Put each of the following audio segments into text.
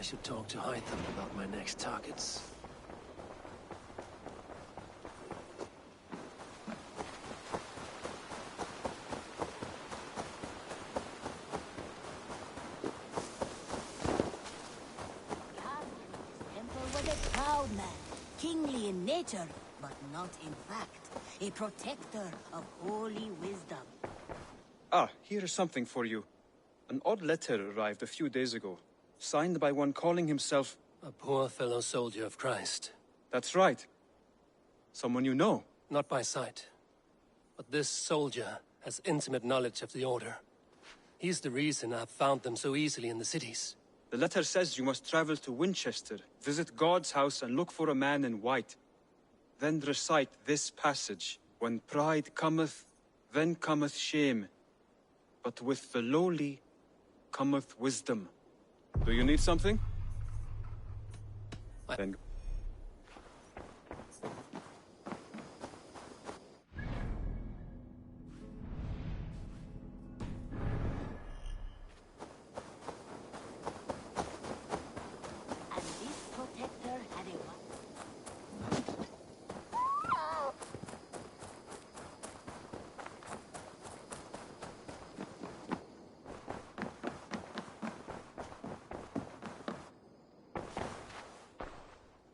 I should talk to Hytham about my next targets. Proud man, kingly in nature, but not in fact. A protector of holy wisdom. Ah, here is something for you. An odd letter arrived a few days ago, signed by one calling himself... A poor fellow soldier of Christ. That's right. Someone you know. Not by sight. But this soldier has intimate knowledge of the Order. He's the reason I've found them so easily in the cities. The letter says you must travel to Winchester, visit God's house and look for a man in white. Then recite this passage. When pride cometh, then cometh shame. But with the lowly cometh wisdom. Do you need something? Then...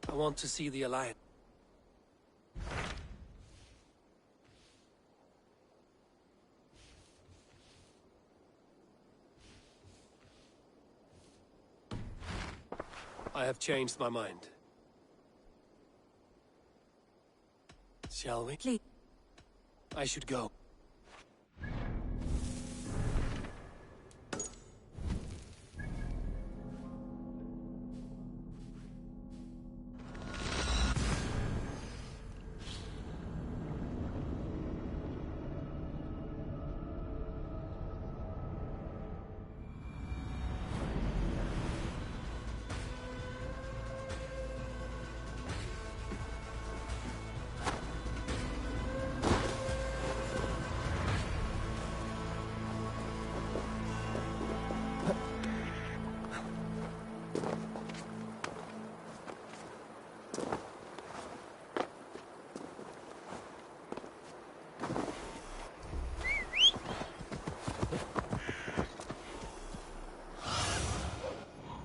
I want to see the Alliance. I have changed my mind. Shall we? Please. I should go.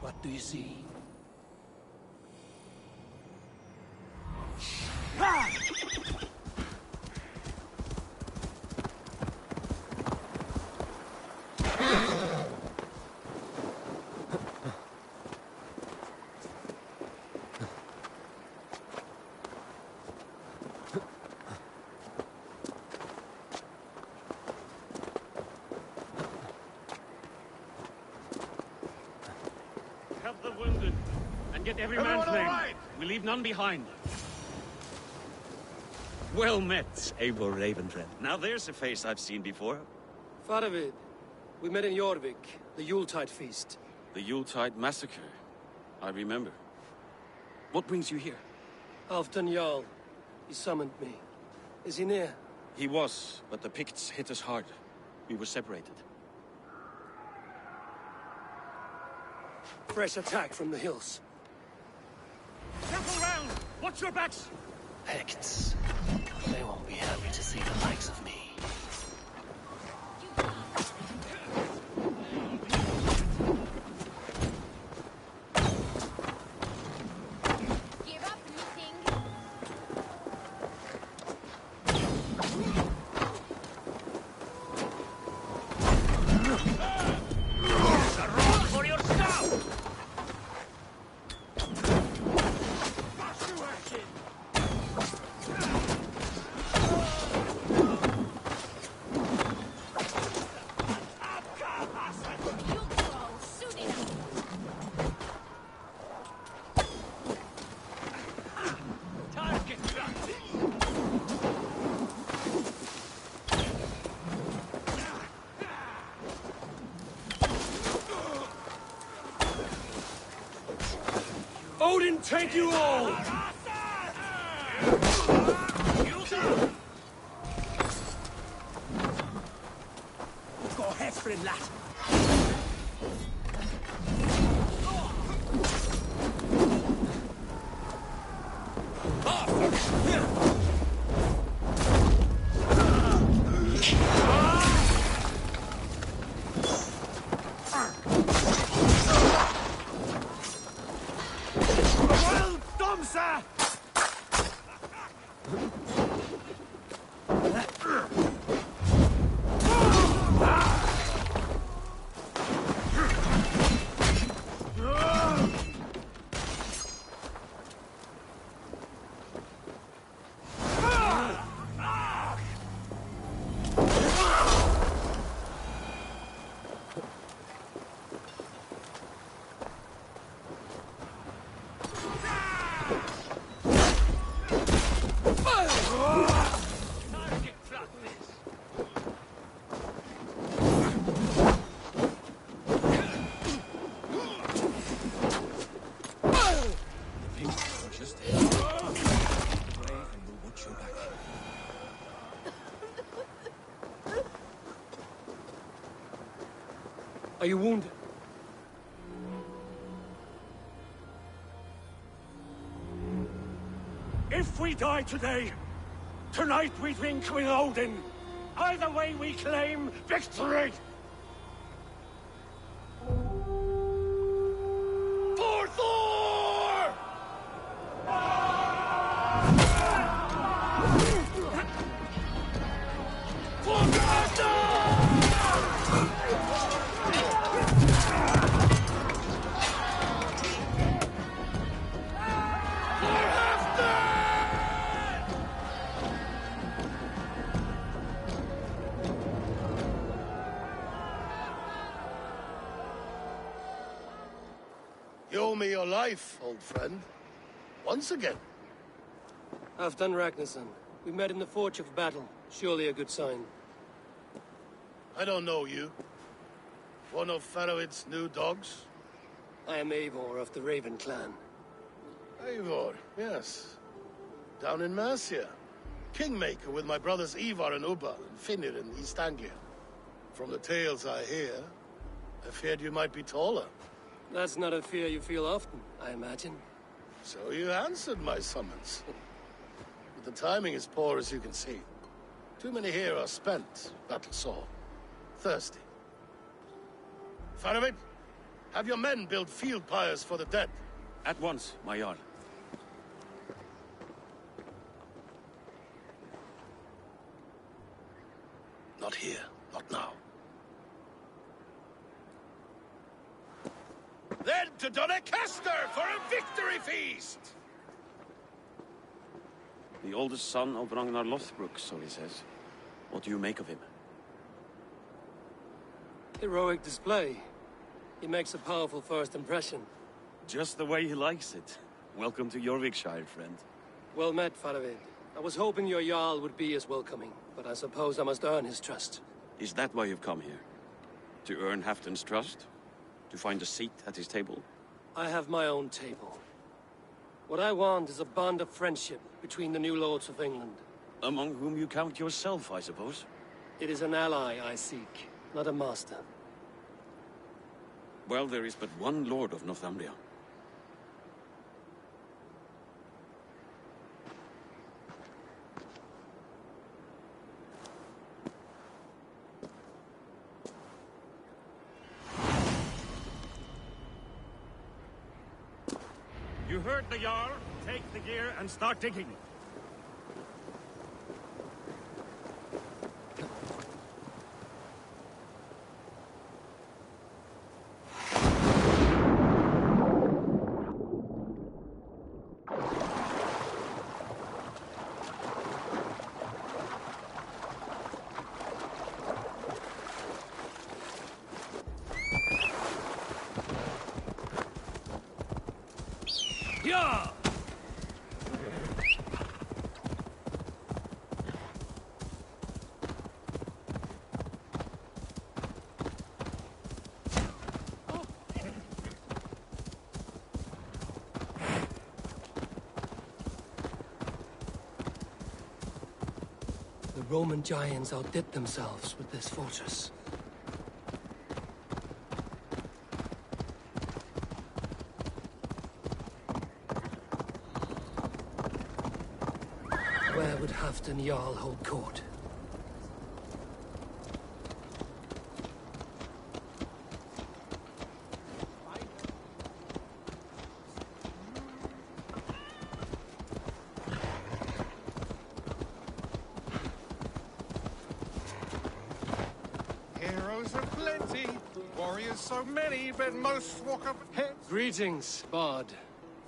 What do you see? Help the wounded, and get every man's name. Right. We leave none behind. Well met, Abel Ravenfriend. Now there's a face I've seen before. Faravid, we met in Jorvik, the Yuletide feast. The Yuletide massacre. I remember. What brings you here? Halfdan Jarl. He summoned me. Is he near? He was, but the Picts hit us hard. We were separated. Fresh attack from the hills. Circle round! Watch your backs! Picts. They won't be happy to see the likes of me. Give up, meeting. A rock for your scout! Odin, take you all! Gå härifrån, lad! Are you wounded? If we die today, tonight we drink with Odin. Either way we claim victory! For Thor! For Granda! You owe me your life, old friend. Once again. Halfdan Ragnarsson. We met in the Forge of Battle. Surely a good sign. I don't know you. One of Faroid's new dogs? I am Eivor of the Raven clan. Eivor, yes. Down in Mercia. Kingmaker with my brothers Ivar and Ubba and Finnr in East Anglia. From the tales I hear, I feared you might be taller. That's not a fear you feel often, I imagine. So you answered my summons. But the timing is poor, as you can see. Too many here are spent, battle-sore, thirsty. Faroid, have your men build field pyres for the dead. At once, my Jarl. Not here, not now. Then to Doncaster for a victory feast! The oldest son of Ragnar Lothbrok, so he says. What do you make of him? Heroic display. He makes a powerful first impression. Just the way he likes it. Welcome to Jorvikshire, friend. Well met, Faroid. I was hoping your Jarl would be as welcoming, but I suppose I must earn his trust. Is that why you've come here? To earn Halfdan's trust? To find a seat at his table? I have my own table. What I want is a bond of friendship between the new lords of England. Among whom you count yourself, I suppose? It is an ally I seek, not a master. Well, there is but one lord of Northumbria. You heard the Jarl. Take the gear and start digging. Yeah! The Roman giants outdid themselves with this fortress. Where would Halfdan Jarl hold court? plenty. Warriors so many, but most walk up ahead. Greetings, Bard.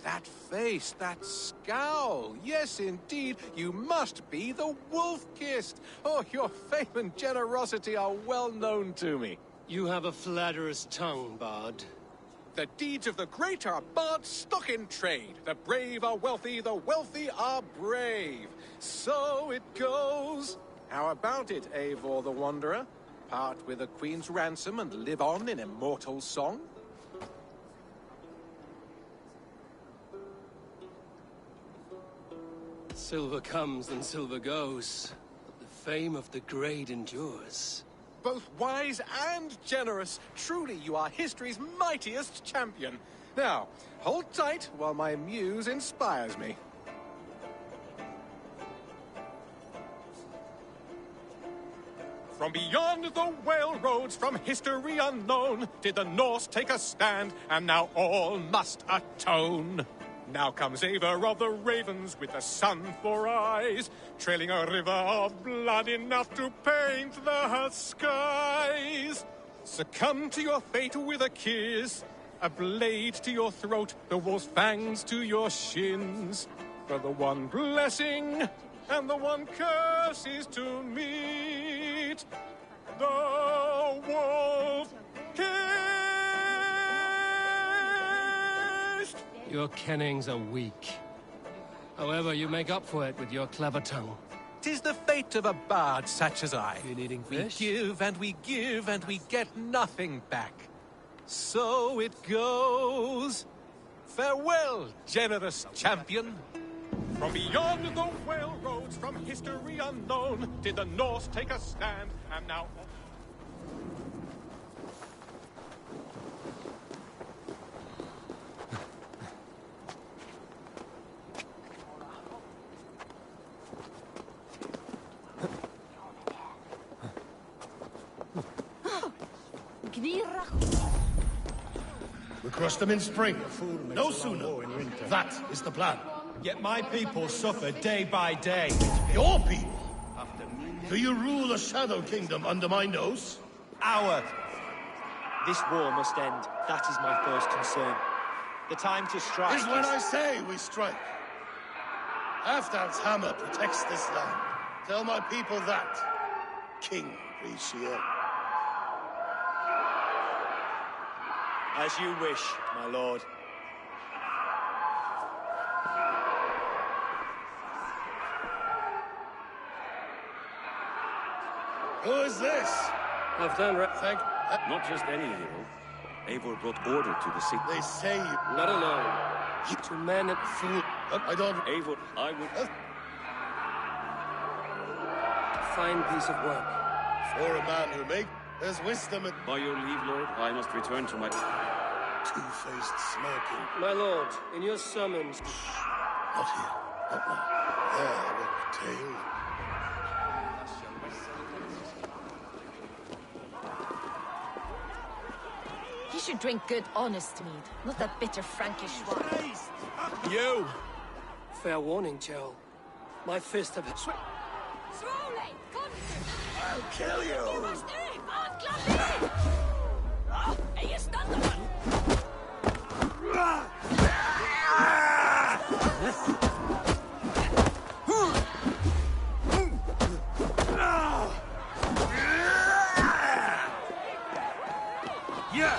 That face, that scowl. Yes, indeed, you must be the Wolf-Kissed. Oh, your fame and generosity are well known to me. You have a flatterer's tongue, Bard. The deeds of the great are bards stock in trade. The brave are wealthy, the wealthy are brave. So it goes. How about it, Eivor the Wanderer? Part with a queen's ransom and live on in immortal song? Silver comes and silver goes, but the fame of the great endures. Both wise and generous. Truly, you are history's mightiest champion. Now, hold tight while my muse inspires me. From beyond the whale roads, from history unknown, did the Norse take a stand, and now all must atone. Now comes Eivor of the Ravens with the sun for eyes, trailing a river of blood enough to paint the skies. Succumb to your fate with a kiss, a blade to your throat, the wolf's fangs to your shins. For the one blessing and the one curse is to meet the wolf kissed. Your kennings are weak. However, you make up for it with your clever tongue. 'Tis the fate of a bard such as I. You needing We fish? give and we give and we get nothing back. So it goes. Farewell, generous champion. From beyond the whale roads, from history unknown, did the Norse take a stand, and now... We crush them in spring. No sooner. That is the plan. Yet my people suffer day by day. Your people? Do you rule a shadow kingdom under my nose? This war must end. That is my first concern. The time to strike Is when I say we strike. Halfdan's hammer protects this land. Tell my people that, King Rishia. As you wish, my lord. Who is this? I've done right. Thank... Not just any hero. Eivor brought order to the city. They say you... Not alone. To men at food. I don't... Eivor, I would... Fine piece of work. For a man who make... There's wisdom in... By your leave, Lord, I must return to my... Two-faced smirking. My lord, in your summons... Not here. Not now. There went the tail. He should drink good, honest mead, not that bitter Frankish wine. You! Fair warning, Joe. My fist have... Slowly! I'll kill you! Are you stunned? Yeah!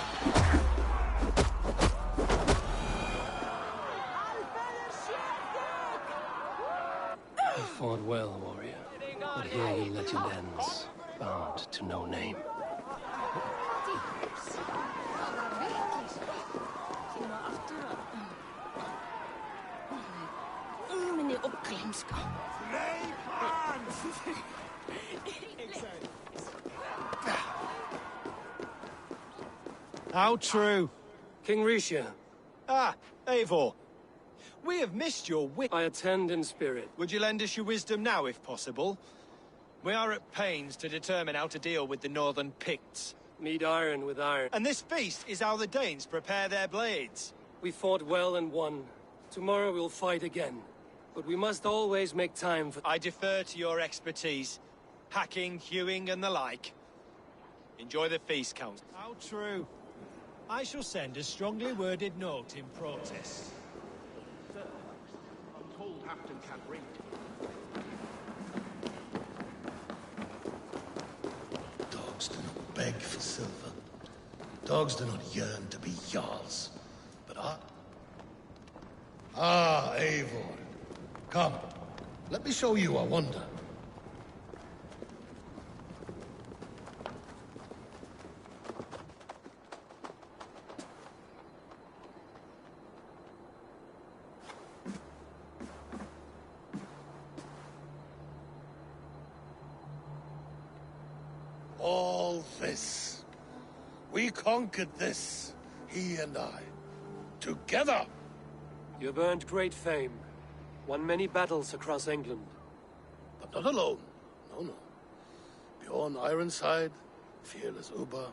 You fought well, warrior. But here your legend ends, bound to no name. How true. King Risha, Ah, Eivor. We have missed your wit. I attend in spirit. Would you lend us your wisdom now, if possible? We are at pains to determine how to deal with the northern Picts. Meet iron with iron. And this feast is how the Danes prepare their blades. We fought well and won. Tomorrow we'll fight again. But we must always make time for... I defer to your expertise. Hacking, hewing, and the like. Enjoy the feast, Count. How true. I shall send a strongly worded note in protest. Sir, I'm told Hafton can't read. Dogs do not beg for silver. Dogs do not yearn to be jarls. But I... Ah, Eivor. Come, let me show you a wonder. All this. We conquered this, he and I. Together! You have earned great fame. Won many battles across England. But not alone. No, no. Bjorn Ironside, fearless Ubba,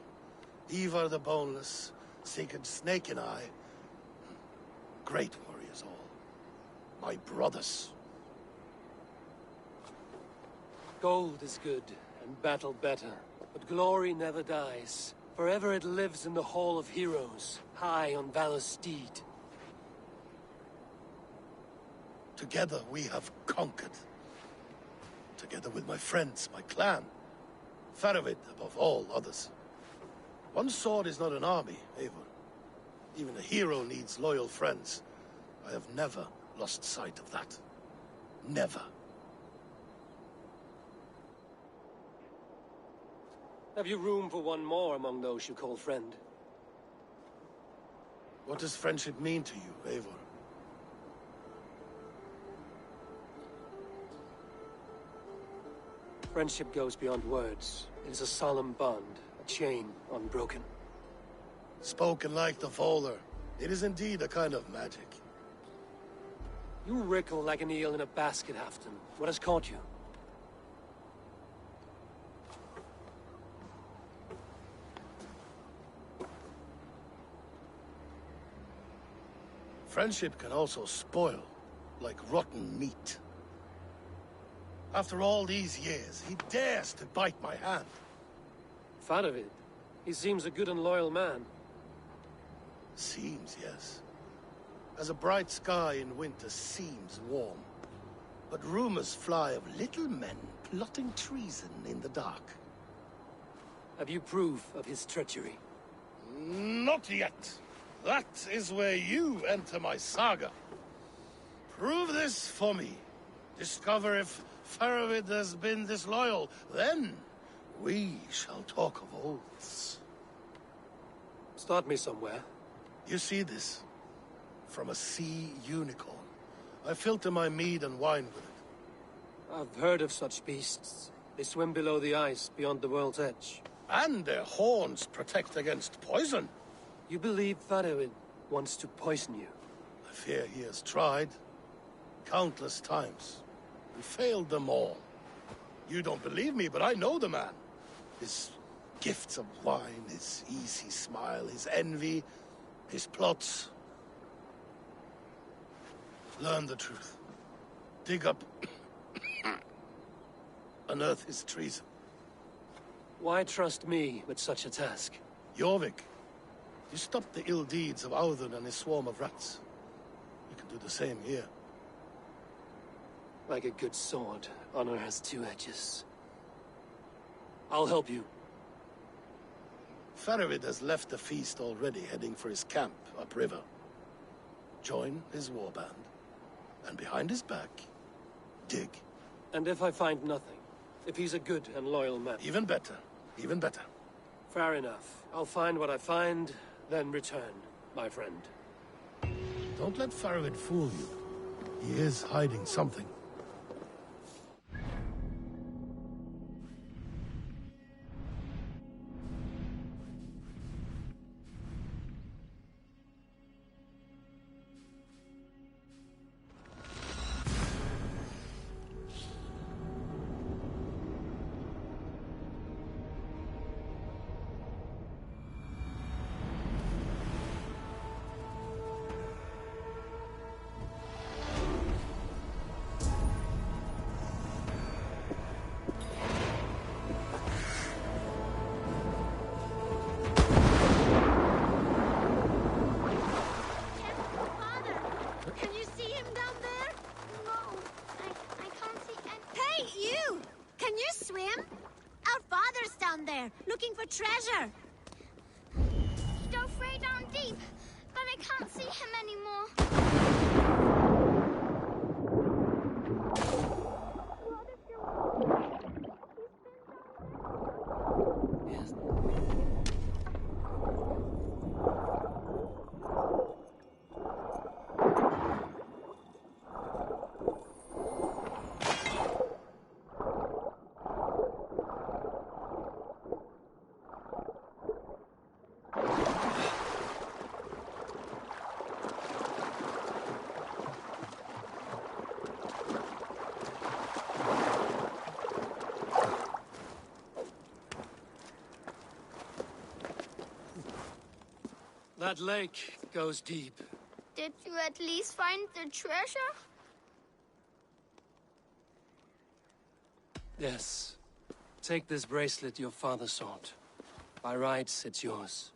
Ivar the Boneless, Sigurd Snake and I. Great warriors all. My brothers. Gold is good, and battle better. But glory never dies. Forever it lives in the Hall of Heroes, high on Valor's steed. Together we have conquered. Together with my friends, my clan. Faravid above all others. One sword is not an army, Eivor. Even a hero needs loyal friends. I have never lost sight of that. Never. Have you room for one more among those you call friend? What does friendship mean to you, Eivor? Friendship goes beyond words. It is a solemn bond, a chain unbroken. Spoken like the Volar. It is indeed a kind of magic. You wriggle like an eel in a basket, Hafton. What has caught you? Friendship can also spoil, like rotten meat. After all these years, he dares to bite my hand. Faravid. He seems a good and loyal man. Seems, yes. As a bright sky in winter seems warm. But rumors fly of little men plotting treason in the dark. Have you proof of his treachery? Not yet. That is where you enter my saga. Prove this for me. Discover if Faravid has been disloyal. Then we shall talk of oaths. Start me somewhere. You see this? From a sea unicorn. I filter my mead and wine with it. I've heard of such beasts. They swim below the ice, beyond the world's edge. And their horns protect against poison. You believe Faravid wants to poison you? I fear he has tried. Countless times. And failed them all. You don't believe me, but I know the man. His gifts of wine, his easy smile, his envy, his plots. Learn the truth. Dig up... unearth his treason. Why trust me with such a task? Jorvik, you stopped the ill deeds of Audun and his swarm of rats. You can do the same here. Like a good sword, honor has two edges. I'll help you. Faravid has left the feast already, heading for his camp upriver. Join his warband, and behind his back, dig. And if I find nothing? If he's a good and loyal man? Even better. Even better. Fair enough. I'll find what I find, then return, my friend. Don't let Faravid fool you. He is hiding something. Can you see him down there? No, I can't see any... Hey, you! Can you swim? Our father's down there, looking for treasure. Go fray down deep, but I can't see him anymore. Yes. That lake goes deep. Did you at least find the treasure? Yes. Take this bracelet your father sought. By rights, it's yours.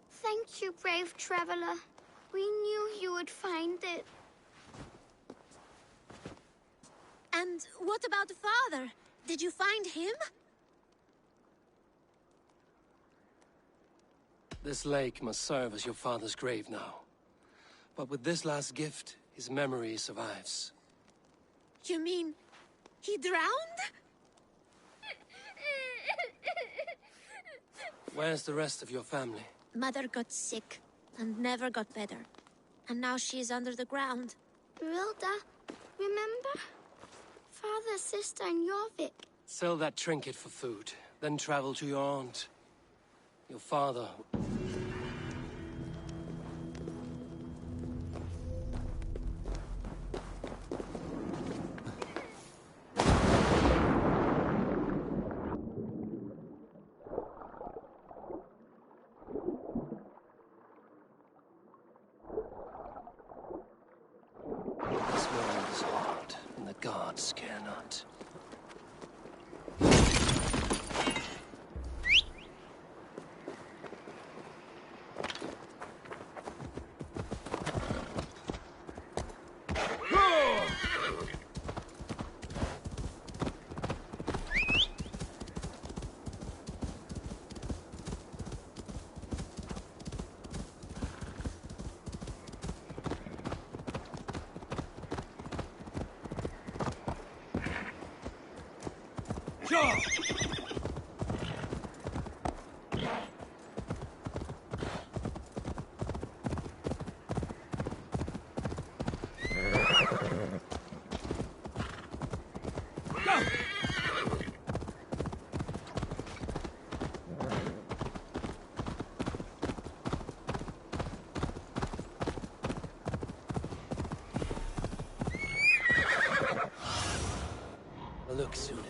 Thank you, brave traveler. We knew you would find it. And what about father? Did you find him? This lake must serve as your father's grave now. But with this last gift, his memory survives. You mean he drowned? Where's the rest of your family? Mother got sick and never got better. And now she is under the ground. Rilda, remember? Father, sister, and Jorvik. Sell that trinket for food, then travel to your aunt. Your father... This world is hard, and the gods care not. Look, Sunan.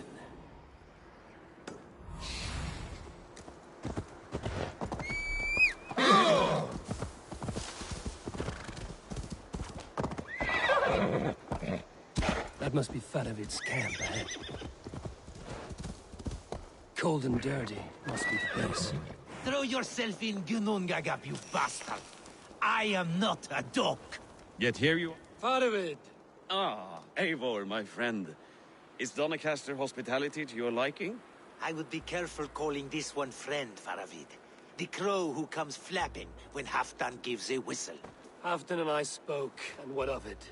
That must be Faravid's camp ahead. Cold and dirty must be the place. Throw yourself in Gunungagap, you bastard! I am not a dog! Yet here you are. Faravid! Ah, Eivor, my friend. Is Doncaster hospitality to your liking? I would be careful calling this one friend, Faravid. The crow who comes flapping when Halfdan gives a whistle. Halfdan and I spoke, and what of it?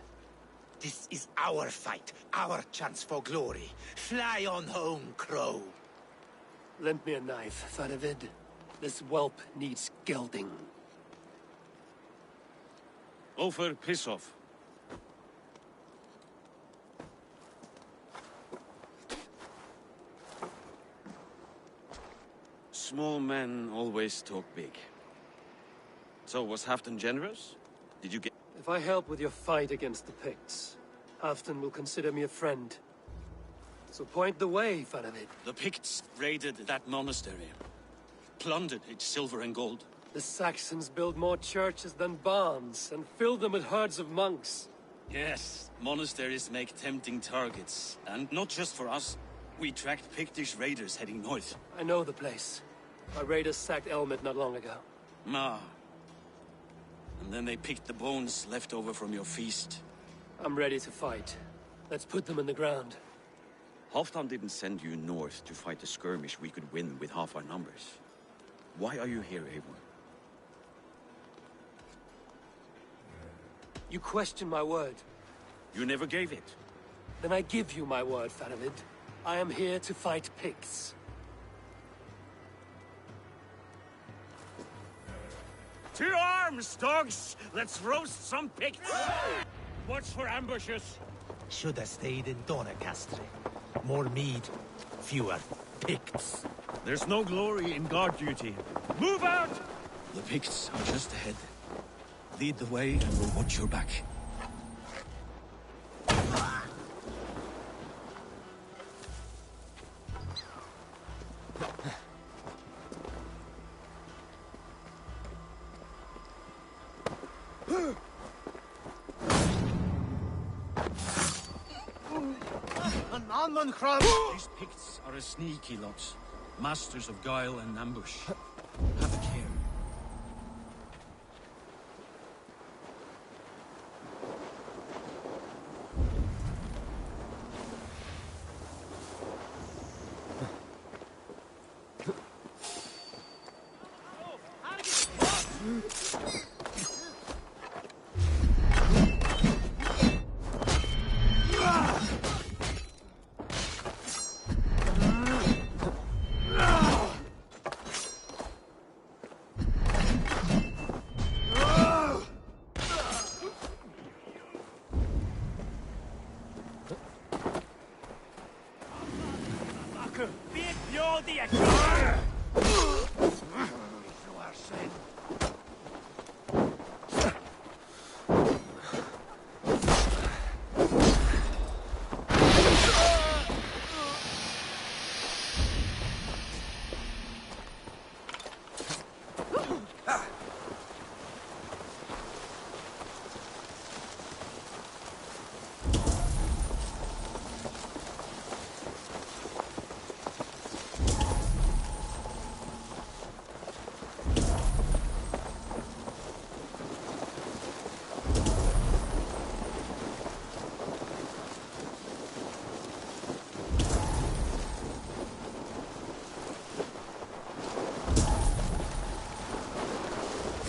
This is our fight, our chance for glory. Fly on home, crow. Lend me a knife, Faravid. This whelp needs gelding. Ofer, piss off. Small men always talk big. So, was Halfdan generous? Did you get... If I help with your fight against the Picts, Halfdan will consider me a friend. So point the way, Faravid. The Picts raided that monastery. Plundered its silver and gold. The Saxons build more churches than barns, and fill them with herds of monks. Yes, monasteries make tempting targets. And not just for us. We tracked Pictish raiders heading north. I know the place. Our raiders sacked Elmet not long ago. Ah. And then they picked the bones left over from your feast. I'm ready to fight. Let's put them in the ground. Halfdan didn't send you north to fight a skirmish we could win with half our numbers. Why are you here, Eivor? You question my word. You never gave it. Then I give you my word, Faravid. I am here to fight Picts. To arms, dogs! Let's roast some Picts! Watch for ambushes. Should have stayed in Donacastre. More mead, fewer Picts. There's no glory in guard duty. Move out! The Picts are just ahead. Lead the way and we'll watch your back. These Picts are a sneaky lot. Masters of guile and ambush. Have a care.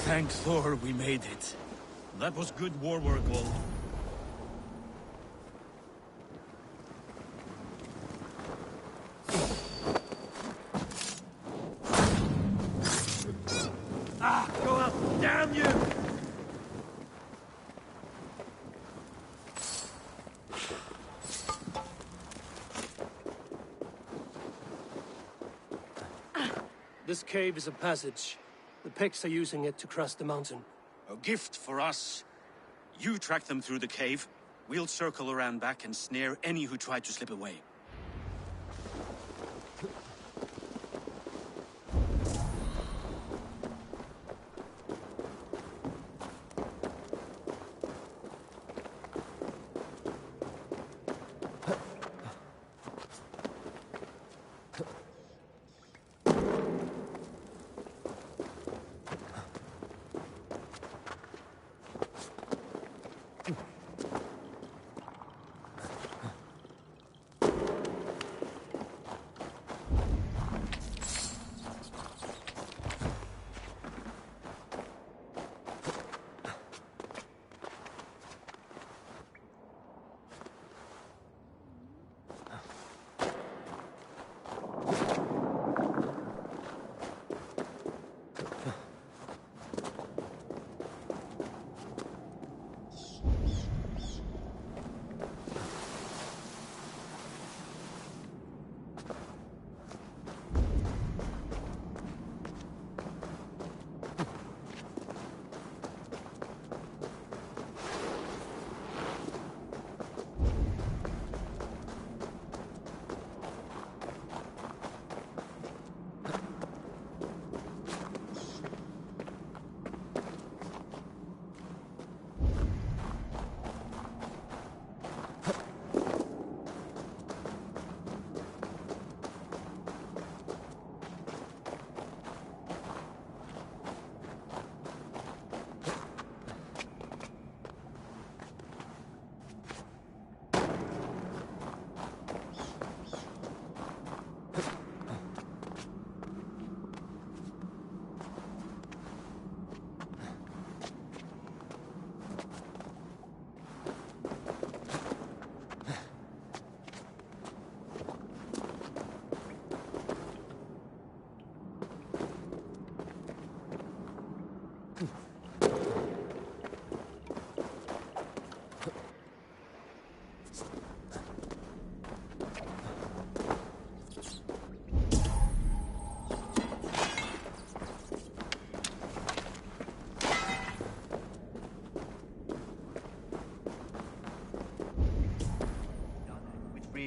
Thank Thor we made it. That was good war work, all. Go up! Damn you! This cave is a passage. The Picts are using it to cross the mountain. A gift for us. You track them through the cave. We'll circle around back and snare any who try to slip away.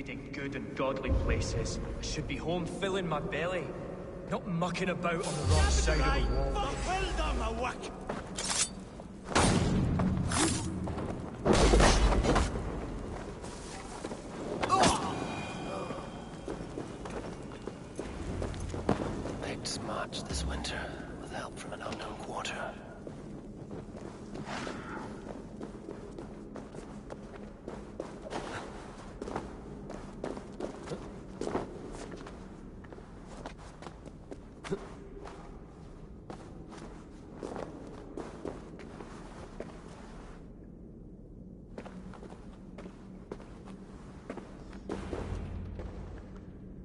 stayed in good and godly places. I should be home filling my belly, not mucking about on the wrong side of the wall. Well done, my whack! Picts march this winter with help from an unknown quarter.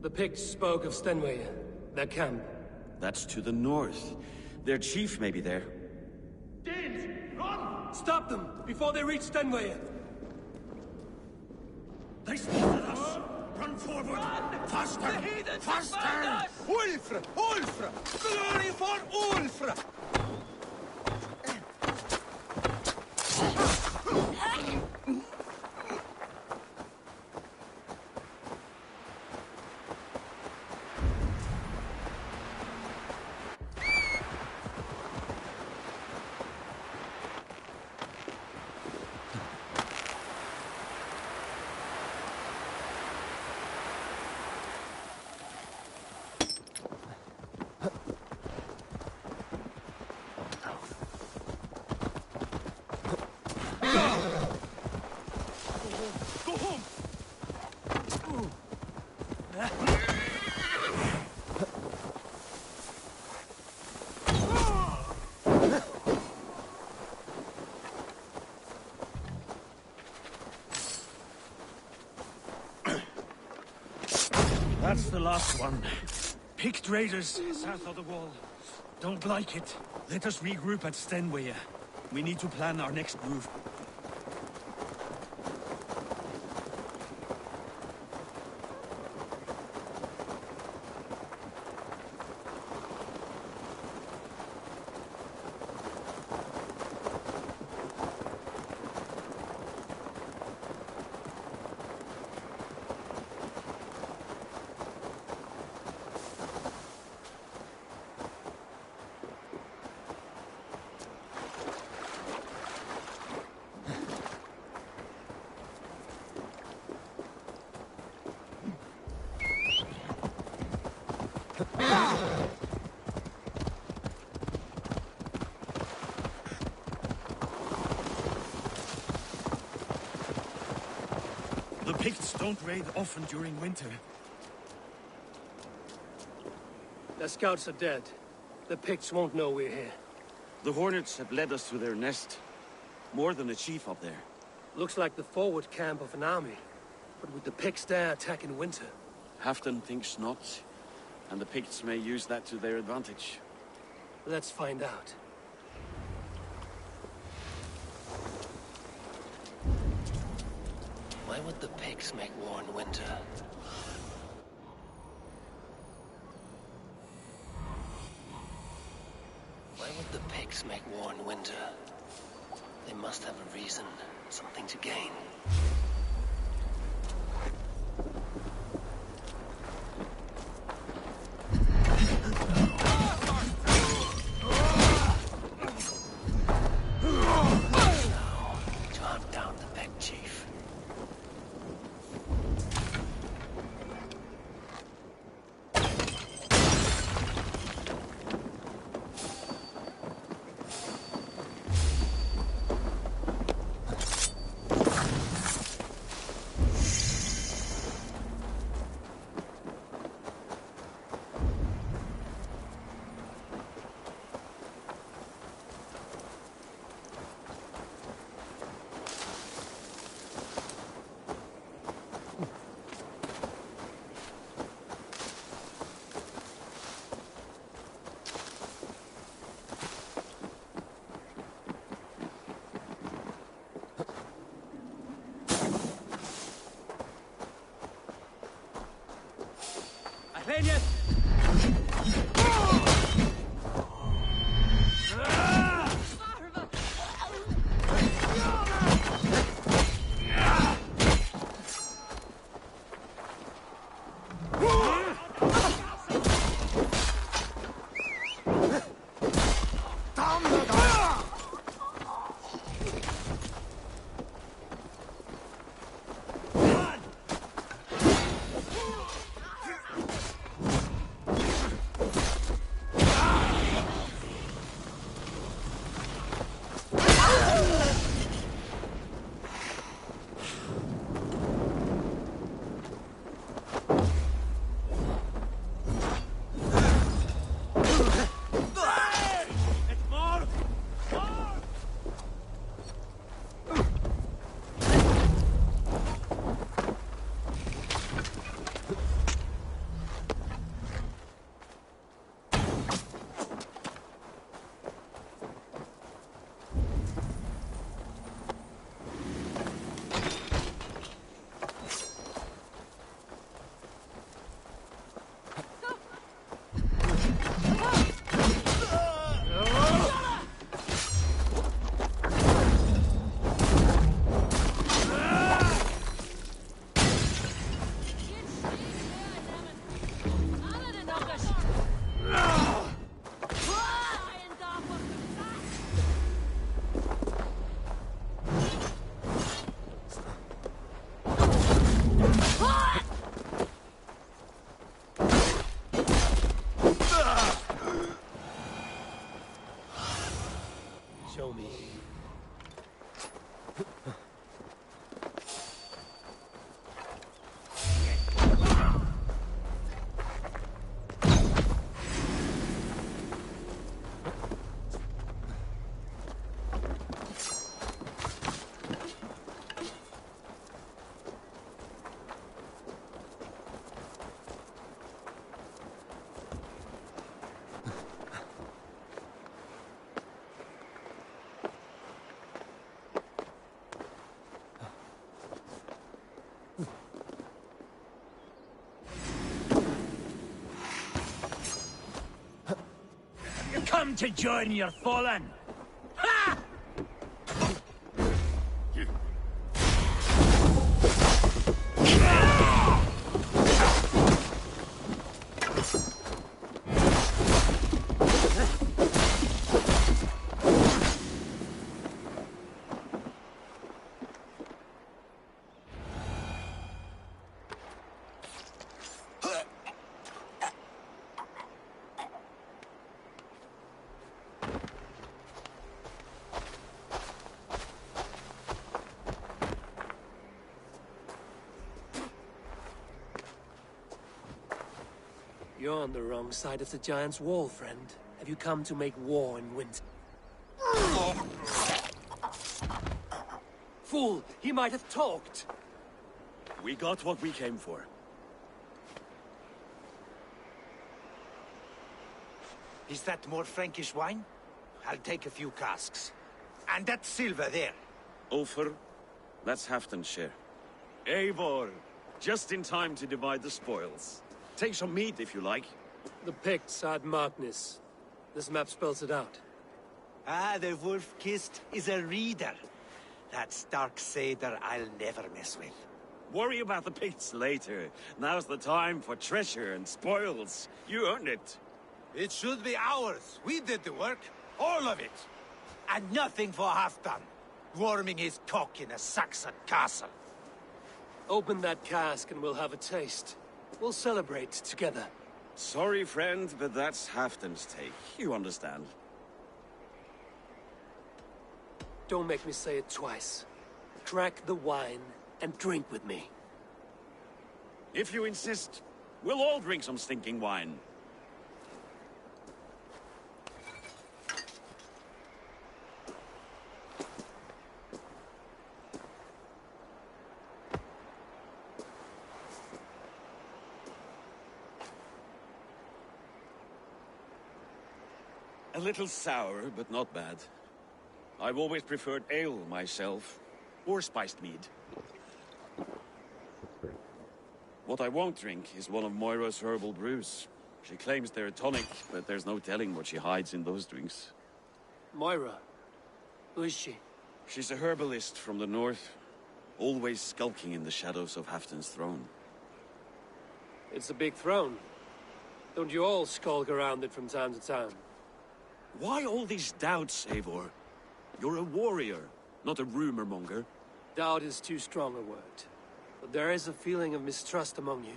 The Picts spoke of Stenway, their camp. That's to the north. Their chief may be there. Danes, run! Stop them before they reach Stenway. They spotted us! Run forward! Faster! Faster! Ulfra! Ulfra! Glory for Ulfra! Go home! That's the last one. Picked raiders south of the wall. Don't like it. Let us regroup at Stenway. We need to plan our next move. The Picts don't raid often during winter. Their scouts are dead. The Picts won't know we're here. The Hornets have led us to their nest. More than a chief up there. Looks like the forward camp of an army. But would the Picts dare attack in winter? Halfdan thinks not, and the Picts may use that to their advantage. Let's find out. Why would the Picts make war in winter? Why would the Picts make war in winter? They must have a reason, something to gain. Athenius! come to join your fallen. Ha! You're on the wrong side of the Giant's Wall, friend. Have you come to make war in winter? Fool! He might have talked! We got what we came for. Is that more Frankish wine? I'll take a few casks. And that silver there. Ulfr, that's Halfdan's share. Eivor, just in time to divide the spoils. Take some meat if you like. The Picts had Magnus. This map spells it out. Ah, the wolf-kissed is a reader. That stark satyr I'll never mess with. Worry about the Picts later. Now's the time for treasure and spoils. You earned it. It should be ours. We did the work. All of it. And nothing for Halfdan. Warming his cock in a Saxon castle. Open that cask and we'll have a taste. We'll celebrate together. Sorry, friend, but that's Halfdan's take. You understand. Don't make me say it twice. Crack the wine and drink with me. If you insist, we'll all drink some stinking wine. A little sour, but not bad. I've always preferred ale myself, or spiced mead. What I won't drink is one of Moira's herbal brews. She claims they're a tonic, but there's no telling what she hides in those drinks. Moira? Who is she? She's a herbalist from the north, always skulking in the shadows of Halfdan's throne. It's a big throne. Don't you all skulk around it from time to time? Why all these doubts, Eivor? You're a warrior, not a rumor monger. Doubt is too strong a word. But there is a feeling of mistrust among you.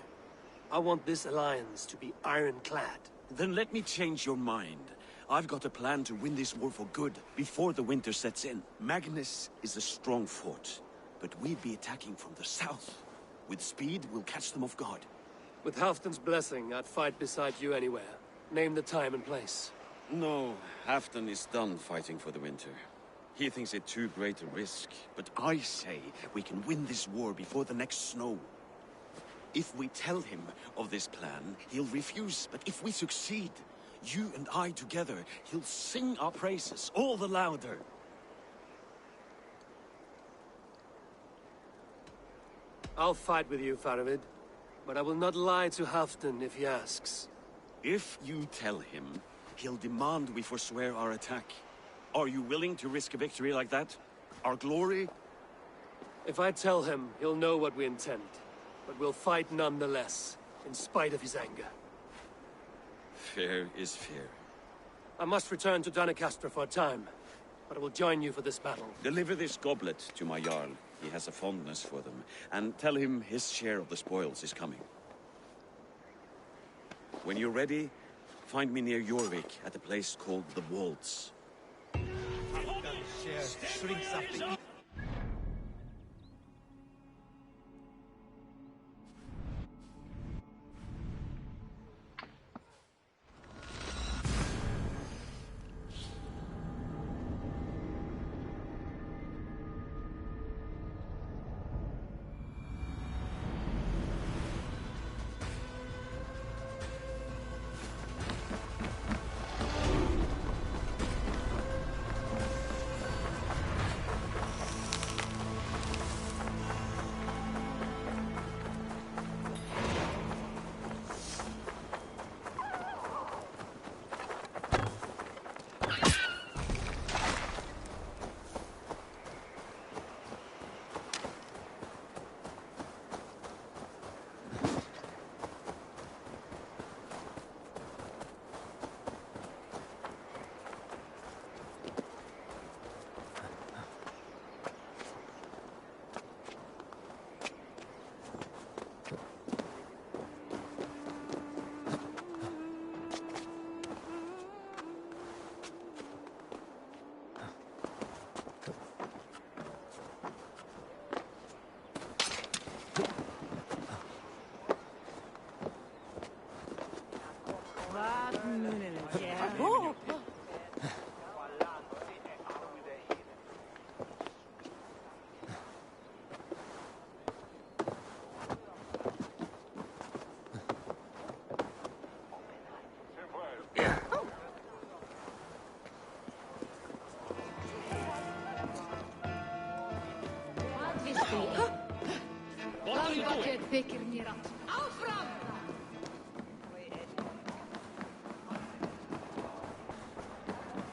I want this alliance to be ironclad. Then let me change your mind. I've got a plan to win this war for good, before the winter sets in. Magnus is a strong fort, but we'd be attacking from the south. With speed, we'll catch them off guard. With Halfdan's blessing, I'd fight beside you anywhere. Name the time and place. No, Halfdan is done fighting for the winter. He thinks it too great a risk, but I say we can win this war before the next snow. If we tell him of this plan, he'll refuse, but if we succeed, you and I together, he'll sing our praises all the louder. I'll fight with you, Faravid, but I will not lie to Halfdan if he asks. If you tell him, he'll demand we forswear our attack. Are you willing to risk a victory like that? Our glory? If I tell him, he'll know what we intend. But we'll fight nonetheless, in spite of his anger. Fair is fair. I must return to Doncaster for a time, but I will join you for this battle. Deliver this goblet to my Jarl. He has a fondness for them. And tell him his share of the spoils is coming. When you're ready, find me near Jorvik at a place called the Waltz. Shrinks up the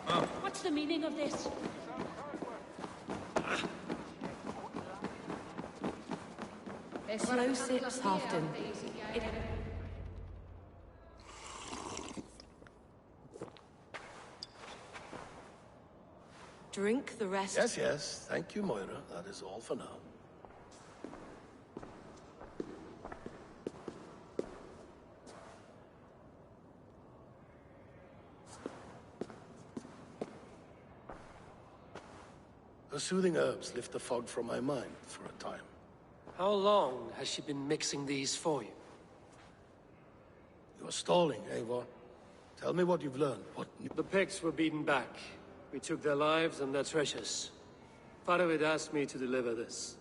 Oh! What's the meaning of this? Slow sips, Halfton. Drink the rest. Yes, yes. Thank you, Moira. That is all for now. Her soothing herbs lift the fog from my mind for a time. How long has she been mixing these for you? You're stalling, Eivor. Tell me what you've learned. The Picts were beaten back. We took their lives and their treasures. Faravid asked me to deliver this.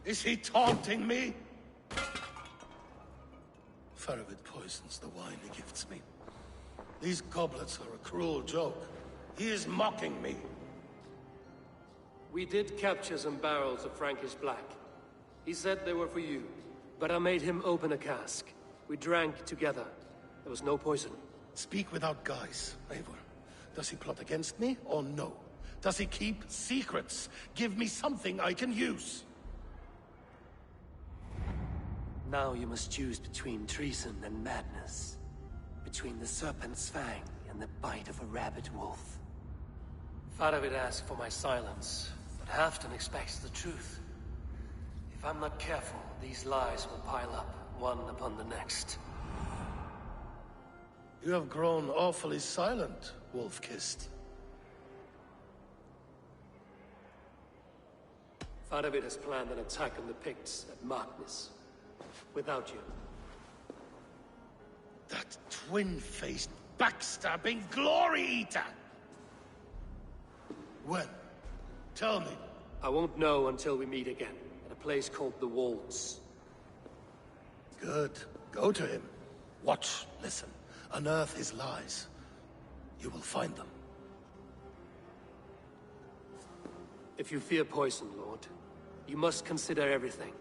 Is he taunting me? Faravid poisons the wine he gifts me. These goblets are a cruel joke. He is mocking me. We did capture some barrels of Frankish black. He said they were for you, but I made him open a cask. We drank together. There was no poison. Speak without guise, Eivor. Does he plot against me, or no? Does he keep secrets? Give me something I can use. Now you must choose between treason and madness. Between the serpent's fang and the bite of a rabid wolf. Faravid asked for my silence, but Halfton expects the truth. If I'm not careful, these lies will pile up, one upon the next. You have grown awfully silent, Wolf-Kissed. Faravid has planned an attack on the Picts at Markness. Without you. That twin-faced, backstabbing glory eater! When? Tell me. I won't know until we meet again, at a place called the Walls. Good. Go to him. Watch, listen. Unearth his lies. You will find them. If you fear poison, Lord, you must consider everything.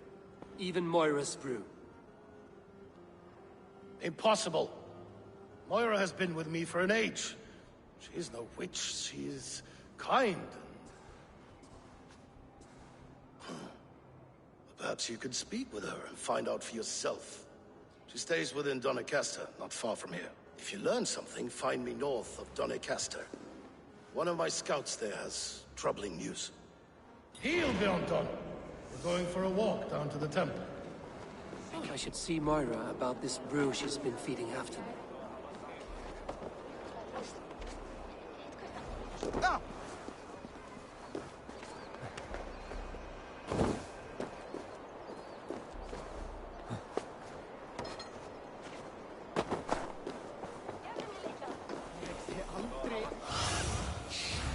Even Moira's brew. Impossible. Moira has been with me for an age. She is no witch. She is kind. Perhaps you could speak with her and find out for yourself. She stays within Doncaster, not far from here. If you learn something, find me north of Doncaster. One of my scouts there has troubling news. Heal, Bjornton! We're going for a walk down to the temple. I think I should see Moira about this brew she's been feeding Halfton. Ah!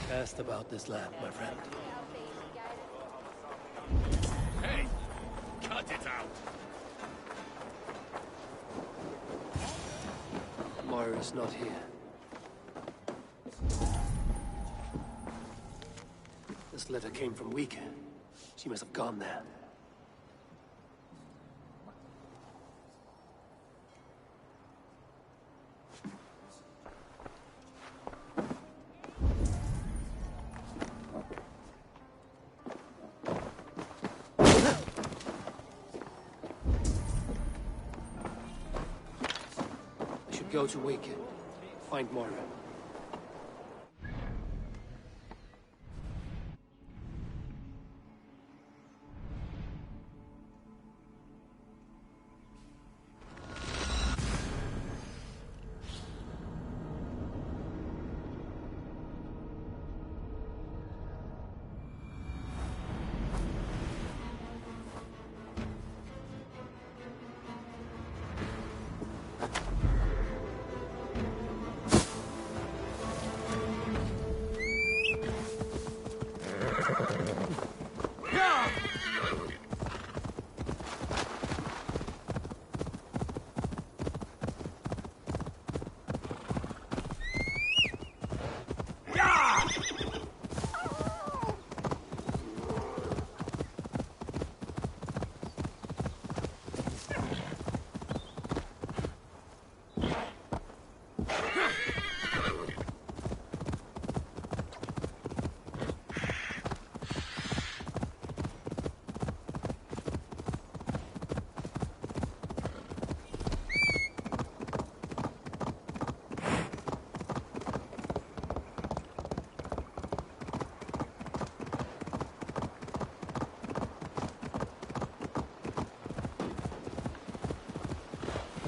Cast about this land, my friend. Hey! Cut it out! Moira's not here. This letter came from Wika. She must have gone there. Go to Wake. Find Moira.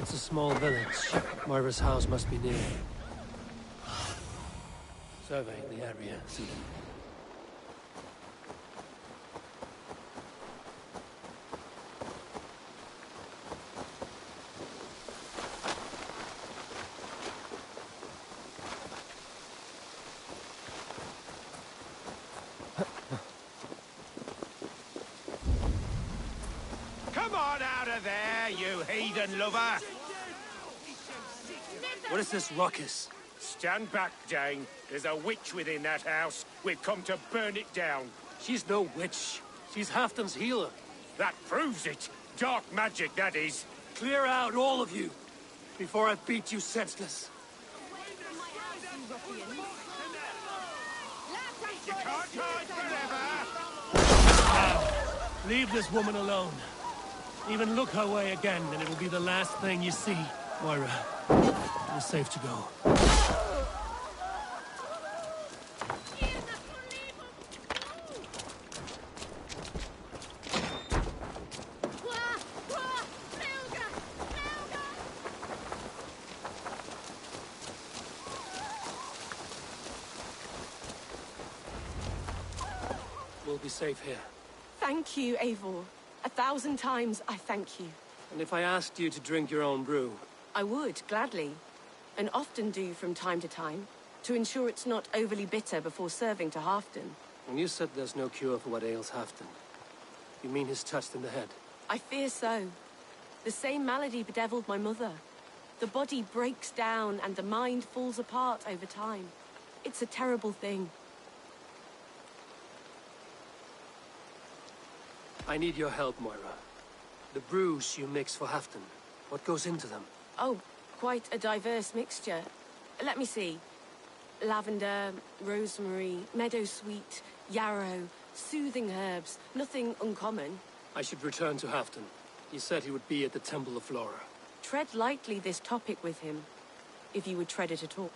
It's a small village. Moira's house must be near. Survey the area, Sudan. Come on out of there, you heathen lover! What is this ruckus? Stand back, Dane. There's a witch within that house. We've come to burn it down. She's no witch. She's Halfdan's healer. That proves it. Dark magic, that is. Clear out, all of you, before I beat you senseless. You can't hide forever! Leave this woman alone. Even look her way again, and it'll be the last thing you see. Moira, you're safe to go. We'll be safe here. Thank you, Eivor. 1,000 times I thank you. And if I asked you to drink your own brew? I would, gladly. And often do from time to time, to ensure it's not overly bitter before serving to Halfdan. When you said there's no cure for what ails Halfdan, you mean he's touched in the head? I fear so. The same malady bedeviled my mother. The body breaks down and the mind falls apart over time. It's a terrible thing. I need your help, Moira. The brews you mix for Halfdan, what goes into them? Oh, quite a diverse mixture. Let me see. Lavender, rosemary, meadowsweet, yarrow, soothing herbs, nothing uncommon. I should return to Halfdan. He said he would be at the Temple of Flora. Tread lightly this topic with him, if you would tread it at all.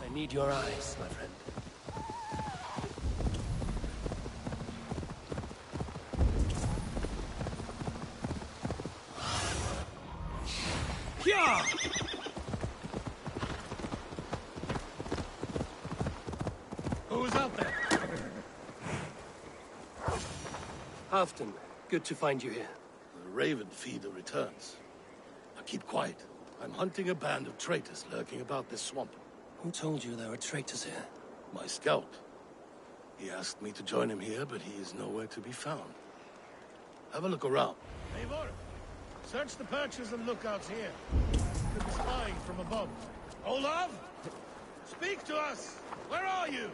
I need your eyes, my friend. Yeah! Who's out there? Halfdan, good to find you here. The Raven Feeder returns. Now keep quiet. I'm hunting a band of traitors lurking about this swamp. Who told you there were traitors here? My scout. He asked me to join him here, but he is nowhere to be found. Have a look around. Eivor, search the perches and lookouts here. Could be spying from above. Olaf? Speak to us! Where are you?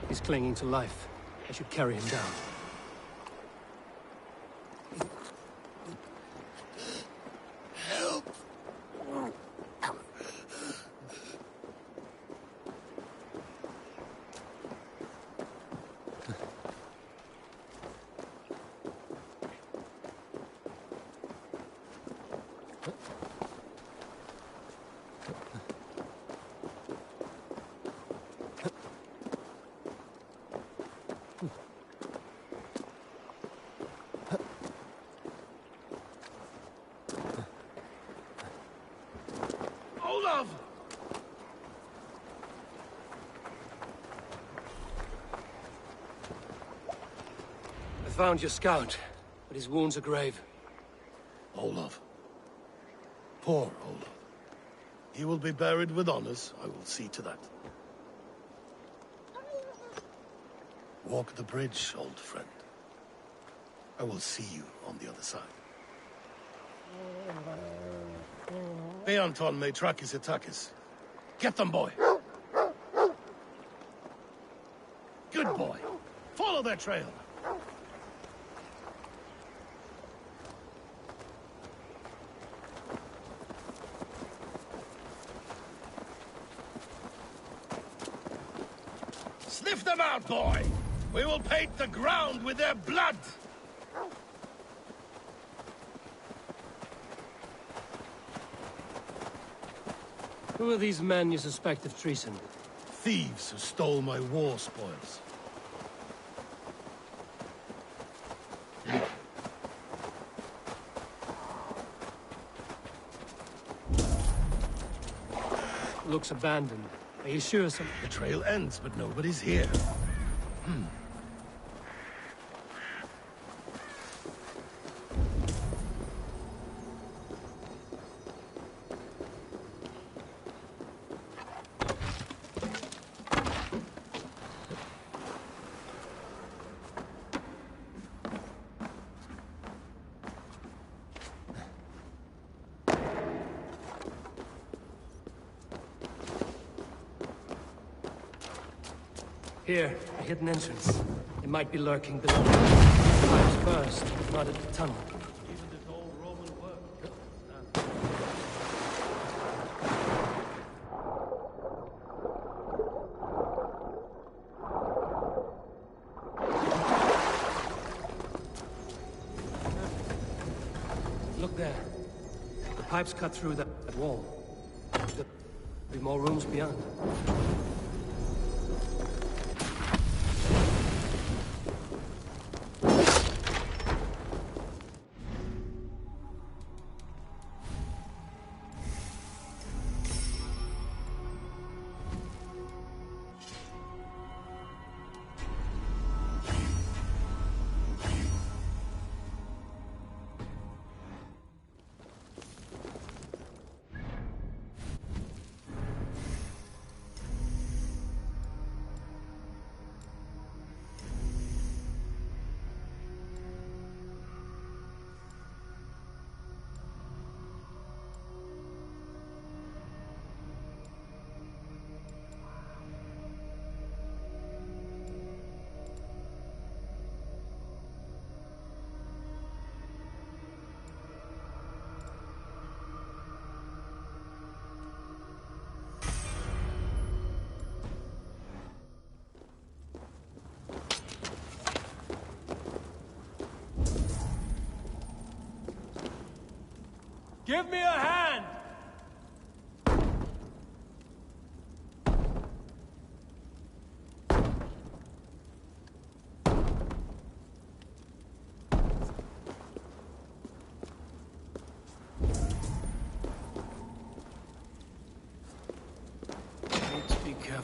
He's clinging to life. I should carry him down. Olaf! I found your scout, but his wounds are grave. Olaf. Poor Olaf. He will be buried with honors. I will see to that. Walk the bridge, old friend. I will see you on the other side. Beanton may track his attackers. Get them, boy! Good boy. Follow their trail. Sniff them out, boy! We will paint the ground with their blood! Who are these men you suspect of treason? Thieves who stole my war spoils. Looks abandoned. Are you sure some... The trail ends, but nobody's here. Here, a hidden entrance. It might be lurking below. Perhaps first, not at the tunnel. Look there. The pipes cut through that wall. There'll be more rooms beyond. Give me a hand! Need to be careful.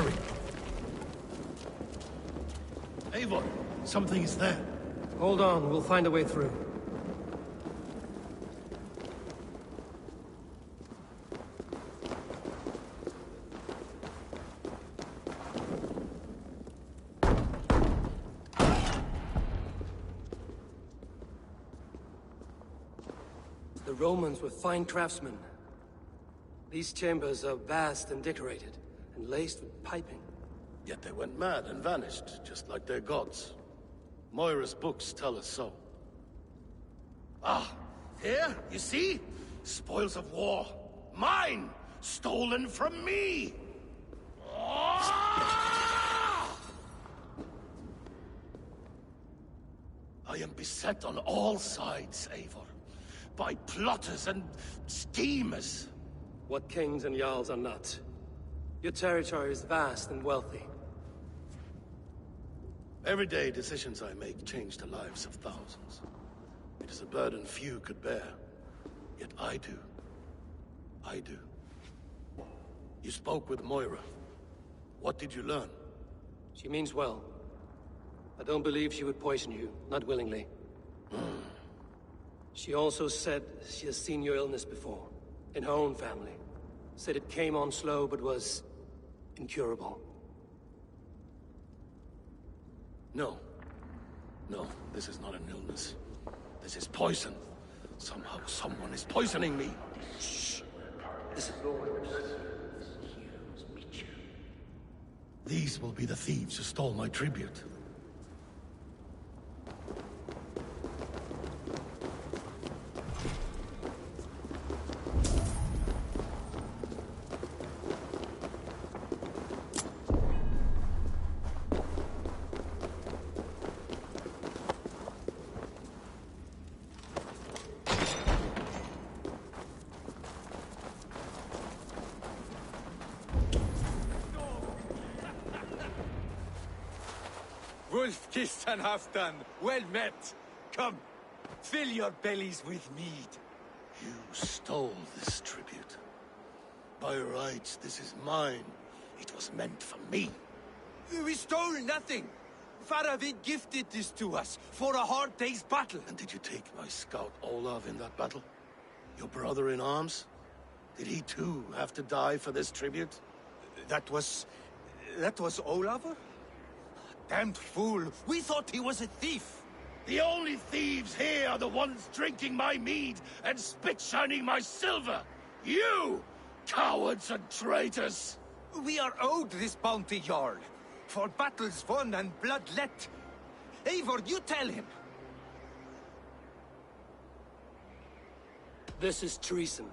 Hurry! Eivor, something is there. Hold on, we'll find a way through. The Romans were fine craftsmen. These chambers are vast and decorated, and laced with piping. Yet they went mad and vanished, just like their gods. Moira's books tell us so. Ah, here, you see? Spoils of war. Mine! Stolen from me! Ah! I am beset on all sides, Eivor. By plotters and schemers. What kings and jarls are not. Your territory is vast and wealthy. Everyday decisions I make change the lives of thousands. It is a burden few could bear. Yet I do. I do. You spoke with Moira. What did you learn? She means well. I don't believe she would poison you, not willingly. She also said she has seen your illness before, in her own family. Said it came on slow, but was incurable. No. No, this is not an illness. This is poison. Somehow someone is poisoning me. Shh. Listen. These will be the thieves who stole my tribute. Wolf-kissed and half done. Well met. Come, fill your bellies with mead. You stole this tribute. By rights, this is mine. It was meant for me. We stole nothing. Faravid gifted this to us for a hard day's battle. And did you take my scout Olav in that battle? Your brother in arms? Did he too have to die for this tribute? That was Olav? Damned fool! We thought he was a thief! The only thieves here are the ones drinking my mead and spit-shining my silver! You! Cowards and traitors! We are owed this bounty, Jarl. For battles won and blood let. Eivor, you tell him! This is treason,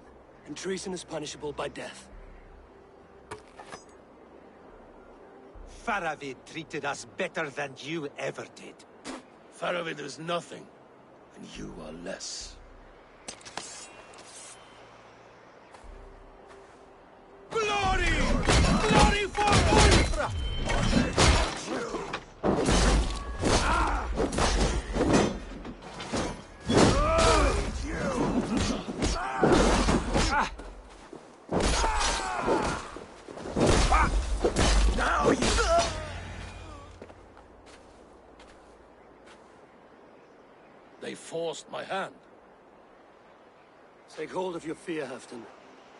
and treason is punishable by death. Faravid treated us better than you ever did. Faravid is nothing, and you are less. Glory! Glory for Ulfra! Now you... They forced my hand. Take hold of your fear, Halfdan.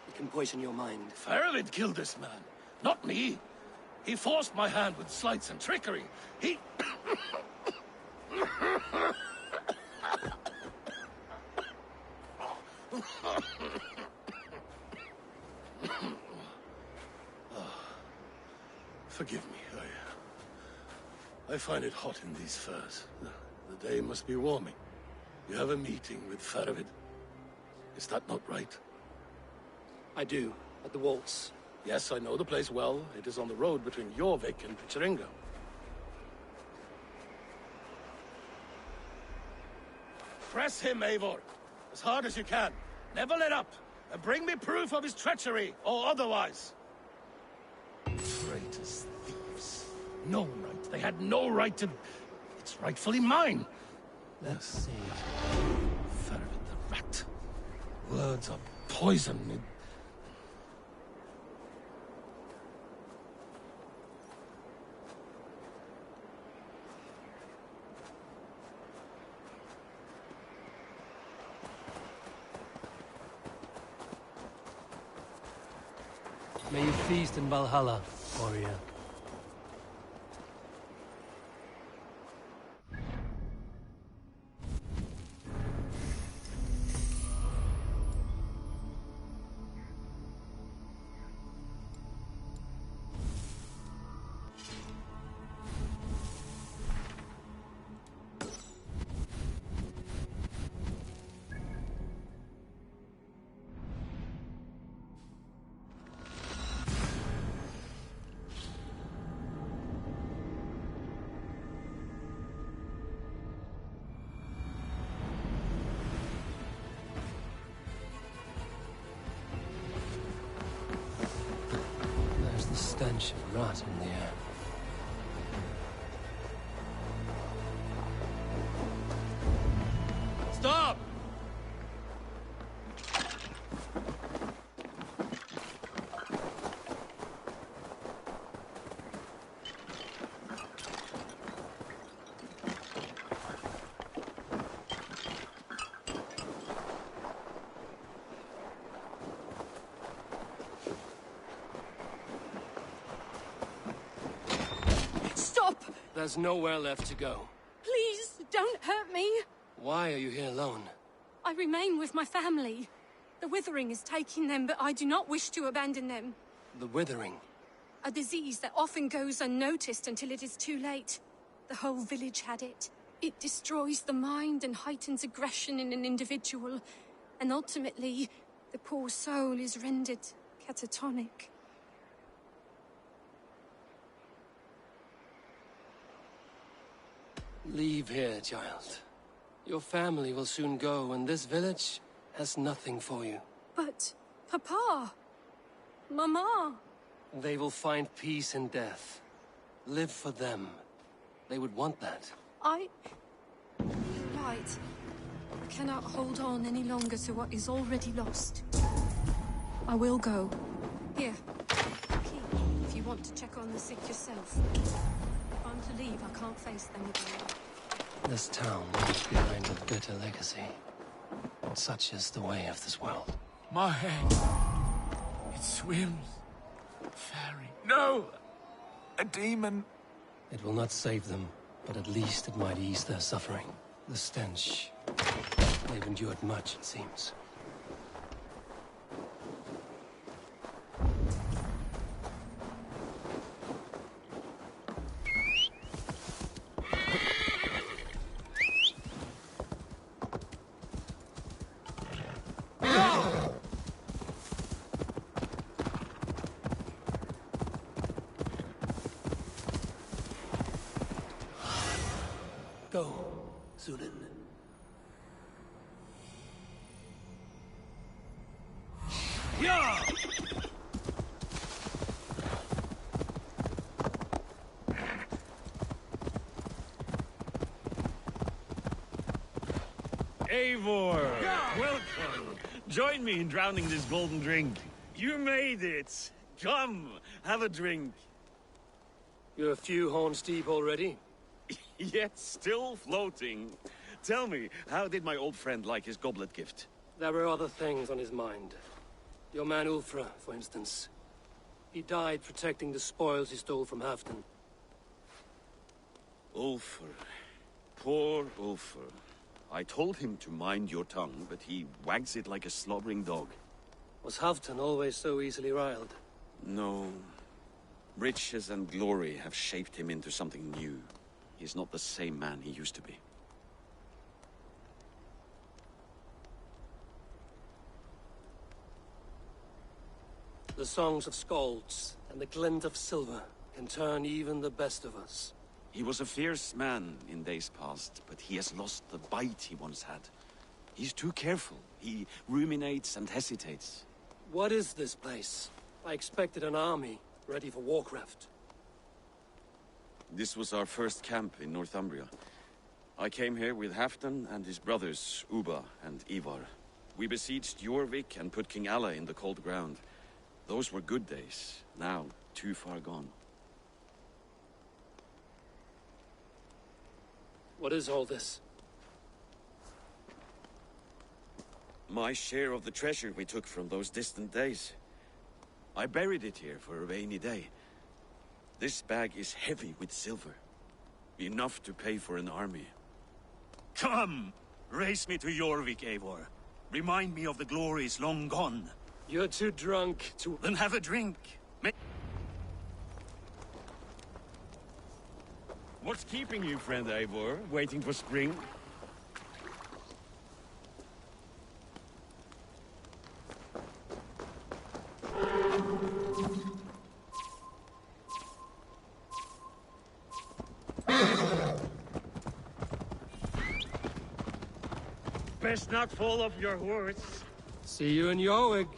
It can poison your mind. Faravid killed this man, not me. He forced my hand with sleights and trickery. He... Forgive me. I find it hot in these furs. The day must be warming. You have a meeting with Faravid. Is that not right? I do, at the waltz. Yes, I know the place well. It is on the road between Jorvik and Picheringa. Press him, Eivor. As hard as you can. Never let up. And bring me proof of his treachery, or otherwise. Traitors, thieves. No right. They had no right to... It's rightfully mine. Let's see. Faravid the rat. Words are poison. May you feast in Valhalla, warrior. There's the stench of rot in the air. Stop! Stop! There's nowhere left to go. Please, don't hurt me. Why are you here alone? I remain with my family. The Withering is taking them, but I do not wish to abandon them. The Withering. A disease that often goes unnoticed until it is too late. The whole village had it. It destroys the mind and heightens aggression in an individual. And ultimately, the poor soul is rendered catatonic. Leave here, child. Your family will soon go, and this village has nothing for you. But, Papa! Mama! They will find peace in death. Live for them. They would want that. You're right. I cannot hold on any longer to what is already lost. I will go. Here. Keep, if you want to check on the sick yourself. If I'm to leave, I can't face them again. This town leaves behind a bitter legacy. Such is the way of this world. My head. It swims. Fairy. No! A demon. It will not save them, but at least it might ease their suffering. The stench. They've endured much, it seems. Go, Sunan. Yeah! Eivor! Welcome! Join me in drowning this golden drink. You made it! Come, have a drink. You're a few horns deep already? Yet still floating. Tell me, how did my old friend like his goblet gift? There were other things on his mind. Your man Ulfra, for instance. He died protecting the spoils he stole from Halfdan. Ulfr. Poor Ulfr. I told him to mind your tongue, but he wags it like a slobbering dog. Was Halfdan always so easily riled? No. Riches and glory have shaped him into something new. He's not the same man he used to be. The songs of skalds and the glint of silver can turn even the best of us. He was a fierce man in days past, but he has lost the bite he once had. He's too careful. He ruminates and hesitates. What is this place? I expected an army, ready for warcraft. This was our first camp in Northumbria. I came here with Halfdan and his brothers, Ubba and Ivar. We besieged Jorvik and put King Alla in the cold ground. Those were good days, now too far gone. What is all this? My share of the treasure we took from those distant days. I buried it here for a rainy day. This bag is heavy with silver. Enough to pay for an army. Come! Race me to Jorvik, Eivor. Remind me of the glories long gone. You're too drunk to... Then have a drink. What's keeping you, friend Eivor? Waiting for spring? Best not fall off your horse. See you in Jorvik.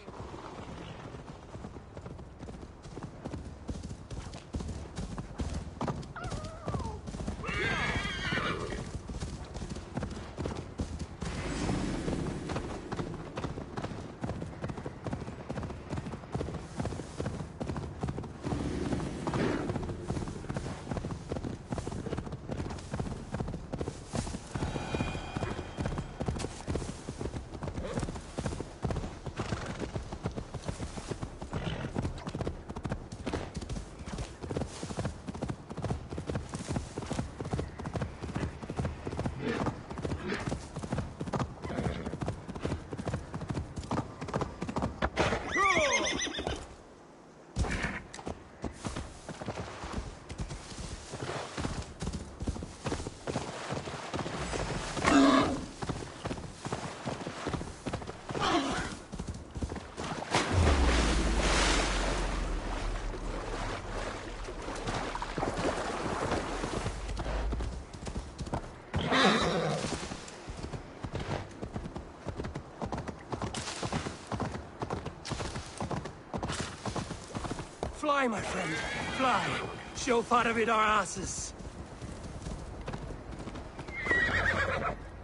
Fly, my friend. Fly. Show Faravid our asses.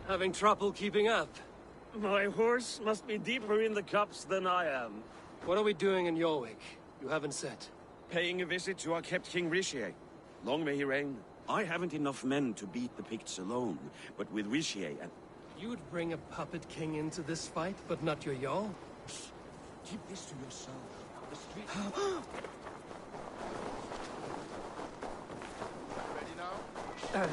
Having trouble keeping up? My horse must be deeper in the cups than I am. What are we doing in Jorvik? You haven't said. Paying a visit to our kept King Richier. Long may he reign. I haven't enough men to beat the Picts alone, but with Richier and... You would bring a puppet king into this fight, but not your Jarl? Keep this to yourself. The street... Ready now? No.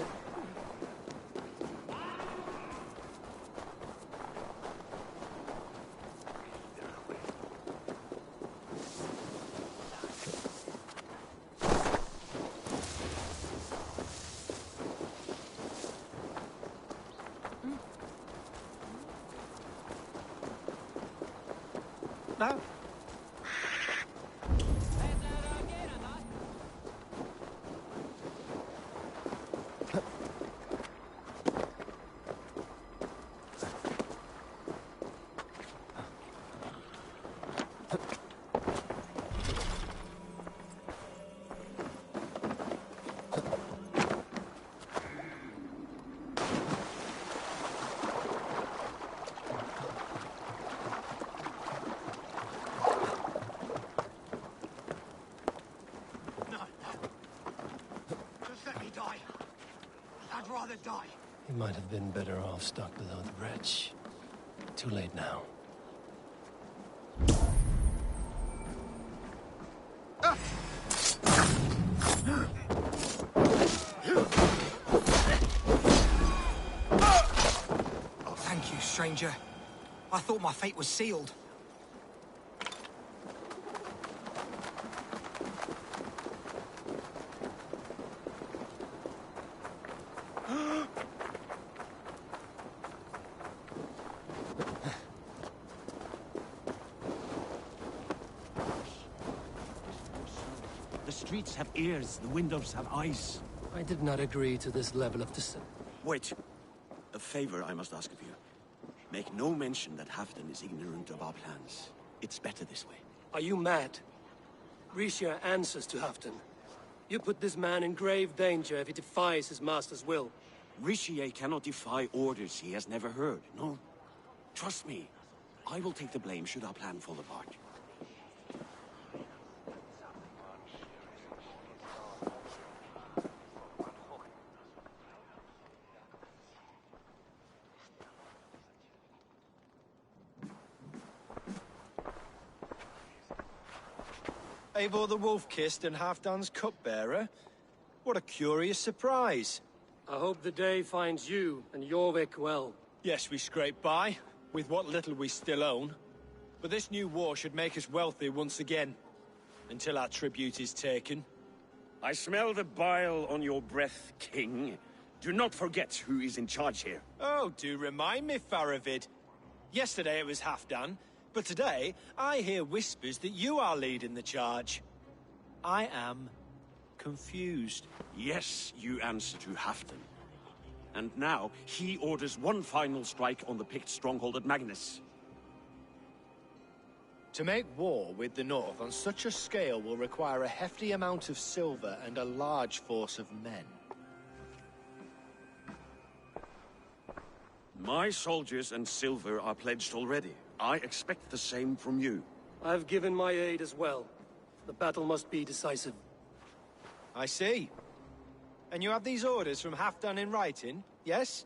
Die. He might have been better off stuck below the bridge. Too late now. Oh, thank you, stranger. I thought my fate was sealed. The streets have ears, the windows have eyes. I did not agree to this level of Wait. A favor I must ask of you. Make no mention that Halfdan is ignorant of our plans. It's better this way. Are you mad? Richier answers to Halfdan. You put this man in grave danger if he defies his master's will. Richier cannot defy orders he has never heard, no? Trust me. I will take the blame should our plan fall apart. Eivor the Wolf-Kissed and Halfdan's cupbearer? What a curious surprise. I hope the day finds you and Jorvik well. Yes, we scrape by, with what little we still own. But this new war should make us wealthy once again, until our tribute is taken. I smell the bile on your breath, King. Do not forget who is in charge here. Oh, do remind me, Faravid. Yesterday it was Halfdan, but today I hear whispers that you are leading the charge. I am confused. Yes, you answer to Halfdan. And now he orders one final strike on the Pict stronghold at Magnus. To make war with the North on such a scale will require a hefty amount of silver and a large force of men. My soldiers and silver are pledged already. I expect the same from you. I've given my aid as well. The battle must be decisive. I see. And you have these orders from Halfdan in writing, yes?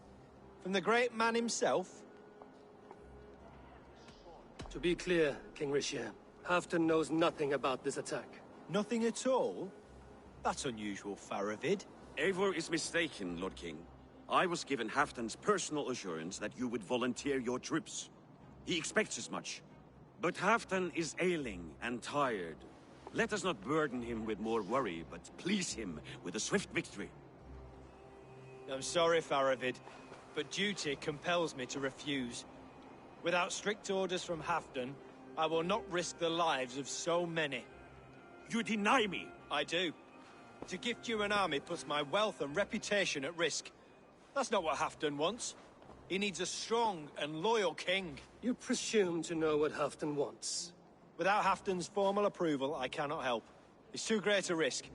From the great man himself? To be clear, King Rishir, Halfdan knows nothing about this attack. Nothing at all? That's unusual, Faravid. Eivor is mistaken, Lord King. I was given Halfdan's personal assurance that you would volunteer your troops. He expects as much. But Halfdan is ailing and tired. Let us not burden him with more worry, but please him with a swift victory. I'm sorry, Faravid, but duty compels me to refuse. Without strict orders from Halfdan, I will not risk the lives of so many. You deny me? I do. To gift you an army puts my wealth and reputation at risk. That's not what Halfdan wants. He needs a strong and loyal king. You presume to know what Halfdan wants. Without Halfdan's formal approval, I cannot help. It's too great a risk.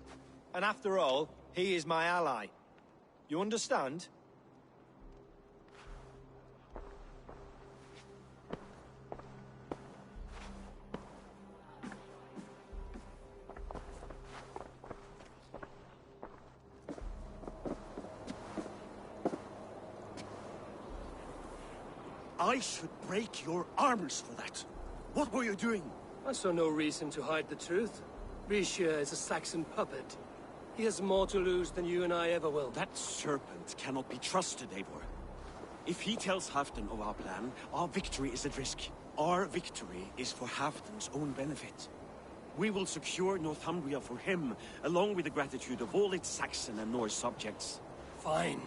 And after all, he is my ally. You understand? I should break your arms for that. What were you doing? I saw no reason to hide the truth. Rishir is a Saxon puppet. He has more to lose than you and I ever will. That serpent cannot be trusted, Eivor. If he tells Halfdan of our plan, our victory is at risk. Our victory is for Halfdan's own benefit. We will secure Northumbria for him, along with the gratitude of all its Saxon and Norse subjects. Fine.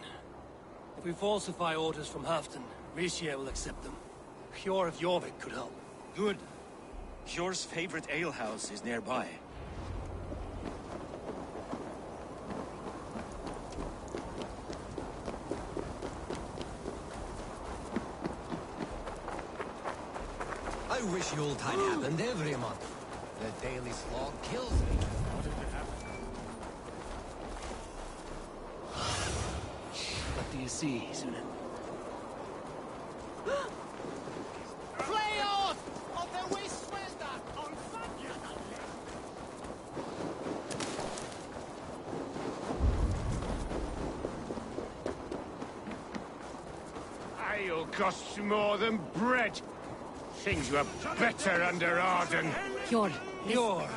If we falsify orders from Halfdan, Rishir will accept them. Hjor of Jorvik could help. Good. Hjor's favorite alehouse is nearby. I wish Yuletide happened every month. The daily slog kills me. What do you see, Sunan? Ale costs more than bread. Things were better under Arden. Hjor.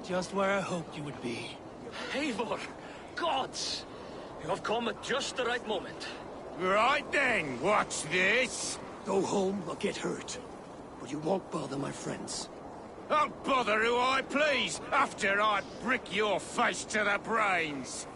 Just where I hoped you would be. Eivor! Gods! You have come at just the right moment. Right then, what's this? Go home or get hurt. But you won't bother my friends. I'll bother who I please, after I brick your face to the brains.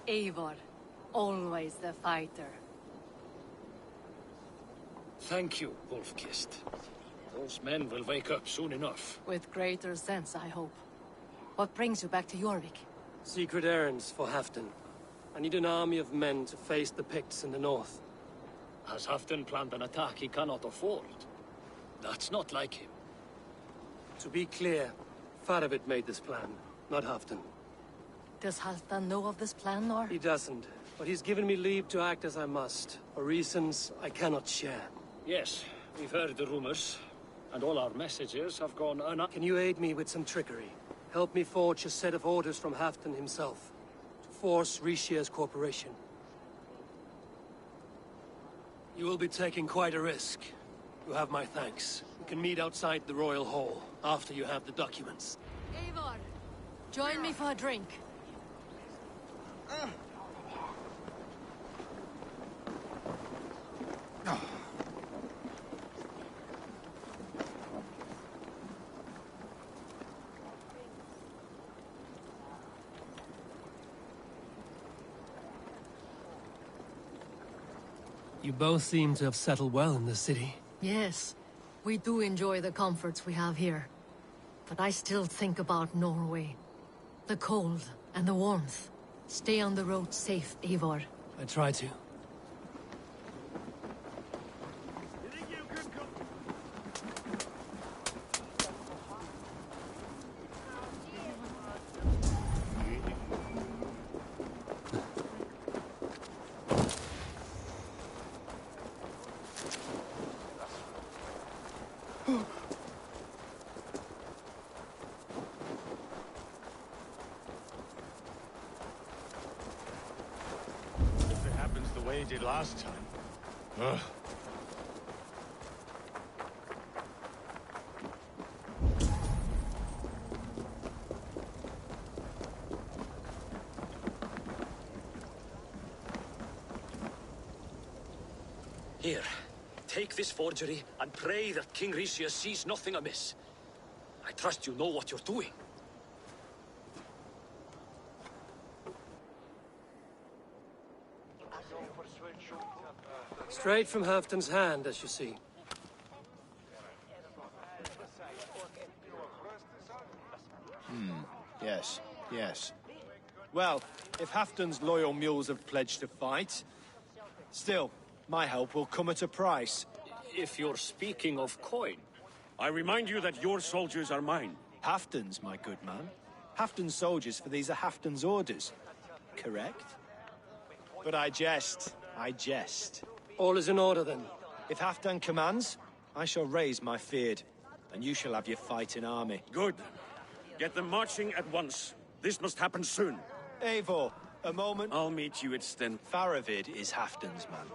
Eivor, always the fighter. Thank you, Wolf-Kissed. Those men will wake up soon enough. With greater sense, I hope. What brings you back to Jorvik? Secret errands for Halfdan. I need an army of men to face the Picts in the north. Has Halfdan planned an attack he cannot afford? That's not like him. To be clear, Faravid made this plan, not Halfdan. Does Halfdan know of this plan, or...? He doesn't, but he's given me leave to act as I must, for reasons I cannot share. Yes, we've heard the rumors, and all our messages have gone Can you aid me with some trickery? Help me forge a set of orders from Halfdan himself, to force Rishia's cooperation. You will be taking quite a risk. You have my thanks. We can meet outside the Royal Hall, after you have the documents. Eivor, join me for a drink. You both seem to have settled well in the city. Yes, we do enjoy the comforts we have here. But I still think about Norway. The cold and the warmth. Stay on the road safe, Eivor. I try to. If it happens the way it did last time. Ugh. Here, take this forgery and pray that King Rishia sees nothing amiss. I trust you know what you're doing. Straight from Halfdan's hand, as you see. Yes, yes. Well, if Halfdan's loyal mules have pledged to fight, still, my help will come at a price. If you're speaking of coin. I remind you that your soldiers are mine. Halfdan's, my good man. Halfdan's soldiers, for these are Halfdan's orders. Correct? But I jest. I jest. All is in order, then. If Halfdan commands, I shall raise my feared, and you shall have your fighting army. Good. Get them marching at once. This must happen soon. Eivor, a moment. I'll meet you at Sten. Faravid is Halfdan's man.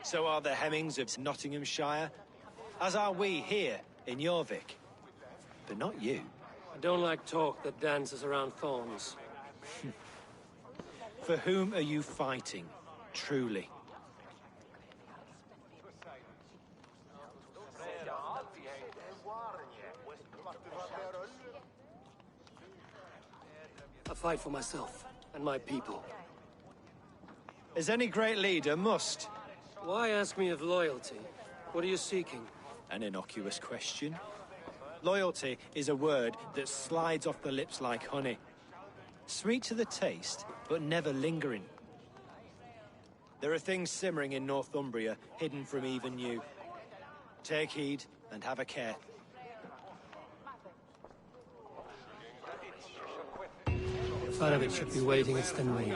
So are the Hemmings of Nottinghamshire, as are we here in Jorvik. But not you. I don't like talk that dances around thorns. For whom are you fighting, truly? I fight for myself and my people. As any great leader must. Why ask me of loyalty? What are you seeking? An innocuous question. Loyalty is a word that slides off the lips like honey. Sweet to the taste, but never lingering. There are things simmering in Northumbria, hidden from even you. Take heed and have a care. Faravid should be waiting at Stenway.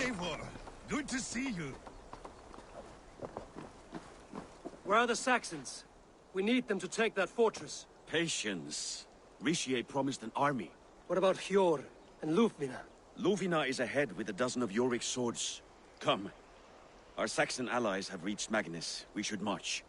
Eivor, good to see you. Where are the Saxons? We need them to take that fortress. Patience. Richier promised an army. What about Hjor and Lufvina? Lufvina is ahead with a dozen of Jorik's swords. Come. Our Saxon allies have reached Magnus. We should march.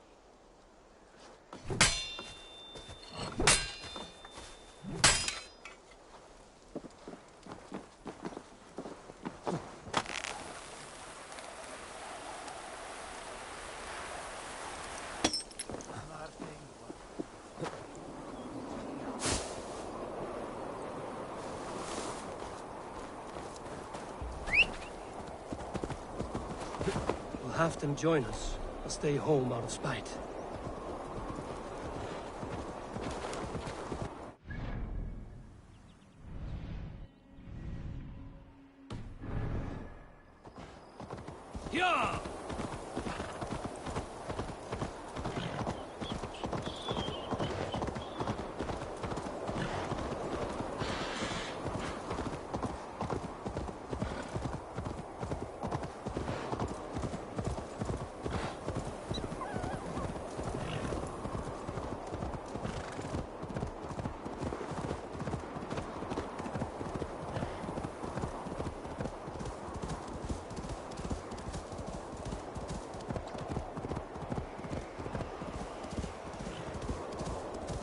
We'll have them join us and stay home out of spite. Yeah!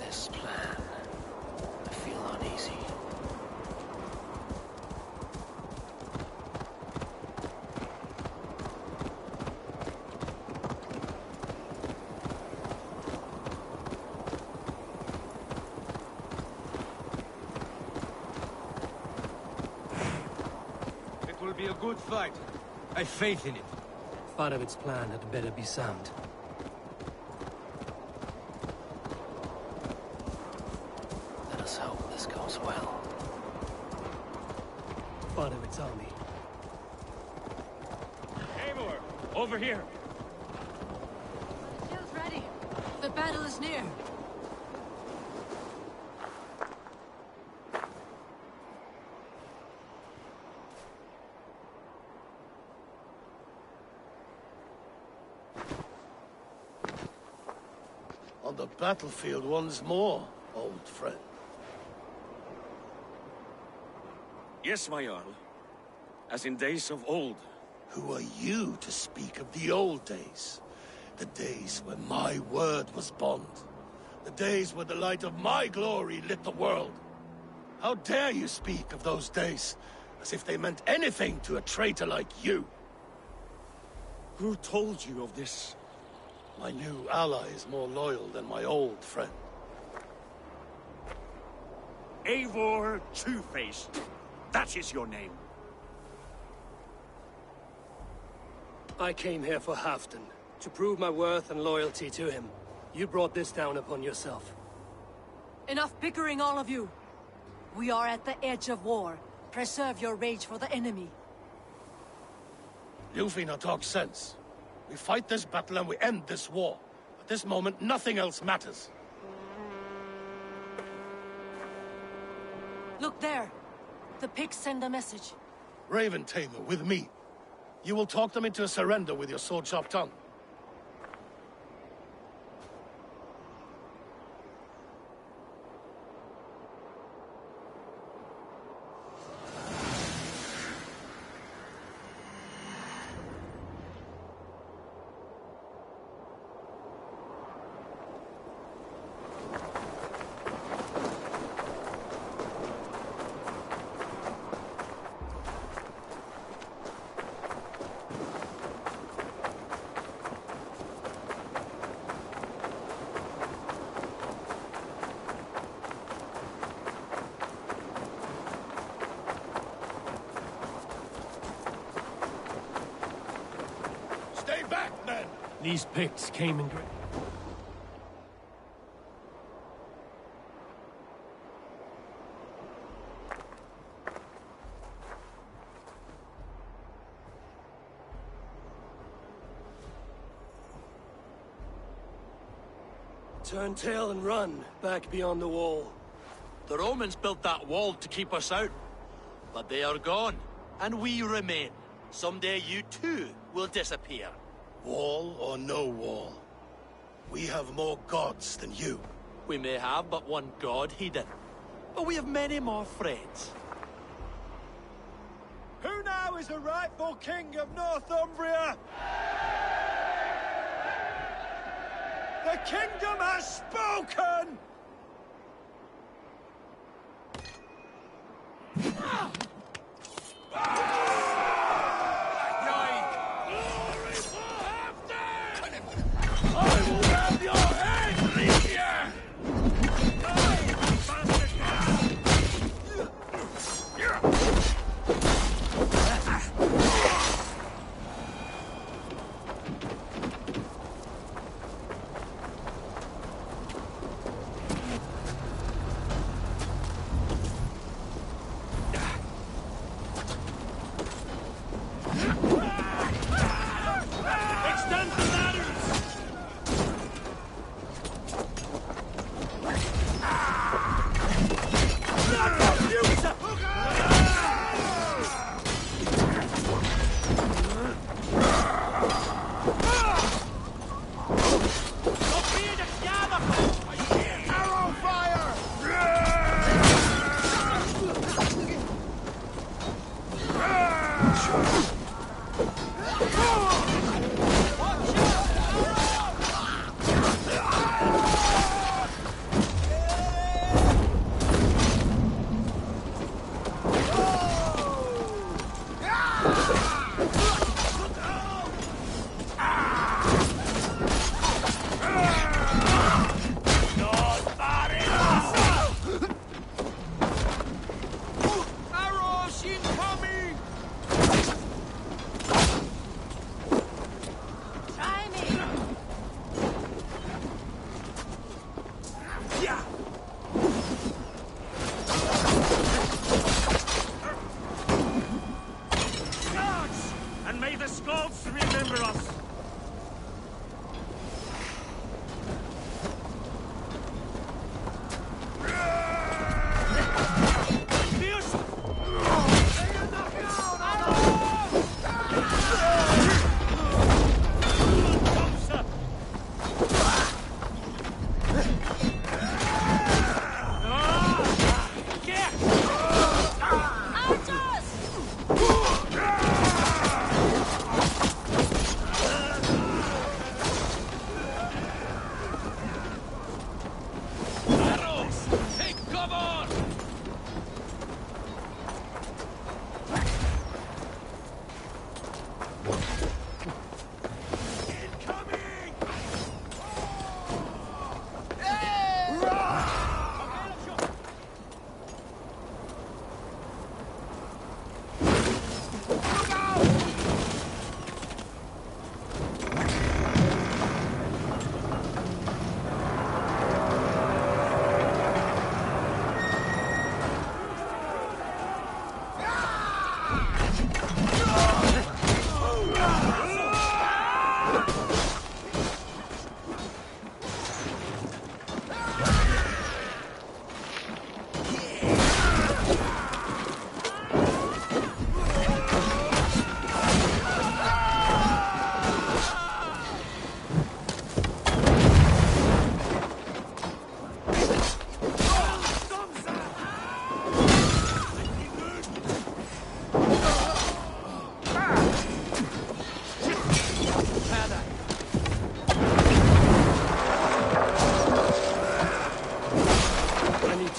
This plan. I feel uneasy. It will be a good fight. I've faith in it. Farovit's plan had better be sound. Let us hope this goes well. Farovit's army. Eivor, over here. Shield's ready. The battle is near. on the battlefield once more, old friend. Yes, my Jarl. As in days of old. Who are you to speak of the old days? The days when my word was bond. The days when the light of my glory lit the world. How dare you speak of those days, as if they meant anything to a traitor like you? Who told you of this? My new ally is more loyal than my old friend. Eivor Two-Faced. That is your name. I came here for Halfdan, to prove my worth and loyalty to him. You brought this down upon yourself. Enough bickering, all of you! We are at the edge of war. Preserve your rage for the enemy. Lufina talks sense. We fight this battle and we end this war. At this moment, nothing else matters. Look there! The pigs send a message. Raven Tamer, with me. You will talk them into a surrender with your sword-sharp tongue. These Picts came in great... Turn tail and run, back beyond the wall. The Romans built that wall to keep us out. But they are gone, and we remain. Someday you too will disappear. Wall or no wall, we have more gods than you. We may have but one god, Hedon. But we have many more friends. Who now is the rightful king of Northumbria? The kingdom has spoken!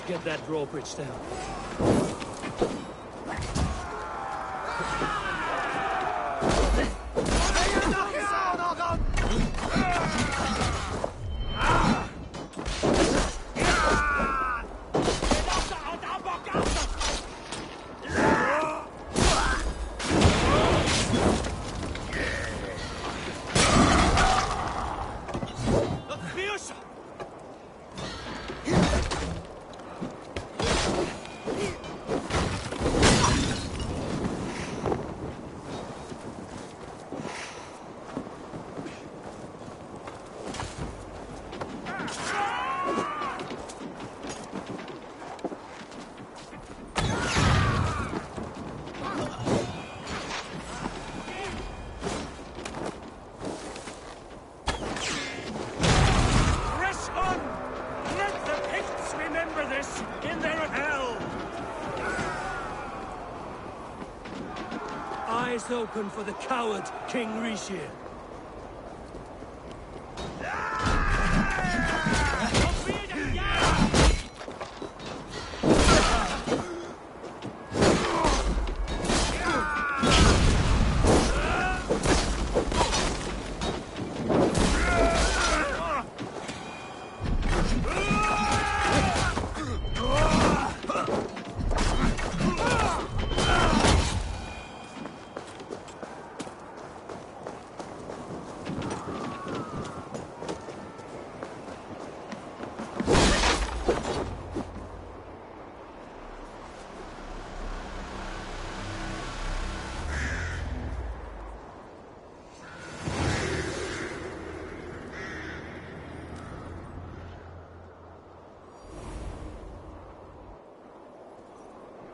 Get that drawbridge down. Eyes open for the coward, King Rishi.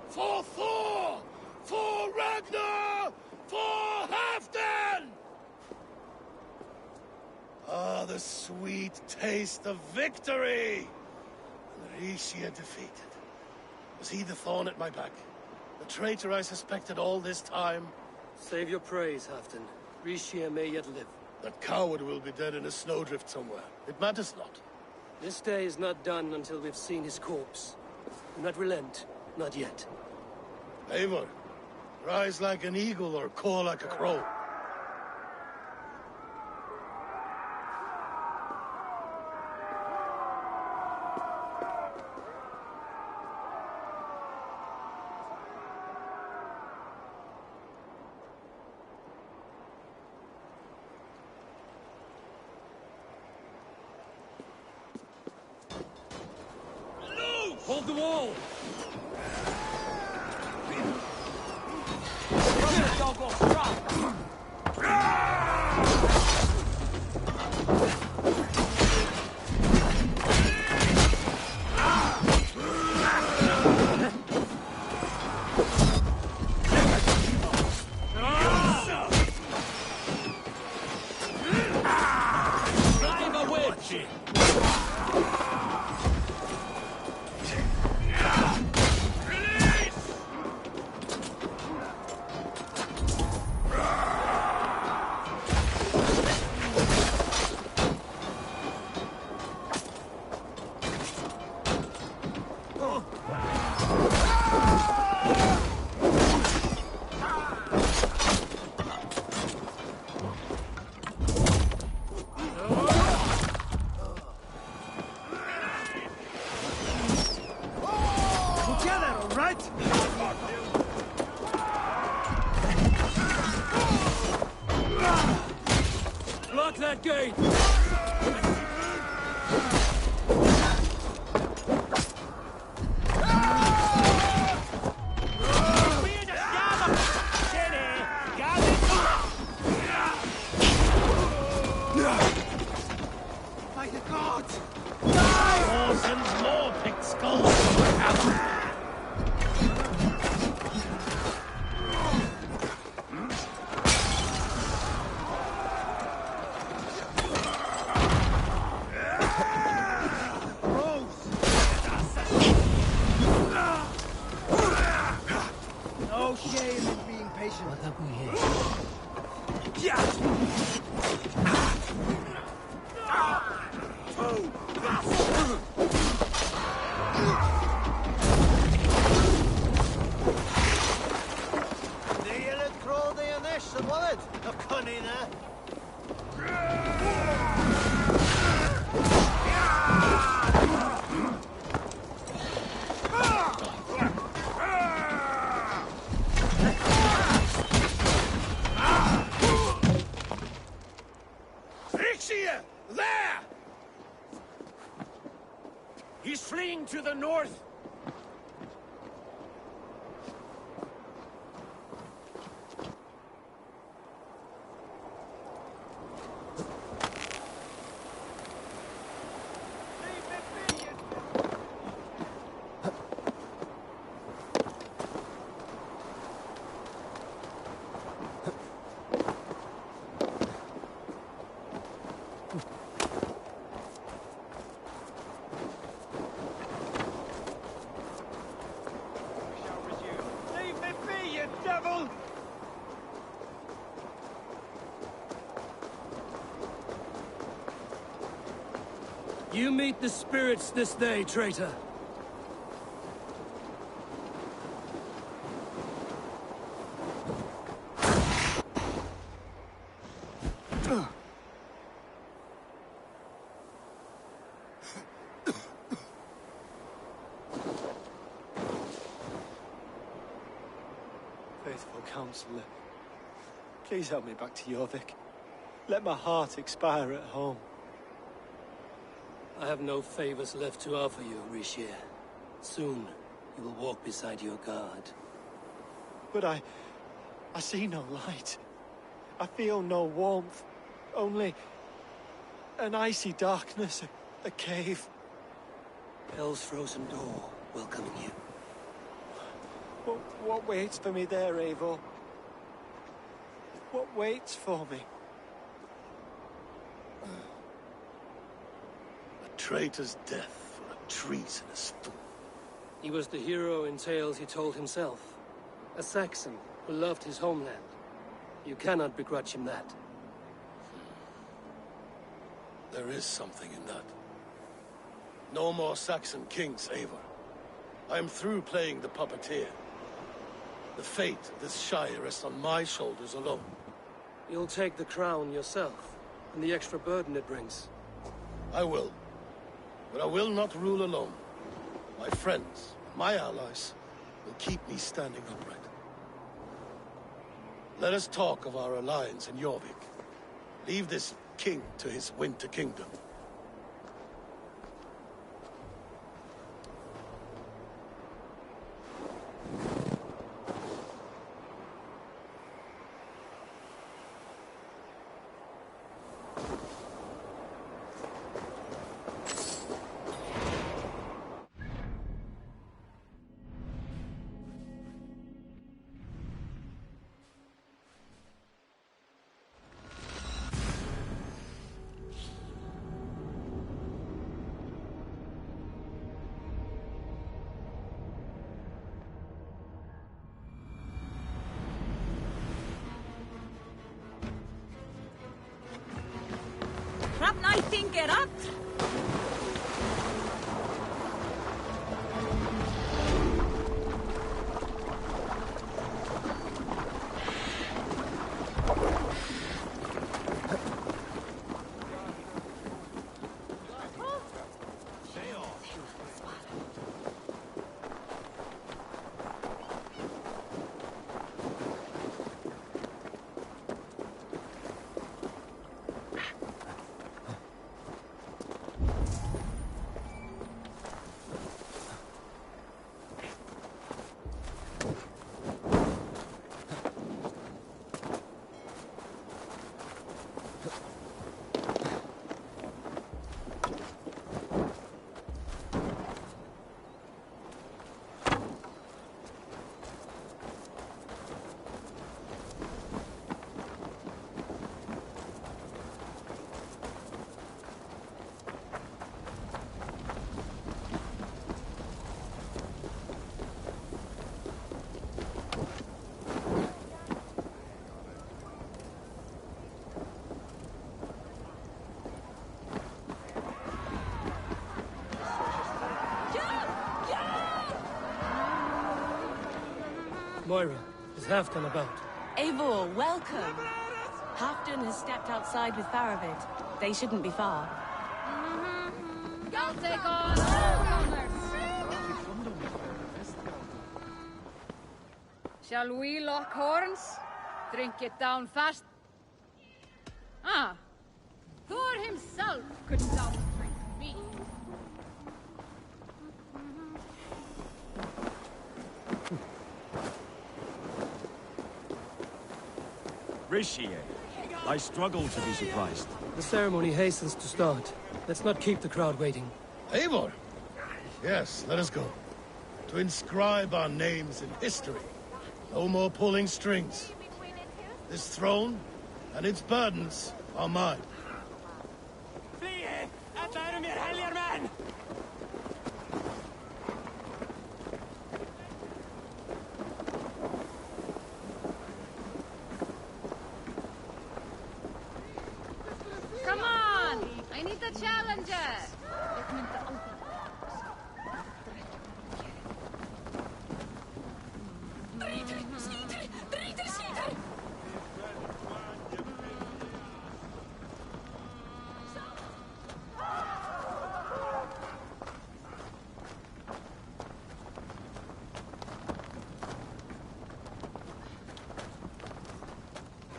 For Thor! For Ragnar! For Halfdan! Ah, the sweet taste of victory! And Rishia defeated. Was he the thorn at my back? The traitor I suspected all this time? Save your praise, Halfdan. Rishia may yet live. That coward will be dead in a snowdrift somewhere. It matters not. This day is not done until we've seen his corpse. Do not relent. Not yet. Eivor, rise like an eagle or caw like a crow. Hold the wall! Block that gate! shame in being patient. What have we here? There! He's fleeing to the north. You meet the spirits this day, traitor. Faithful counselor, please help me back to Jorvik. Let my heart expire at home. I have no favors left to offer you, Richier. Soon, you will walk beside your god. But I see no light. I feel no warmth. Only an icy darkness, a cave. Hell's frozen door welcoming you. What waits for me there, Eivor? What waits for me? Traitor's death for a treasonous fool. He was the hero in tales he told himself. A Saxon who loved his homeland. You cannot begrudge him that. There is something in that. No more Saxon kings, Eivor. I am through playing the puppeteer. The fate of this Shire rests on my shoulders alone. You'll take the crown yourself, and the extra burden it brings. I will. But I will not rule alone. My friends, my allies, will keep me standing upright. Let us talk of our alliance in Jorvik. Leave this king to his winter kingdom. I think it up. Moira, is Halfdan about? Eivor, welcome. Halfdan has stepped outside with Faravid. They shouldn't be far. I'll take on all comers. Shall we lock horns? Drink it down fast. Ah, Thor himself couldn't down-drink me. Rishi, I struggle to be surprised. The ceremony hastens to start. Let's not keep the crowd waiting. Eivor! Yes, let us go. To inscribe our names in history. No more pulling strings. This throne and its burdens are mine. Come on! I need the challenger!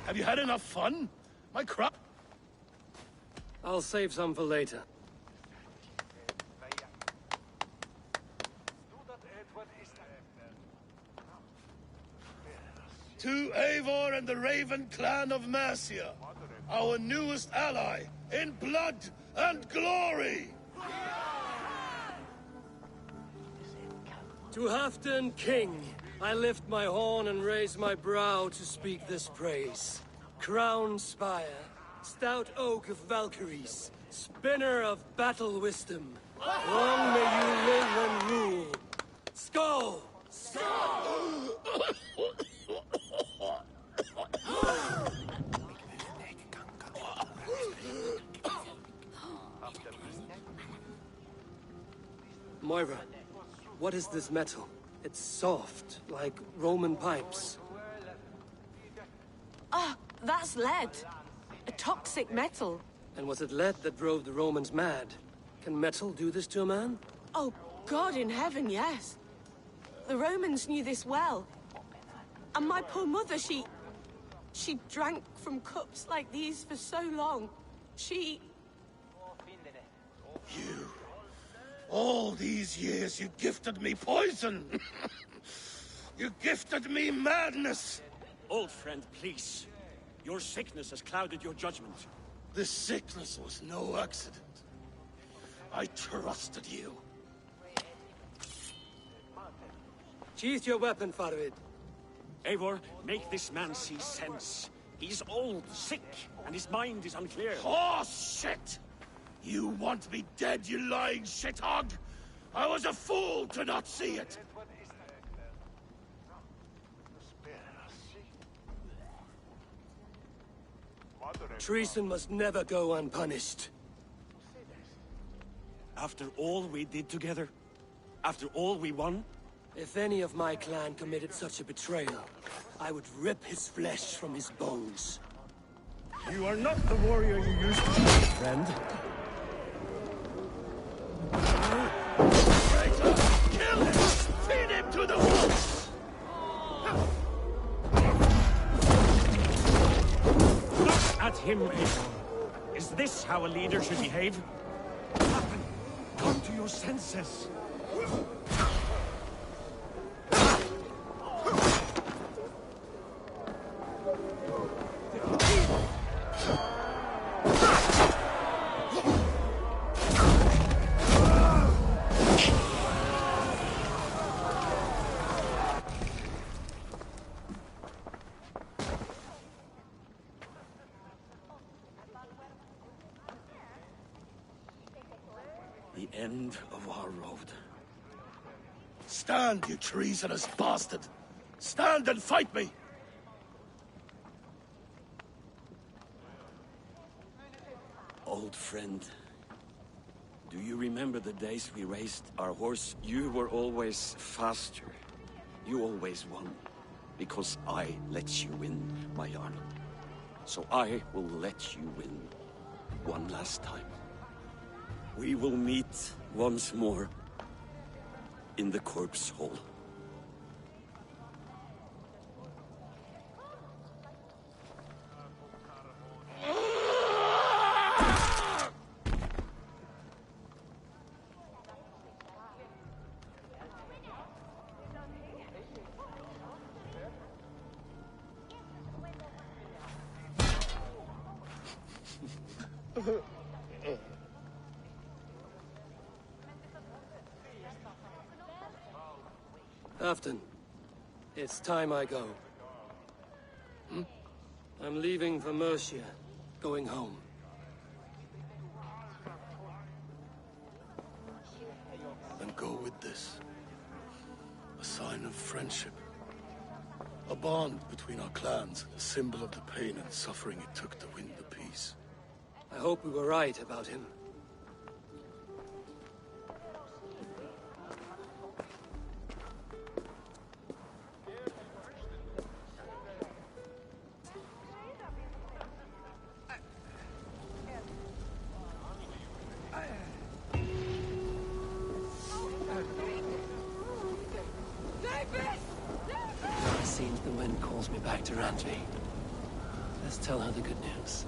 Have you had enough fun? My crap. I'll save some for later. To Eivor and the Raven clan of Mercia, our newest ally in blood and glory! To Halfdan, king, I lift my horn and raise my brow to speak this praise. Crown spire, stout oak of Valkyries, spinner of battle wisdom. Long may you live and rule. Skull! Skull! Moira, what is this metal? It's soft, like Roman pipes. Ah, that's lead. A toxic metal. And was it lead that drove the Romans mad? Can metal do this to a man? Oh, God in heaven, yes. The Romans knew this well. And my poor mother, she drank from cups like these for so long. She... You... All these years you gifted me poison! You gifted me madness! Old friend, please. Your sickness has clouded your judgment. This sickness was no accident. I trusted you. Sheath your weapon, Faravid. Eivor, make this man see sense. He's old, sick, and his mind is unclear. Oh, shit! You want me dead, you lying shithog? I was a fool to not see it! Treason must never go unpunished. After all we did together? After all we won? If any of my clan committed such a betrayal, I would rip his flesh from his bones. You are not the warrior you used to be, friend. Traitor! Kill him! Feed him to the wolves! Look at him, Eivor. Is this how a leader should behave? Come to your senses. The end of our road. Stand, you treasonous bastard! Stand and fight me! Old friend, do you remember the days we raced our horse? You were always faster. You always won. because I let you win, my Jarl. So I will let you win one last time. We will meet once more in the corpse hall. Afton, it's time I go. I'm leaving for Mercia, going home. And go with this. A sign of friendship. A bond between our clans, a symbol of the pain and suffering it took to win the peace. I hope we were right about him. It seems the wind calls me back to Randvi. Let's tell her the good news.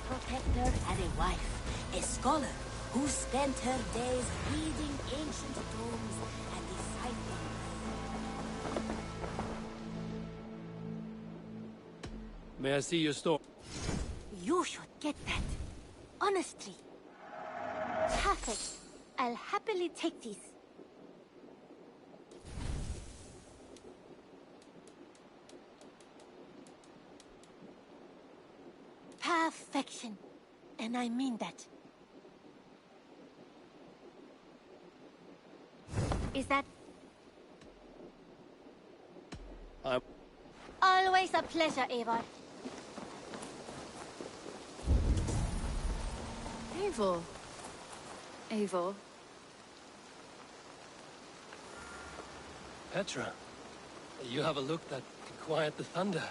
Protector had a wife, a scholar, who spent her days reading ancient tomes and deciphering. May I see your store? You should get that. Honestly. Perfect. I'll happily take these. Perfection. And I mean that. Is that... Always a pleasure, Eivor. Eivor. Petra, you have a look that can quiet the thunder.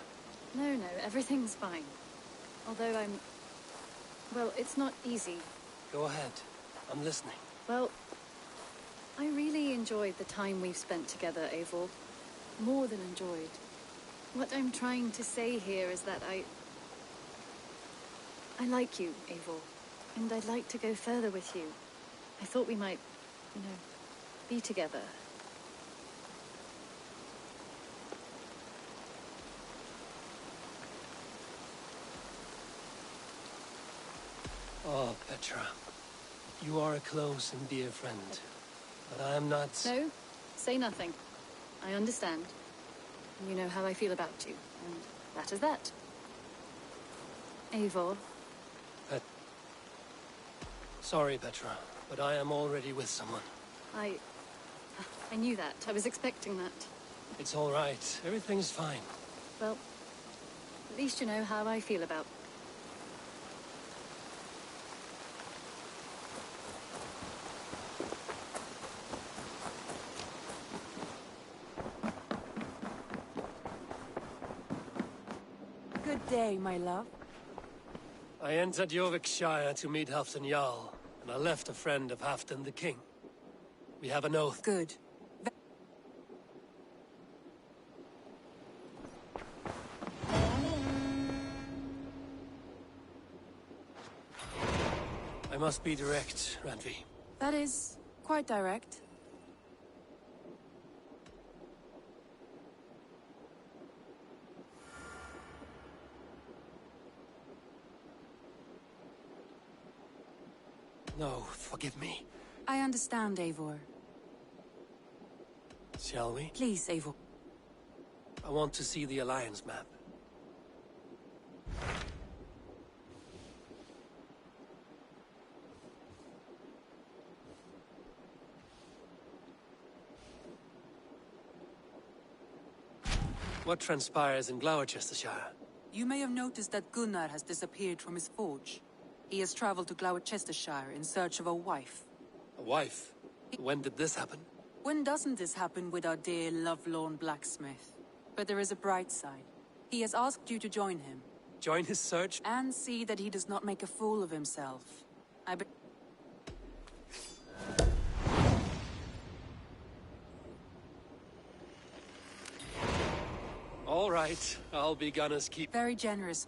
No, everything's fine. Although well, it's not easy. Go ahead. I'm listening. Well, I really enjoyed the time we've spent together, Eivor. More than enjoyed. What I'm trying to say here is that I like you, Eivor. And I'd like to go further with you. I thought we might, be together. Oh, Petra. You are a close and dear friend. But I am not... No, say nothing. I understand. You know how I feel about you, and that is that. Eivor. Sorry, Petra, but I am already with someone. I knew that. I was expecting that. It's all right. Everything's fine. Well, at least you know how I feel about... Good day, my love. I entered Jorvikshire to meet Halfdan Jarl, and I left a friend of Halfdan the King. We have an oath. Good. I must be direct, Randvi. That is quite direct. No, forgive me. I understand, Eivor. Shall we? Please, Eivor. I want to see the Alliance map. What transpires in Gloucestershire? You may have noticed that Gunnar has disappeared from his forge. He has traveled to Gloucestershire in search of a wife. A wife? When did this happen? When doesn't this happen with our dear, lovelorn blacksmith? But there is a bright side. He has asked you to join him. Join his search? And see that he does not make a fool of himself. All right, I'll be Gunner's keep. Very generous.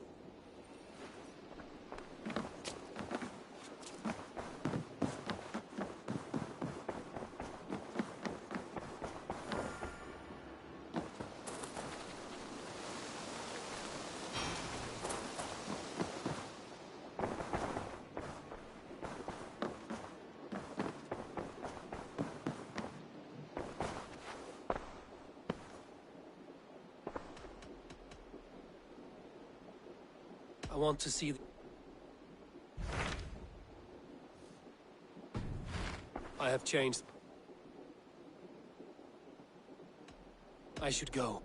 I want to see... I have changed. I should go.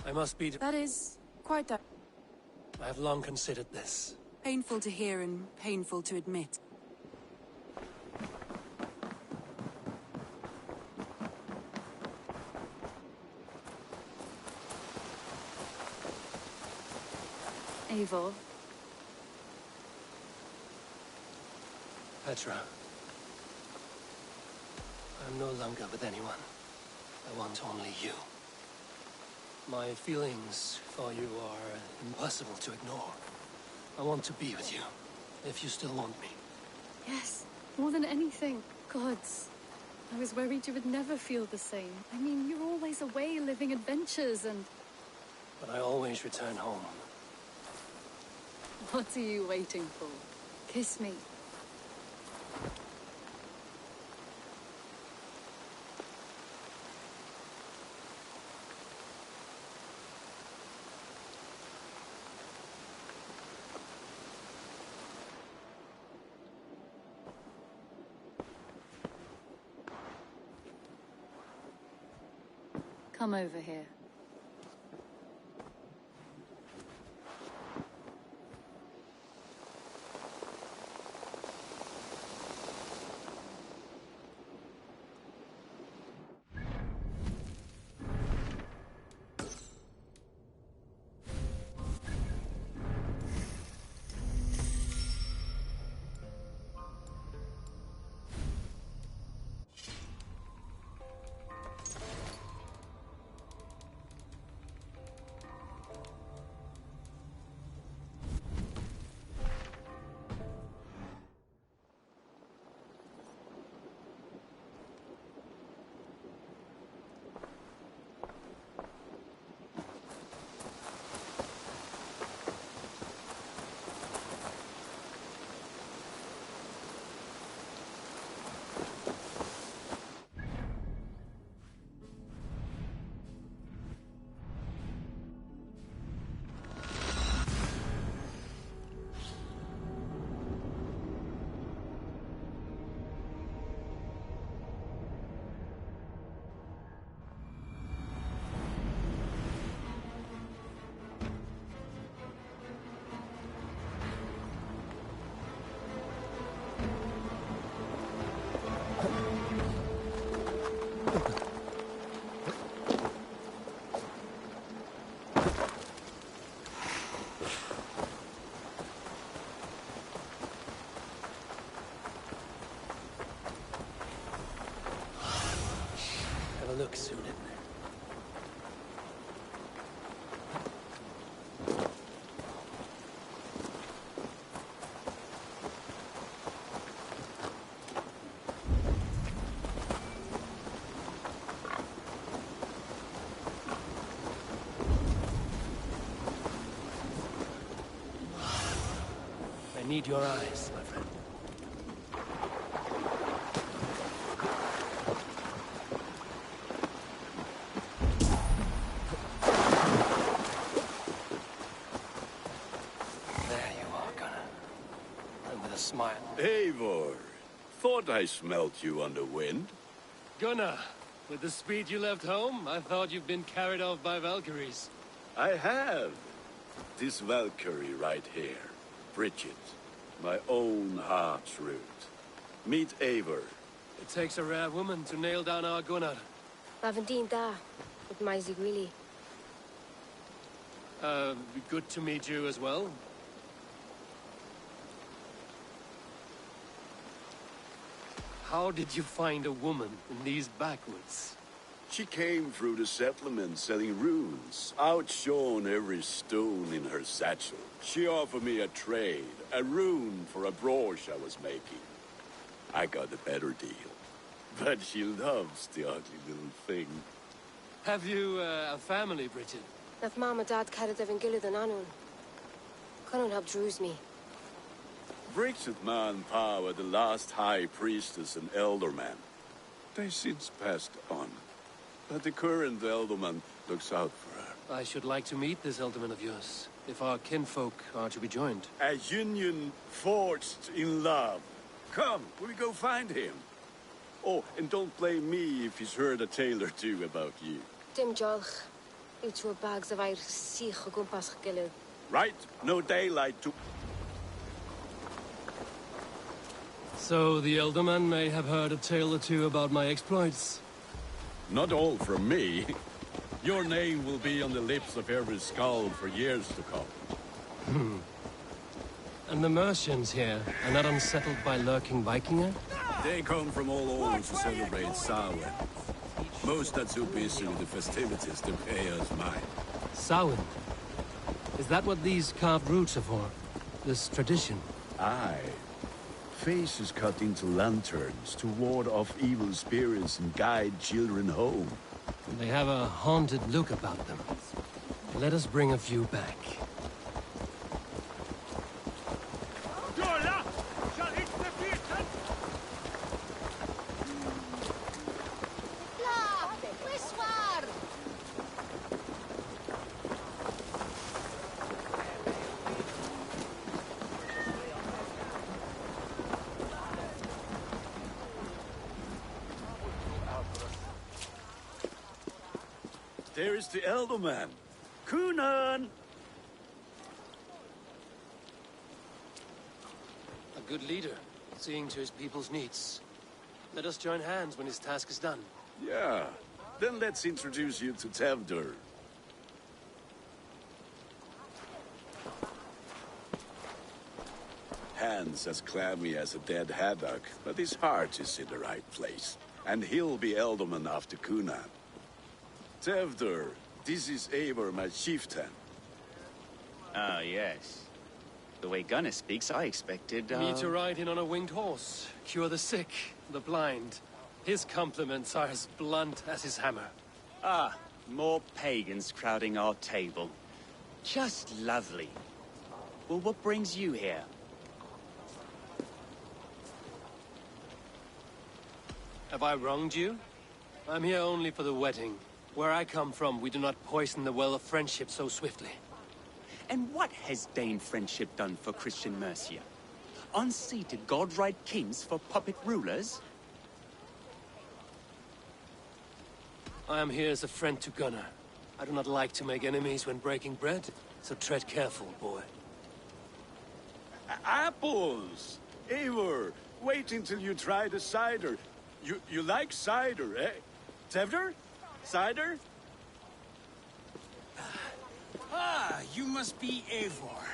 I must be... That is quite I have long considered this. painful to hear and painful to admit. Eivor. Petra. I'm no longer with anyone. I want only you. My feelings for you are impossible to ignore. I want to be with you, if you still want me. Yes, more than anything. Gods. I was worried you would never feel the same. I mean, you're always away living adventures and... But I always return home. What are you waiting for? Kiss me. Come over here. Have a look soon. I need your eyes, my friend. There you are, Gunnar. And with a smile. Eivor, thought I smelt you on the wind. Gunnar, with the speed you left home, I thought you'd been carried off by Valkyries. I have. This Valkyrie right here. Bridget. My own heart's root. Meet Eivor. It takes a rare woman to nail down our Gunnar. Lavendine da, with my Zigrili. Good to meet you as well. How did you find a woman in these backwoods? She came through the settlement selling runes, outshone every stone in her satchel. She offered me a trade, a rune for a brooch I was making. I got a better deal. But she loves the ugly little thing. Have you a family, Bridget? Naf mama dad carried Devin Gillid and Anun. Cannon helped druise me. Bridget Ma and Pa were the last high priestess and elderman. They since passed on. But the current elderman looks out for her. I should like to meet this elderman of yours, if our kinfolk are to be joined. A union forged in love. Come, we'll go find him. Oh, and don't blame me if he's heard a tale or two about you. Dim jolch. You two bags of air sich o gwmpas Gillid. Right, no daylight to... So the elderman may have heard a tale or two about my exploits. Not all from me. Your name will be on the lips of every skull for years to come. And the Mercians here are not unsettled by lurking Vikinger? They come from all over to celebrate Samhain. Most are too busy with the festivities to pay us mind. Samhain? Is that what these carved roots are for? This tradition? Aye. Faces cut into lanterns to ward off evil spirits and guide children home. They have a haunted look about them. Let us bring a few back. There is the elderman. Kunan! A good leader, seeing to his people's needs. Let us join hands when his task is done. Yeah. Then let's introduce you to Tevdur. Hands as clammy as a dead haddock, but his heart is in the right place. And he'll be elderman after Kunan. Tevdur, this is Eivor, my chieftain. Ah, yes. The way Gunnar speaks, I expected, Me to ride in on a winged horse, cure the sick, the blind. His compliments are as blunt as his hammer. Ah, more pagans crowding our table. Just lovely. Well, what brings you here? Have I wronged you? I'm here only for the wedding. Where I come from, we do not poison the well of friendship so swiftly. And what has Dane friendship done for Christian Mercia? Unseated godright kings for puppet rulers? I am here as a friend to Gunnar. I do not like to make enemies when breaking bread, so tread careful, boy. Apples! Eivor, wait until you try the cider. You like cider, eh? Tevdur? Cider? Ah, you must be Eivor.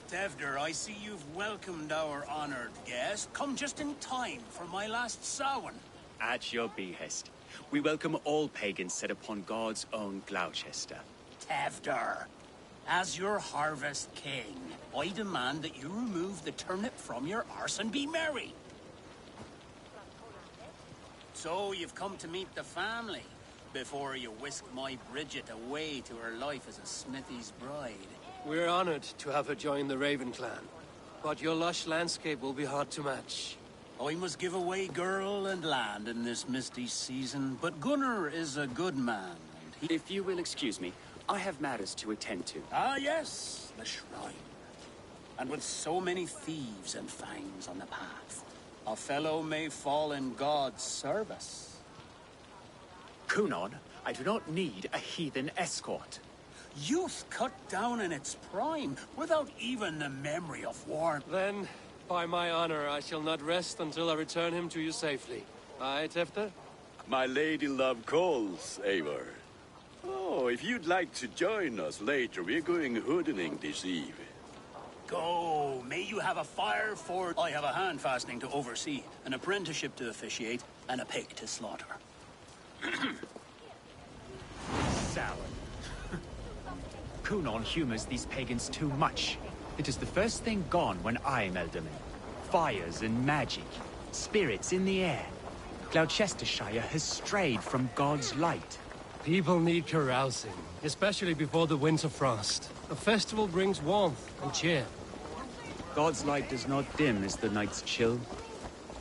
Tevdur, I see you've welcomed our honored guest. Come just in time for my last Samhain. At your behest. We welcome all pagans set upon God's own Gloucester. Tevdur, as your harvest king, I demand that you remove the turnip from your arse and be merry. So you've come to meet the family before you whisk my Bridget away to her life as a smithy's bride. We're honored to have her join the Raven clan. but your lush landscape will be hard to match. I must give away girl and land in this misty season, but Gunnar is a good man, and he... If you will excuse me, I have matters to attend to. Ah, yes, the shrine. And with so many thieves and fangs on the path, a fellow may fall in God's service. Kunon, I do not need a heathen escort. Youth cut down in its prime, without even the memory of war. Then, by my honor, I shall not rest until I return him to you safely. Aye, Tefter? My lady love calls, Eivor. Oh, if you'd like to join us later, we're going hoodening this eve. Go, may you have a fire for... I have a hand fastening to oversee, an apprenticeship to officiate, and a pig to slaughter. Sour. Kunon humors these pagans too much. It is the first thing gone when I am Elderman. Fires and magic, spirits in the air. Gloucestershire has strayed from God's light. People need carousing, especially before the winter frost. A festival brings warmth and cheer. God's light does not dim as the nights chill,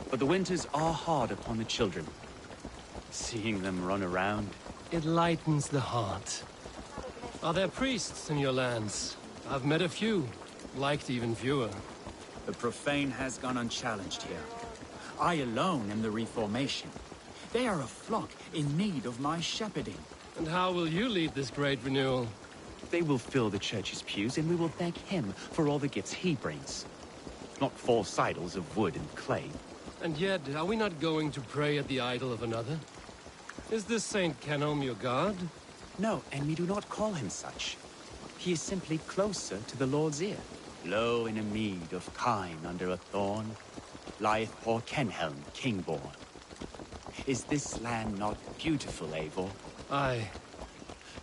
but the winters are hard upon the children. Seeing them run around... It lightens the heart. Are there priests in your lands? I've met a few, liked even fewer. The profane has gone unchallenged here. I alone am the Reformation. They are a flock in need of my shepherding. And how will you lead this great renewal? They will fill the church's pews, and we will thank him for all the gifts he brings. Not false idols of wood and clay. And yet, are we not going to pray at the idol of another? Is this Saint Canom your god? No, and we do not call him such. He is simply closer to the Lord's ear. Low in a mead of kine under a thorn, lieth poor Kenhelm, king-born. Is this land not beautiful, Eivor? Aye.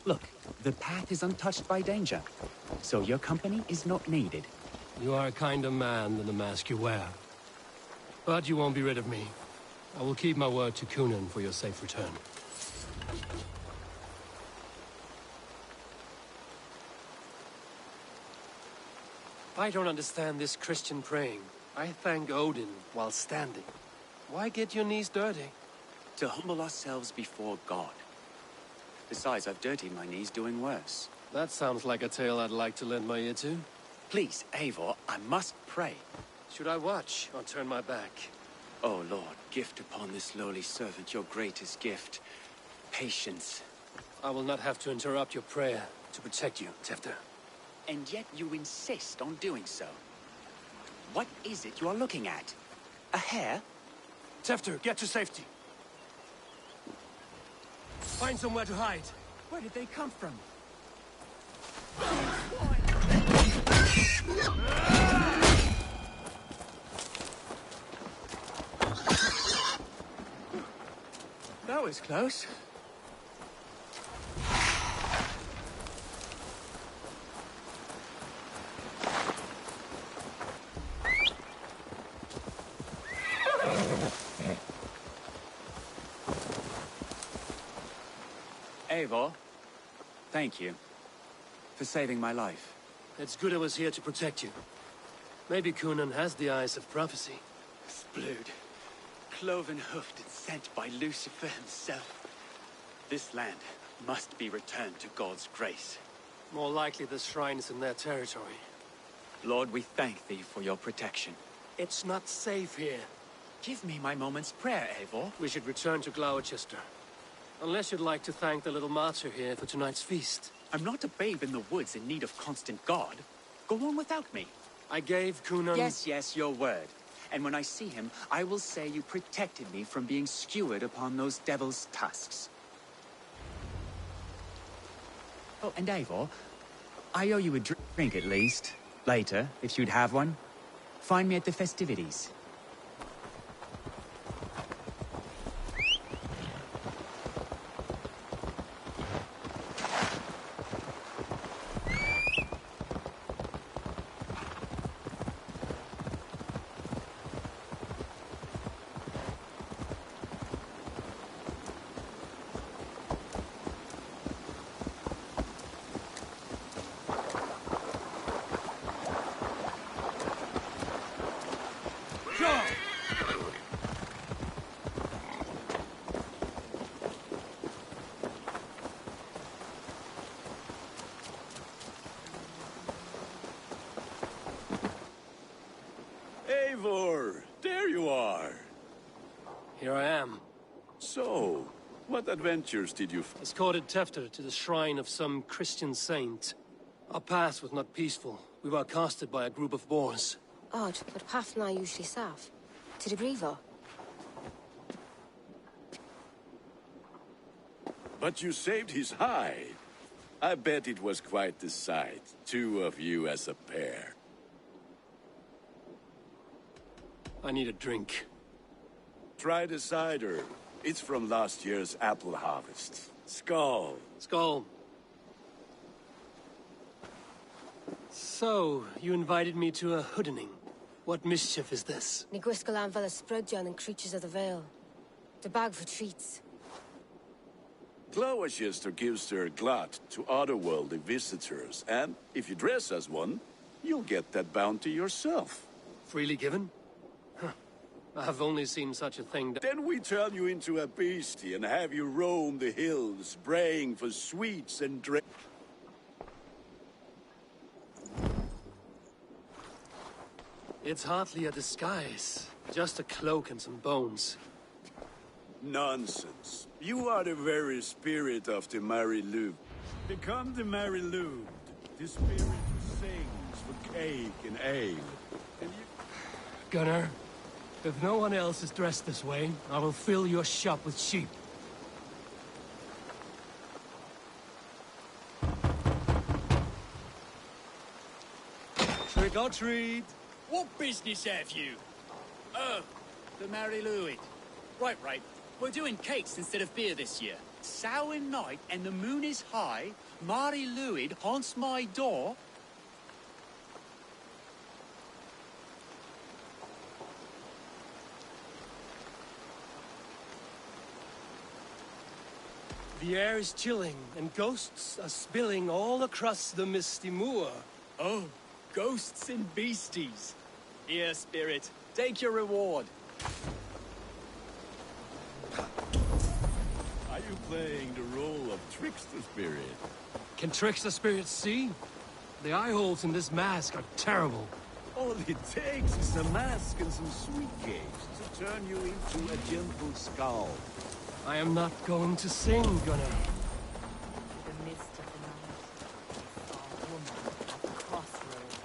Look, the path is untouched by danger, so your company is not needed. You are a kinder man than the mask you wear. But you won't be rid of me. I will keep my word to Kunan for your safe return. I don't understand this Christian praying. I thank Odin while standing. Why get your knees dirty? To humble ourselves before God. Besides, I've dirtied my knees doing worse. That sounds like a tale I'd like to lend my ear to. Please, Eivor, I must pray. Should I watch or turn my back? Oh, Lord, gift upon this lowly servant your greatest gift. Patience. I will not have to interrupt your prayer to protect you, Tefter. And yet you insist on doing so. What is it you are looking at? A hare? Tefter, get to safety. Find somewhere to hide. Where did they come from? That was close. Eivor, thank you for saving my life. It's good I was here to protect you. Maybe Kunan has the eyes of prophecy. Splood, cloven-hoofed and sent by Lucifer himself. This land must be returned to God's grace. More likely the shrine is in their territory. Lord, we thank thee for your protection. It's not safe here. Give me my moment's prayer, Eivor. We should return to Gloucester. Unless you'd like to thank the little martyr here for tonight's feast. I'm not a babe in the woods in need of constant guard. Go on without me. I gave Kunan... Yes, your word. And when I see him, I will say you protected me from being skewered upon those devil's tusks. Oh, and Eivor, I owe you a drink at least. Later, if you'd have one. Find me at the festivities. Go! Eivor, there you are. Here I am. So, what adventures did you Escorted Tefter to the shrine of some Christian saint. Our path was not peaceful. We were accosted by a group of boars. Odd, but path na usually safe. To the Brevo. But you saved his hide. I bet it was quite the sight. Two of you as a pair. I need a drink. Try the cider. It's from last year's apple harvest. Skull. Skull. So, you invited me to a hoodening. What mischief is this? Ni gwisgolan fel y Sprydjan and creatures of the Vale. The bag for treats. Glowachester gives their glut to otherworldly visitors, and if you dress as one, you'll get that bounty yourself. Freely given? Huh. I have only seen such a thing. Then we turn you into a beastie and have you roam the hills, braying for sweets and drink. It's hardly a disguise. Just a cloak and some bones. Nonsense. You are the very spirit of the Marilu. Become the Marilu, the spirit who sings for cake and ale. And you... Gunnar, if no one else is dressed this way, I will fill your shop with sheep. Trick or treat. What business have you? Oh, the Mary Louis. Right. We're doing cakes instead of beer this year. Samhain night and the moon is high. Mary Louis haunts my door. The air is chilling, and ghosts are spilling all across the misty moor. Oh, ghosts and beasties. Here, spirit, take your reward. Are you playing the role of trickster spirit? Can trickster spirits see? The eye holes in this mask are terrible. All it takes is a mask and some sweet cakes to turn you into a gentle skull. I am not going to sing, Gunnar. The mist of the night, I saw a woman at the crossroads,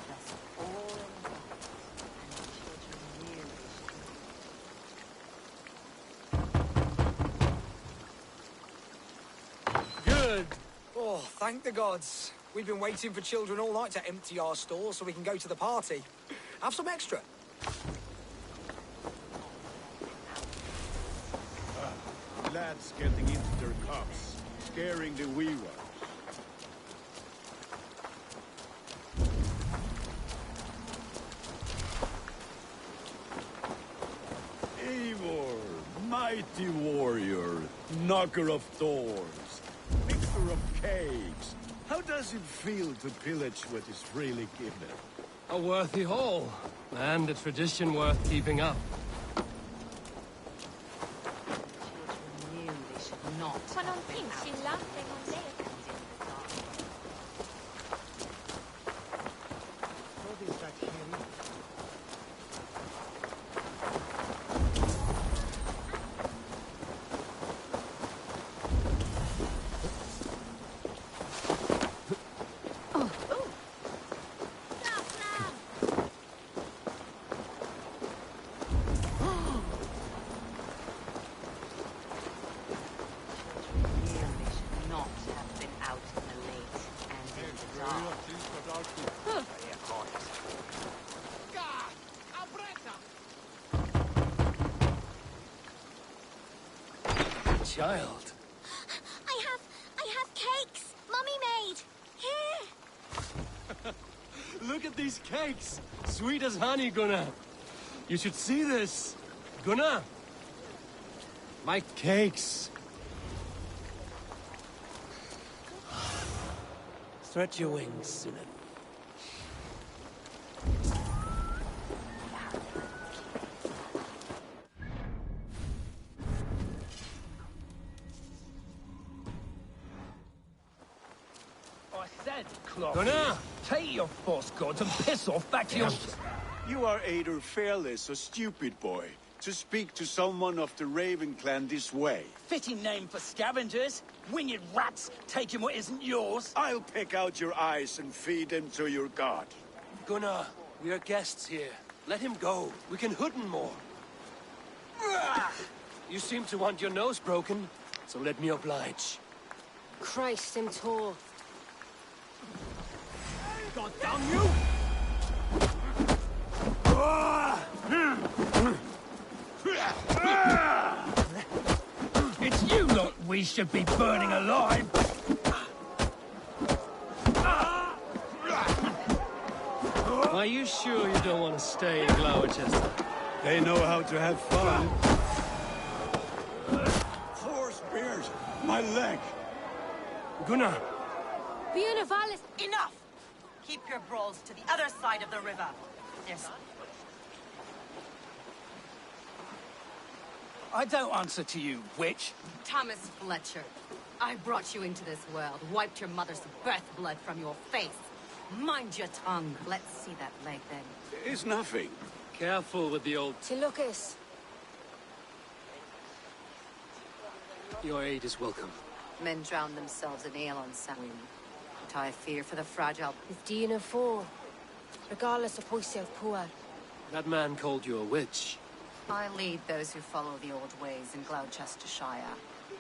dressed all in white, and the children nearly Good. Oh, thank the gods. We've been waiting for children all night to empty our stores so we can go to the party. Have some extra. Lads getting into their cups, scaring the wee ones. Eivor, mighty warrior, knocker of doors, mixer of cakes. How does it feel to pillage what is freely given? A worthy haul, and a tradition worth keeping up. children knew they should not have been out. Child. I have cakes. Mummy made. Here. Look at these cakes! Sweet as honey, Gunnar. You should see this. Gunnar. My cakes. Stretch your wings, Sinan. head, Clock. Gunnar! Take your false gods and piss off back to your... You are either fearless or stupid, boy, to speak to someone of the Raven clan this way. Fitting name for scavengers. Winged rats taking what isn't yours. I'll pick out your eyes and feed them to your god. Gunnar, we are guests here. Let him go. We can hood him more. You seem to want your nose broken, so let me oblige. Christ, him tall. God damn you! It's you lot we should be burning alive! Are you sure you don't want to stay in Gloucester? They know how to have fun. 4 spears! My leg! Gunnar! Valhalla. Enough! Keep your brawls to the other side of the river. There's... I don't answer to you, witch. Thomas Fletcher. I brought you into this world, wiped your mother's birth blood from your face. Mind your tongue. Let's see that leg, then. It's nothing. Careful with the old... Lucas. Your aid is welcome. Men drown themselves in ale on Samhain. But I fear for the fragile. If Dina fall, regardless of yourself poor. That man called you a witch. I lead those who follow the old ways in Gloucestershire.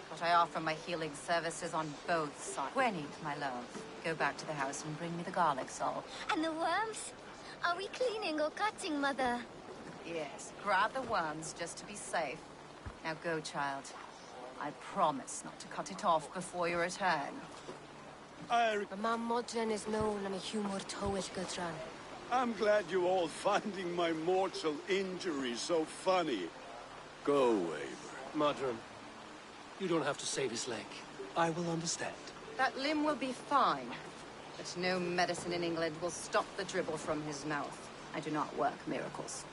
But I offer my healing services on both sides. Gwenny, my love, go back to the house and bring me the garlic salt. And the worms? Are we cleaning or cutting, Mother? Yes, grab the worms just to be safe. Now go, child. I promise not to cut it off before your return. My modern is known I'm a humor to it, Gudrun. I'm glad you're all finding my mortal injury so funny. Go away, Modron, you don't have to save his leg. I will understand. That limb will be fine. But no medicine in England will stop the dribble from his mouth. I do not work miracles.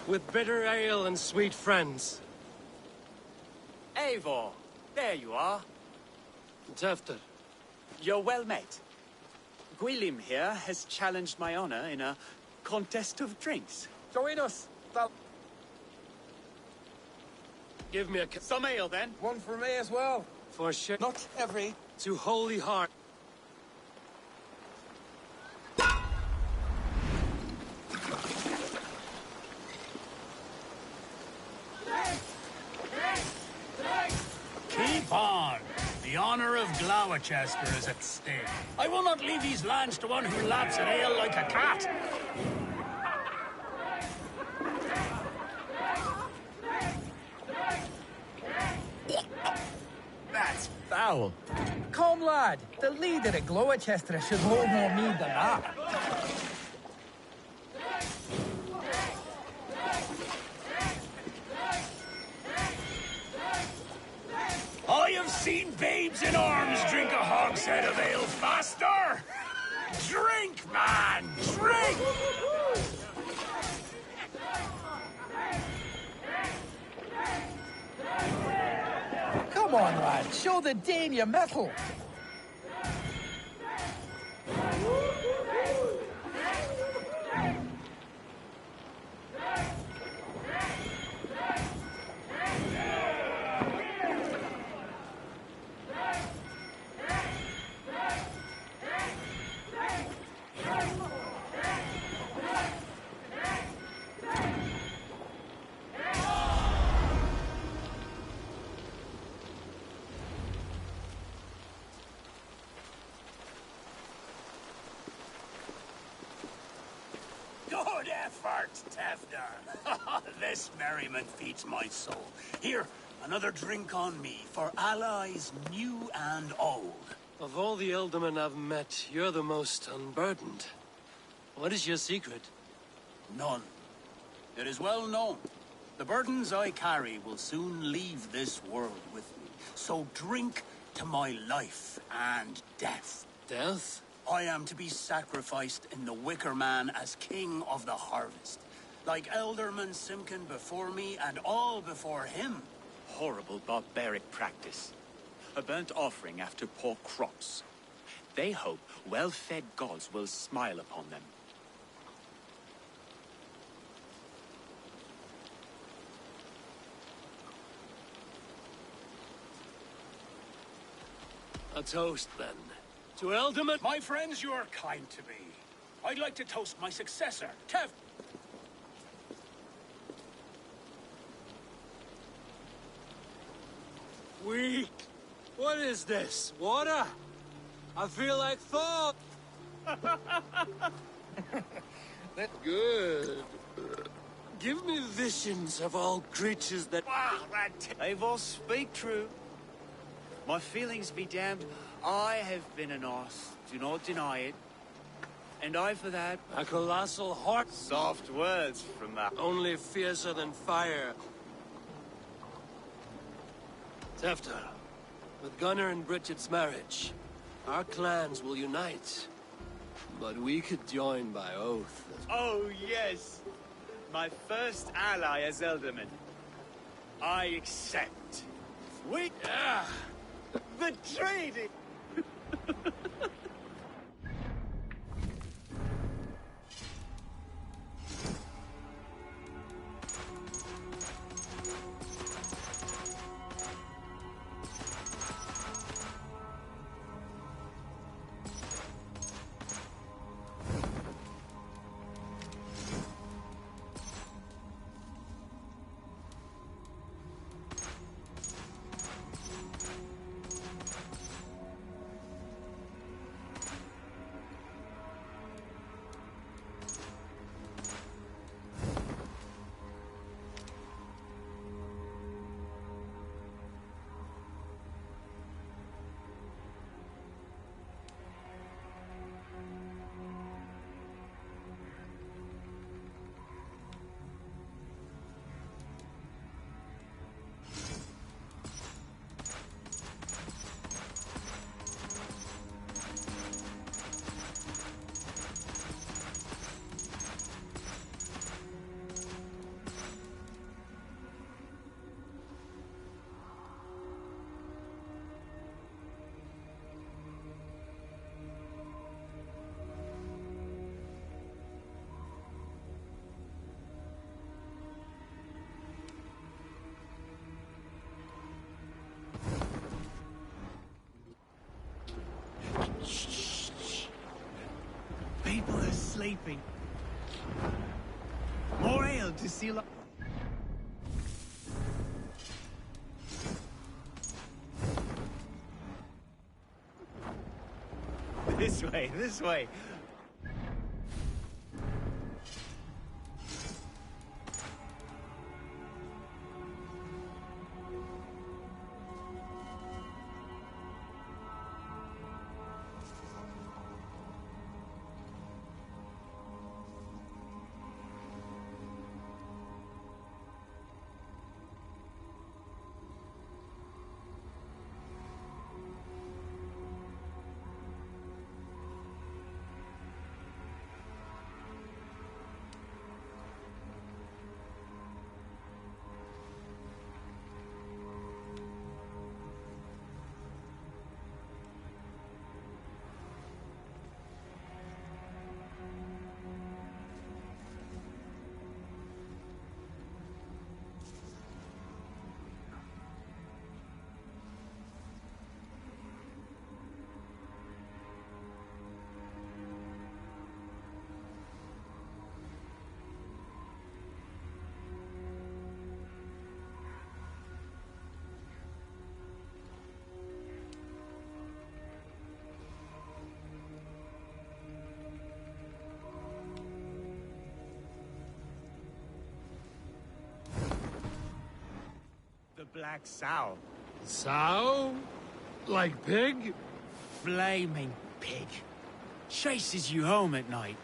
With bitter ale and sweet friends. Eivor, there you are. Tefter. You're well met. Gwilym here has challenged my honor in a contest of drinks. Join us. Give me some ale, then. One for me as well. For sure. Not every. To Holy Heart. Keep on. The honor of Gloucester is at stake. I will not leave these lands to one who laps at ale like a cat. That's foul. Come, lad. The leader of Gloucester should hold more mead than that. I have seen babes in arms drink a hogshead of ale faster. Drink, man, drink! Come on, lad. Show the Dane your mettle. Tefder. This merriment feeds my soul. Here, another drink on me for allies new and old. Of all the Eldermen I've met, you're the most unburdened. What is your secret? None. It is well known. The burdens I carry will soon leave this world with me. So drink to my life and death. Death? I am to be sacrificed in the Wicker Man as king of the harvest. Like Elderman Simkin before me and all before him. Horrible barbaric practice. A burnt offering after poor crops. They hope well-fed gods will smile upon them. A toast, then. To Elderman? My friends, you are kind to me. I'd like to toast my successor, Tev. Weak. What is this? Water? I feel like Thor. That's good. Give me visions of all creatures that... Wow, they all speak true. My feelings be damned. I have been an arse. Do not deny it. And I for that... A colossal heart. Soft words from that. Only fiercer than fire. Tefter, with Gunnar and Bridget's marriage, our clans will unite. But we could join by oath. Oh, yes. My first ally as Elderman. I accept. We... The treaty! People are sleeping. More ale to seal up. This way, this way. black sow. Sow? Like pig? Flaming pig. Chases you home at night.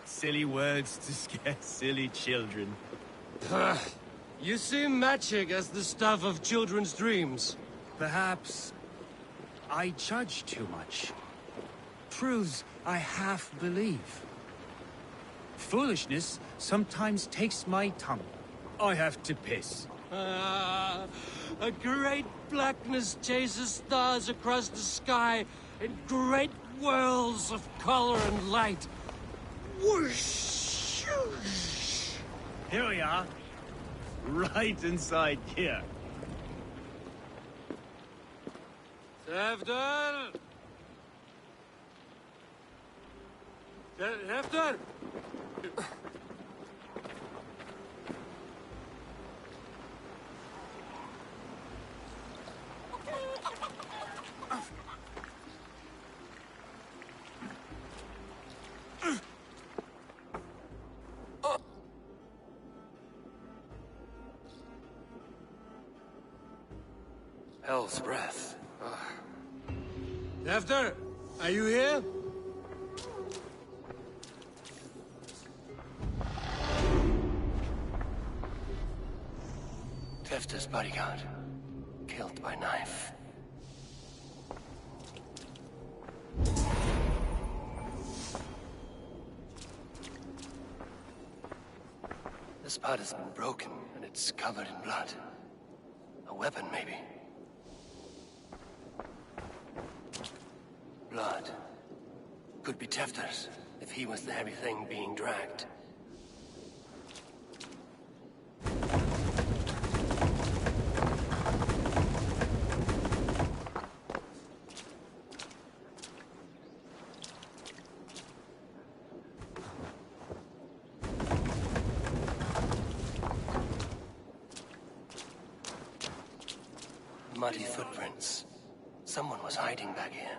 Silly words to scare silly children. You see magic as the stuff of children's dreams. Perhaps I judge too much. Truths I half believe. Foolishness sometimes takes my tongue. I have to piss. A great blackness chases stars across the sky in great whirls of color and light. Whoosh! Here we are. Right inside here. Hefter! Hefter! Hell's breath. Hefter, are you here? Hefter's bodyguard. Killed by knife. This part has been broken, and it's covered in blood. A weapon, maybe. Blood. Could be Tefter's, if he was the heavy thing being dragged. Muddy footprints. Someone was hiding back here.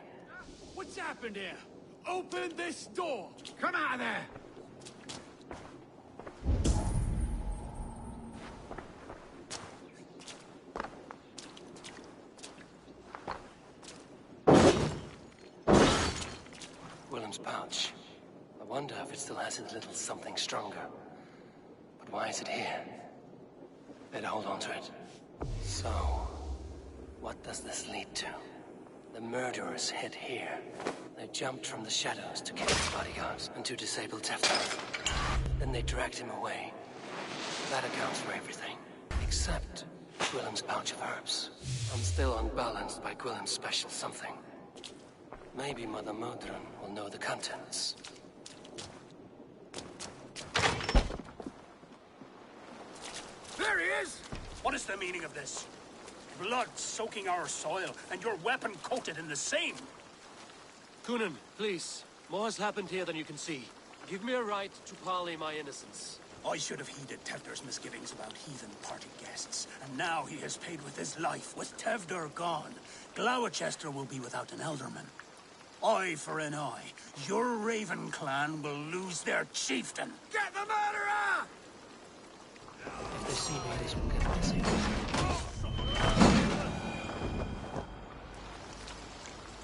What's happened here? Open this door! Come out of there! Willem's pouch. I wonder if it still has his little something stronger. But why is it here? Better hold on to it. So, what does this lead to? The murderers hid here. They jumped from the shadows to kill his bodyguards and to disable Tefter. Then they dragged him away. That accounts for everything. Except Willem's pouch of herbs. I'm still unbalanced by Willem's special something. Maybe Mother Modron will know the contents. There he is! What is the meaning of this? Blood soaking our soil, and your weapon coated in the same! Kunin, please. More has happened here than you can see. Give me a right to parley my innocence. I should have heeded Tevder's misgivings about heathen party guests, and now he has paid with his life. With Tevder gone, Gloucester will be without an elderman. Eye for an eye. Your Raven clan will lose their chieftain. Get the murderer! If they see me, this will get messy.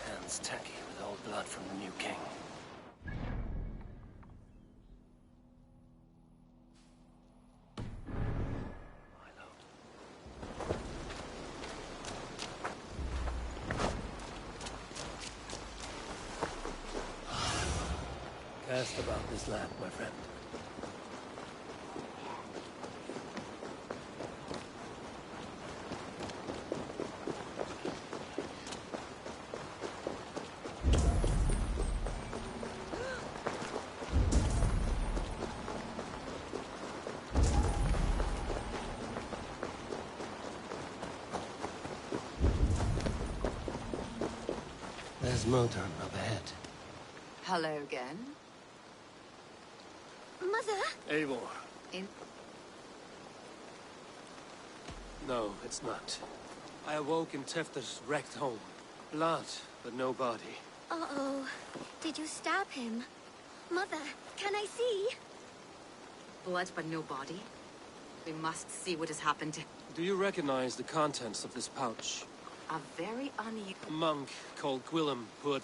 Hands tacky with old blood from the new king. Cast about this land, my friend. There's Modron up ahead. Hello again. Mother? Eivor. In... No, it's not. I awoke in Tefter's wrecked home. Blood, but no body. Uh-oh. Did you stab him? Mother, can I see? Blood but no body? We must see what has happened to... Do you recognize the contents of this pouch? A very unusual... A monk called Gwillem put...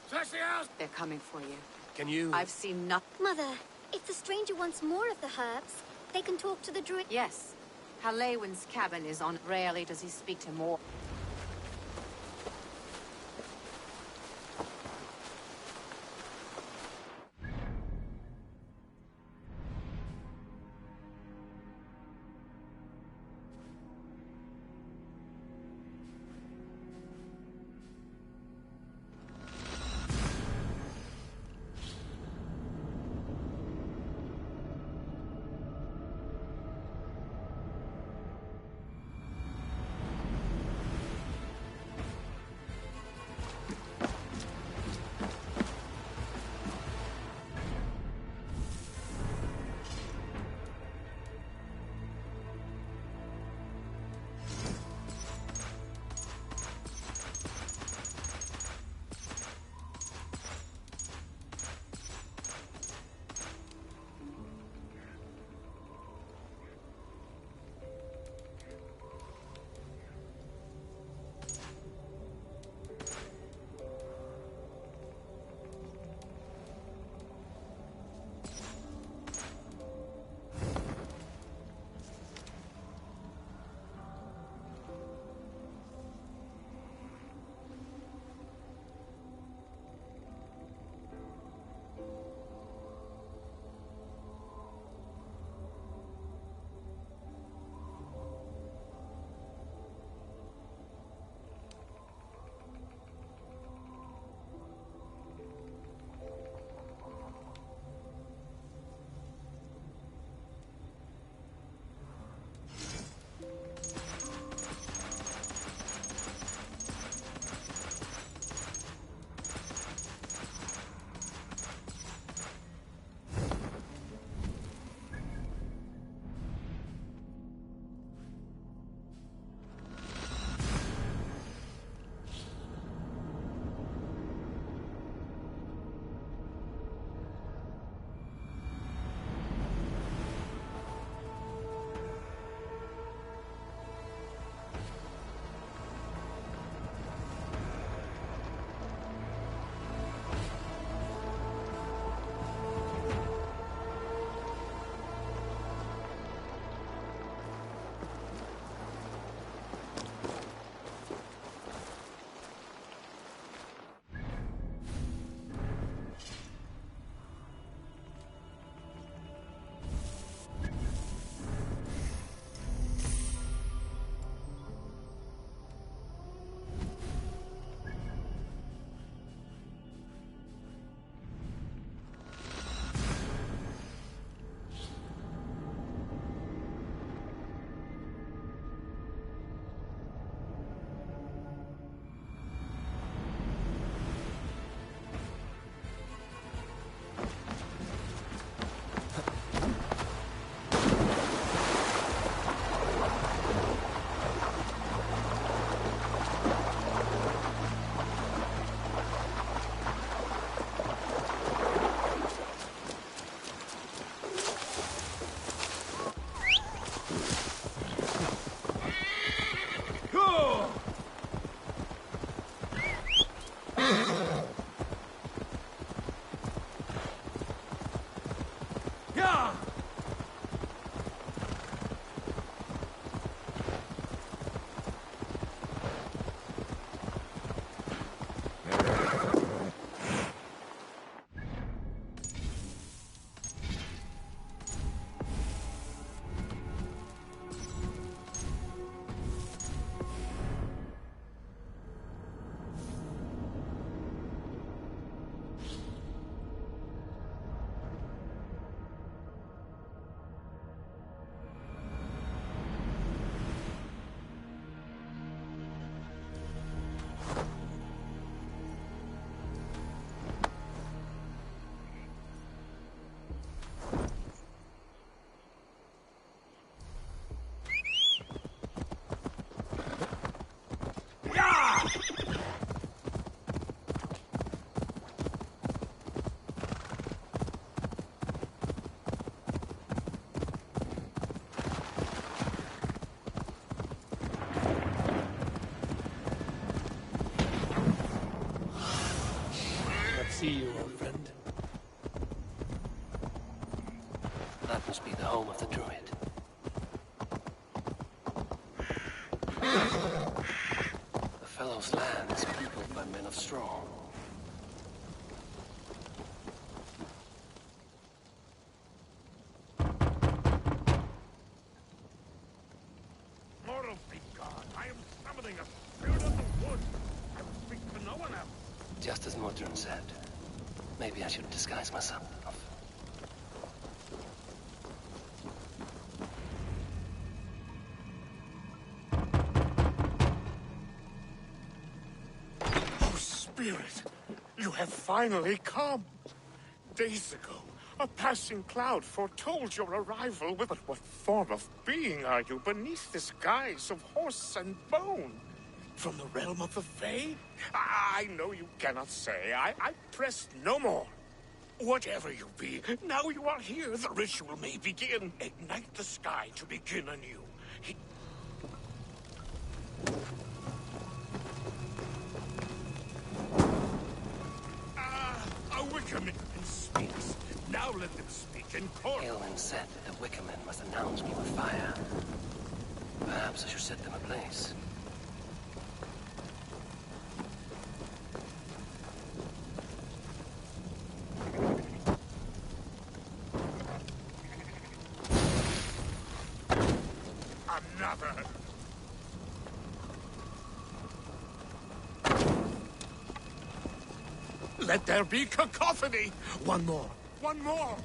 They're coming for you. Can you... I've seen nothing. Mother, if the stranger wants more of the herbs, they can talk to the druid. Yes. Halewin's cabin is on... Rarely does he speak to more... see you, old friend. That must be the home of the druid. The fellow's land is peopled by men of straw. Mortal be gone. I am summoning a spirit of the wood. I will speak to no one else. Just as Mordrin said. Maybe I should disguise myself. Oh, Spirit, you have finally come. Days ago, a passing cloud foretold your arrival. But what form of being are you beneath this guise of horse and bone? From the realm of the Fae? I know you cannot say. I press no more. Whatever you be, now you are here, the ritual may begin. Ignite the sky to begin anew. A Wickerman speaks. Now let them speak in chorus. Aelwyn said that the Wickermen must announce me with fire. Perhaps I should set them ablaze. Another. Let there be cacophony. One more. One more.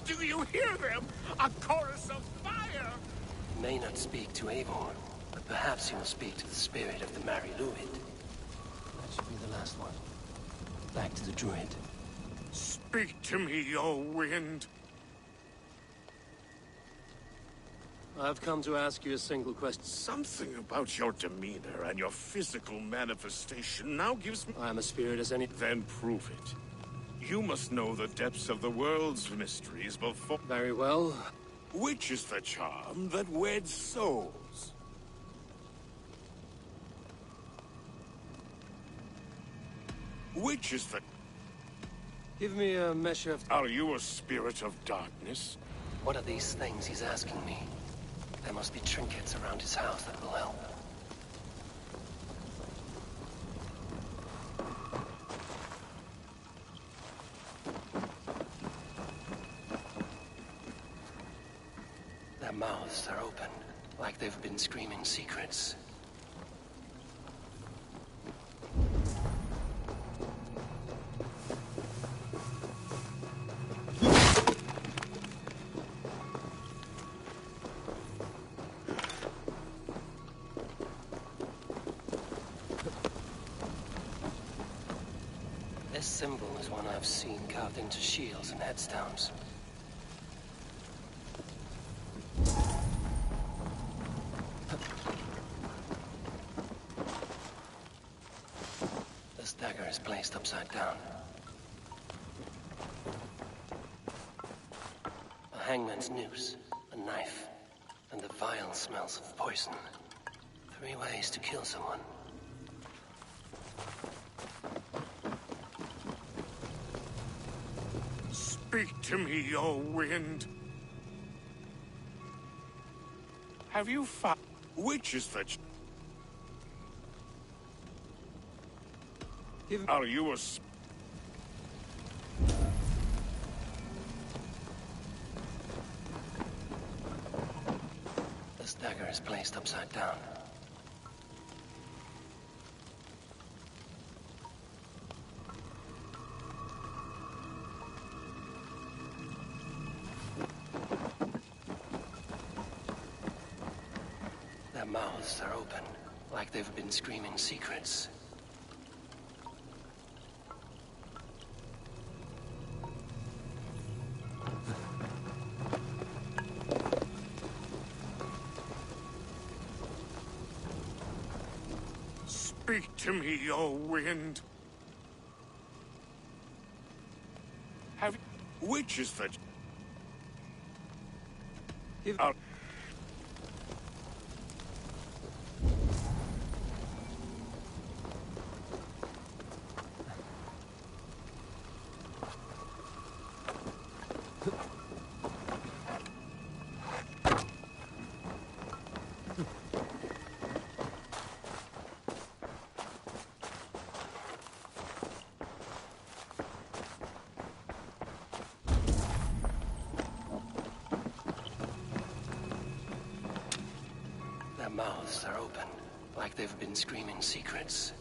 Do you hear them? A chorus of fire! He may not speak to Eivor, but perhaps he will speak to the spirit of the Mari Luid. That should be the last one. Back to the druid. Speak to me, O wind. I've come to ask you a single question. Something about your demeanor and your physical manifestation now gives me... I'm a spirit as any... Then prove it. You must know the depths of the world's mysteries before... Very well. Which is the charm that weds souls? Which is the... Give me a measure of... Are you a spirit of darkness? What are these things he's asking me? There must be trinkets around his house that will help. Their mouths are open, like they've been screaming secrets. This symbol is one I've seen carved into shields and headstones. This dagger is placed upside down. A hangman's noose, a knife, and the vile smells of poison. 3 ways to kill someone. Speak to me, O wind. Have you found... Which is the... Are you a... This dagger is placed upside down. Their mouths are open, like they've been screaming secrets. Speak to me, O wind. Which is the... Their mouths are open, like they've been screaming secrets.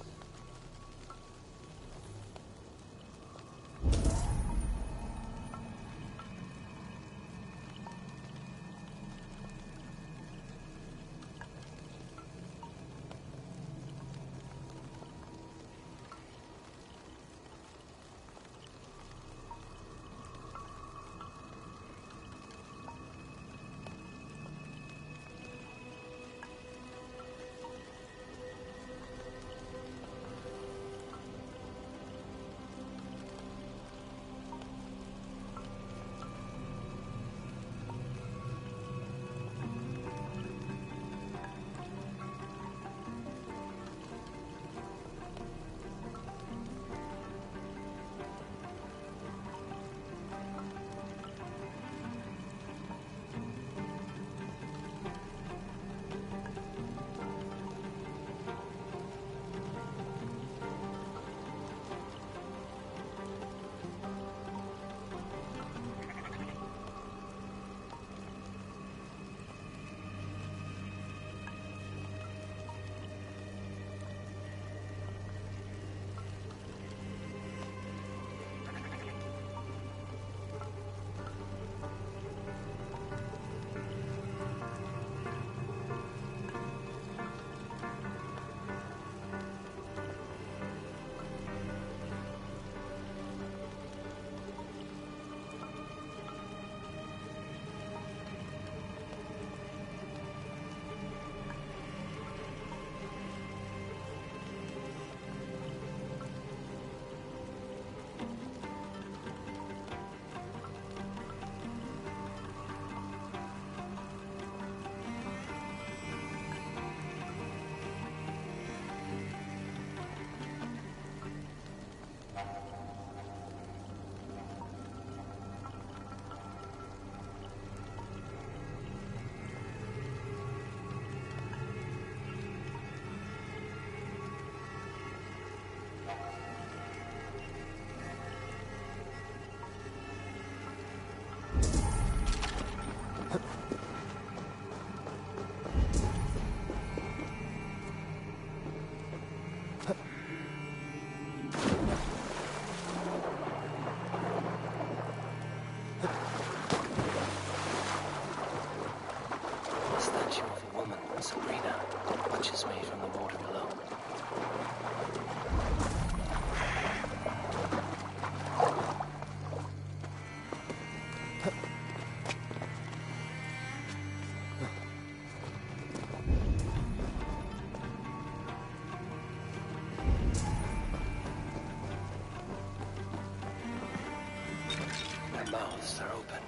Mouths are open,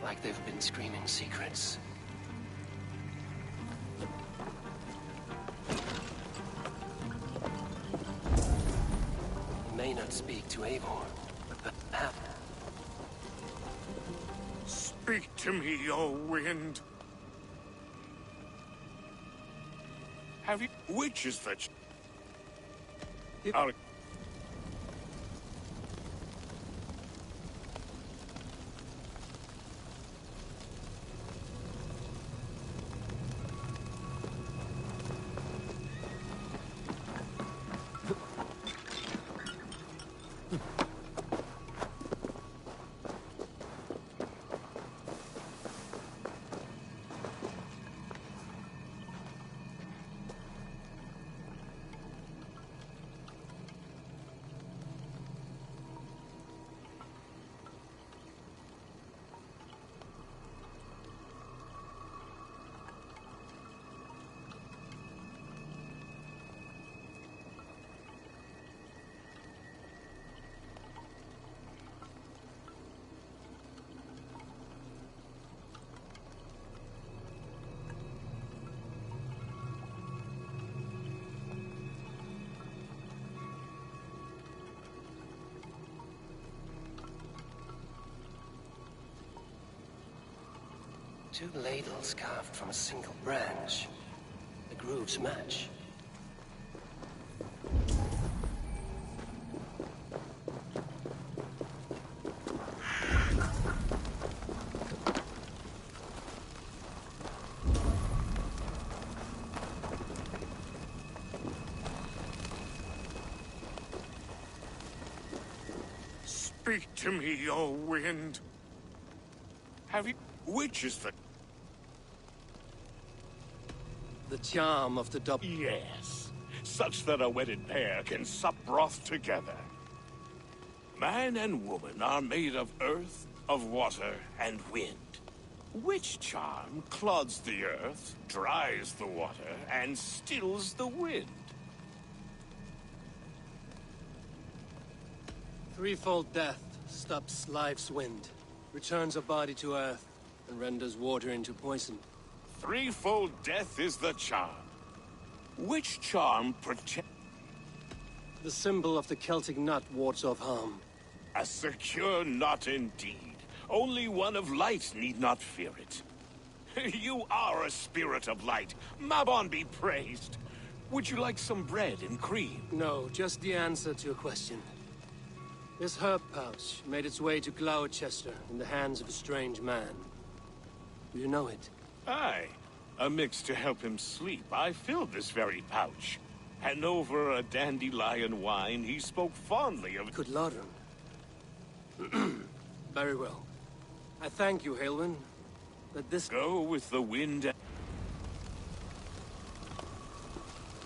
like they've been screaming secrets. You may not speak to Eivor, but perhaps... Speak to me, O wind. Have you... Which is the... Two ladles carved from a single branch. The grooves match. Speak to me, O wind. Have you... Which is the... The charm of the double... Yes. Such that a wedded pair can sup broth together. Man and woman are made of earth, of water, and wind. Which charm clods the earth, dries the water, and stills the wind? Threefold death stops life's wind, returns a body to earth, and renders water into poison. Threefold death is the charm. Which charm protects... The symbol of the Celtic knot wards off harm. A secure knot indeed. Only one of light need not fear it. You are a spirit of light. Mabon be praised. Would you like some bread and cream? No, just the answer to your question. This herb pouch made its way to Gloucester in the hands of a strange man. Do you know it? Aye. A mix to help him sleep. I filled this very pouch. And over a dandelion wine, he spoke fondly of... Good Lodron. Very well. I thank you, Halwyn. But this... Go with the wind...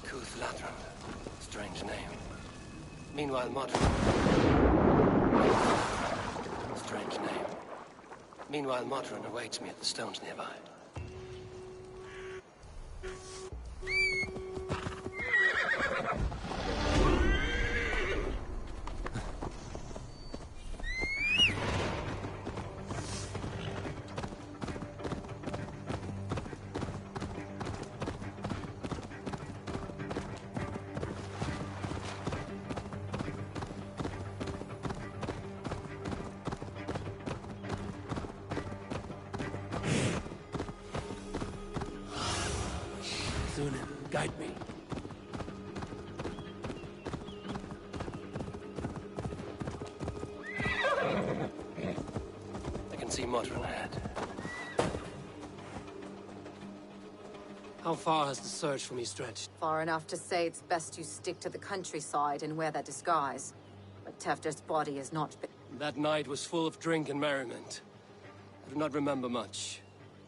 Cuth Ladron. Strange name. Meanwhile, Modron. Strange name. Meanwhile, Modron awaits me at the stones nearby. Guide me. I can see Modron ahead. How far has the search for me stretched? Far enough to say it's best you stick to the countryside and wear that disguise. But Tefder's body is not... That night was full of drink and merriment. I do not remember much,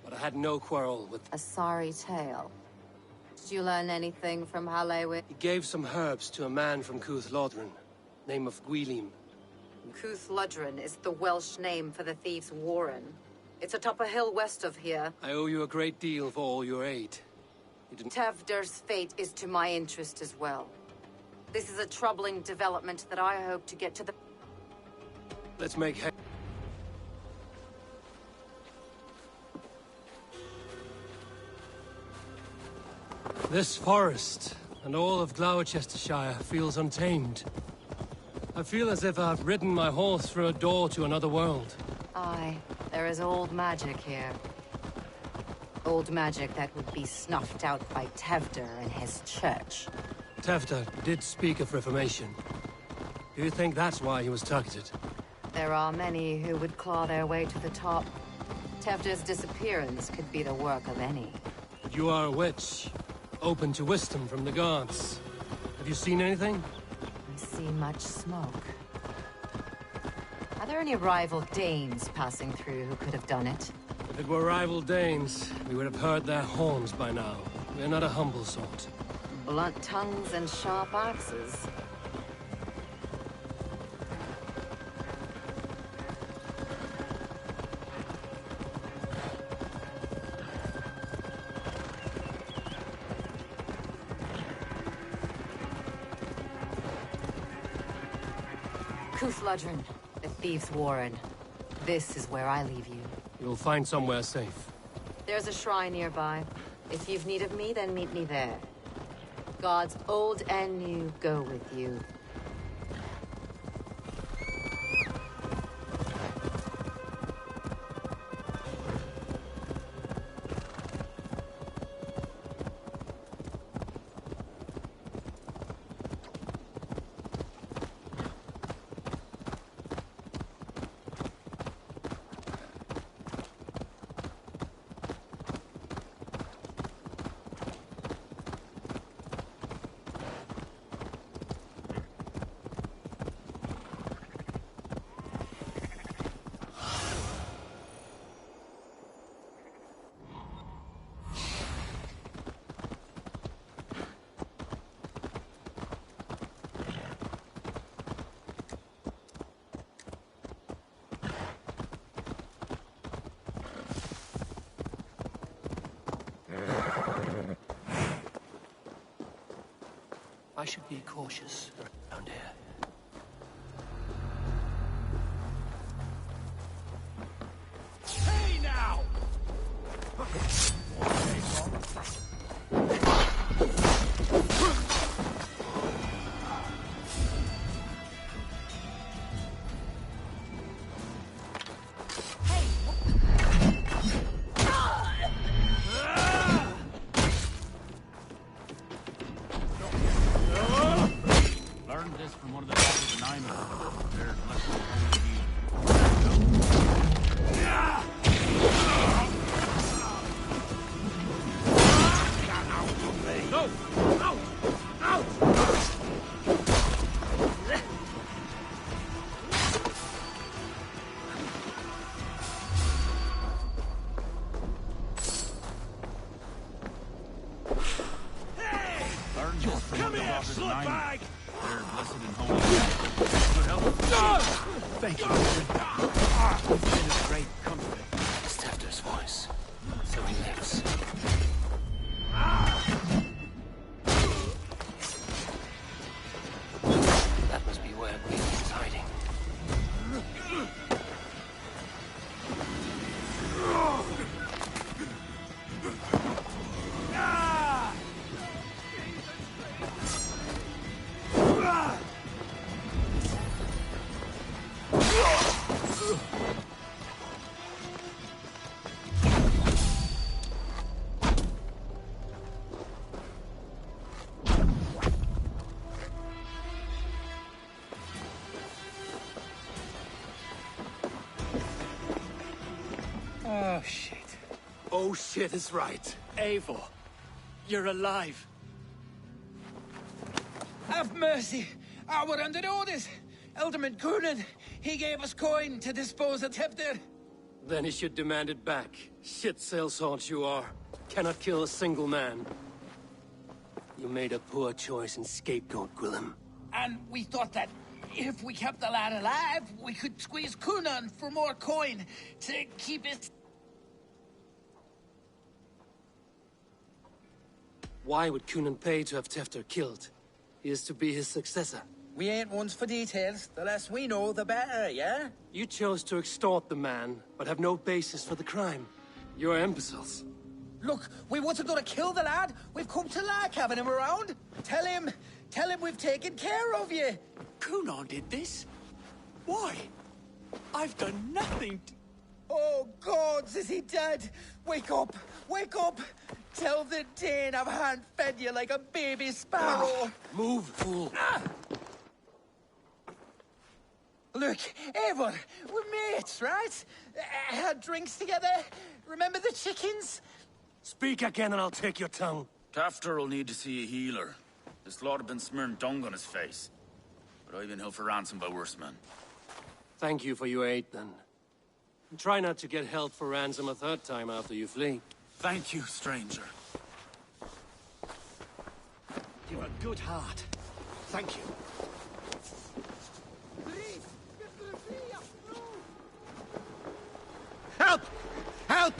but I had no quarrel with... A sorry tale. Did you learn anything from Halewi? He gave some herbs to a man from Cuth Lodron, name of Gwylim. Cuth Lodron is the Welsh name for the thieves' warren. It's atop a hill west of here. I owe you a great deal for all your aid. You didn't... Tefder's fate is to my interest as well. This is a troubling development that I hope to get to the... Let's make hay. This forest, and all of Gloucestershire, feels untamed. I feel as if I've ridden my horse through a door to another world. Aye, there is old magic here. Old magic that would be snuffed out by Tefder and his church. Tefder did speak of reformation. Do you think that's why he was targeted? There are many who would claw their way to the top. Tefder's disappearance could be the work of any. But you are a witch. Open to wisdom from the gods. Have you seen anything? I see much smoke. Are there any rival Danes passing through who could have done it? If it were rival Danes, we would have heard their horns by now. We're not a humble sort. Blunt tongues and sharp axes. Cuth Lodron, the thieves' warren. This is where I leave you. You'll find somewhere safe. There's a shrine nearby. If you've need of me, then meet me there. Gods old and new go with you. I should be cautious around here. Hey now! Learned this from one of the brothers in Ireland. They're blessed No! Out! Out! Learned this from one of the brothers in Ireland. Slutbag! They're blessed and holy. Good help. Thank you. It's been a great comfort. It's Tefter's voice. So he lives. That must be where Green is hiding. Oh, shit. Oh, shit is right. Eivor, you're alive. Have mercy! We're under orders! Alderman Coonan, he gave us coin to dispose of Tefter. Then he should demand it back. Shit sellsword you are. Cannot kill a single man. You made a poor choice in scapegoat, Gwillem. And we thought that if we kept the lad alive, we could squeeze Coonan for more coin to keep it. Why would Coonan pay to have Tefter killed? He is to be his successor. We ain't ones for details. The less we know, the better, yeah? You chose to extort the man, but have no basis for the crime. You're imbeciles. Look, we wasn't gonna kill the lad. We've come to like having him around. Tell him we've taken care of you. Coonan did this? Why? I've done nothing. Oh, gods, is he dead? Wake up! Wake up! Tell the Dane I've hand-fed you like a baby sparrow. Move, fool. Look, Eivor, we're mates, right? Had drinks together. Remember the chickens? Speak again and I'll take your tongue. Tafter will need to see a healer. This lot have been smearing dung on his face. But I've been held for ransom by worse men. Thank you for your aid, then. And try not to get held for ransom a third time after you flee. Thank you, stranger. You've a good heart. Thank you. Help! Help!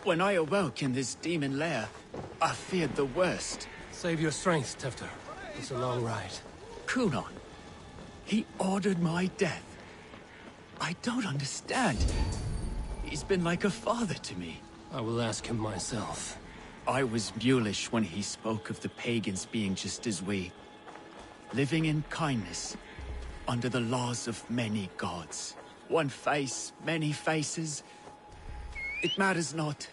When I awoke in this demon lair, I feared the worst. Save your strength, Tefter. It's a long ride. Coonan. He ordered my death. I don't understand. He's been like a father to me. I will ask him myself. I was mulish when he spoke of the pagans being just as we. Living in kindness, under the laws of many gods. One face, many faces. It matters not.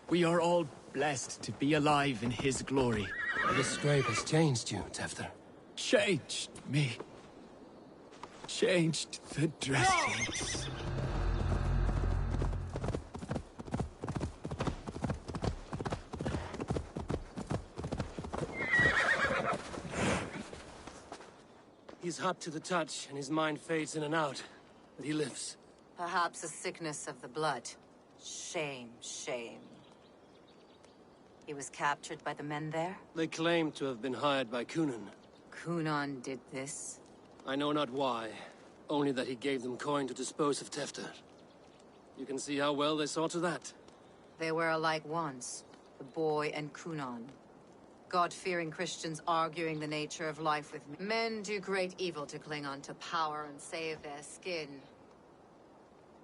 We are all blessed to be alive in his glory. The scrape has changed you, Tefter. Changed me. Changed the dressings. He's hot to the touch, and his mind fades in and out. But he lives. Perhaps a sickness of the blood. Shame, shame. He was captured by the men there? They claim to have been hired by Coonan. Coonan did this? I know not why. Only that he gave them coin to dispose of Tefter. You can see how well they saw to that. They were alike once. The boy and Coonan. God-fearing Christians arguing the nature of life with me. Men do great evil to cling on to power and save their skin.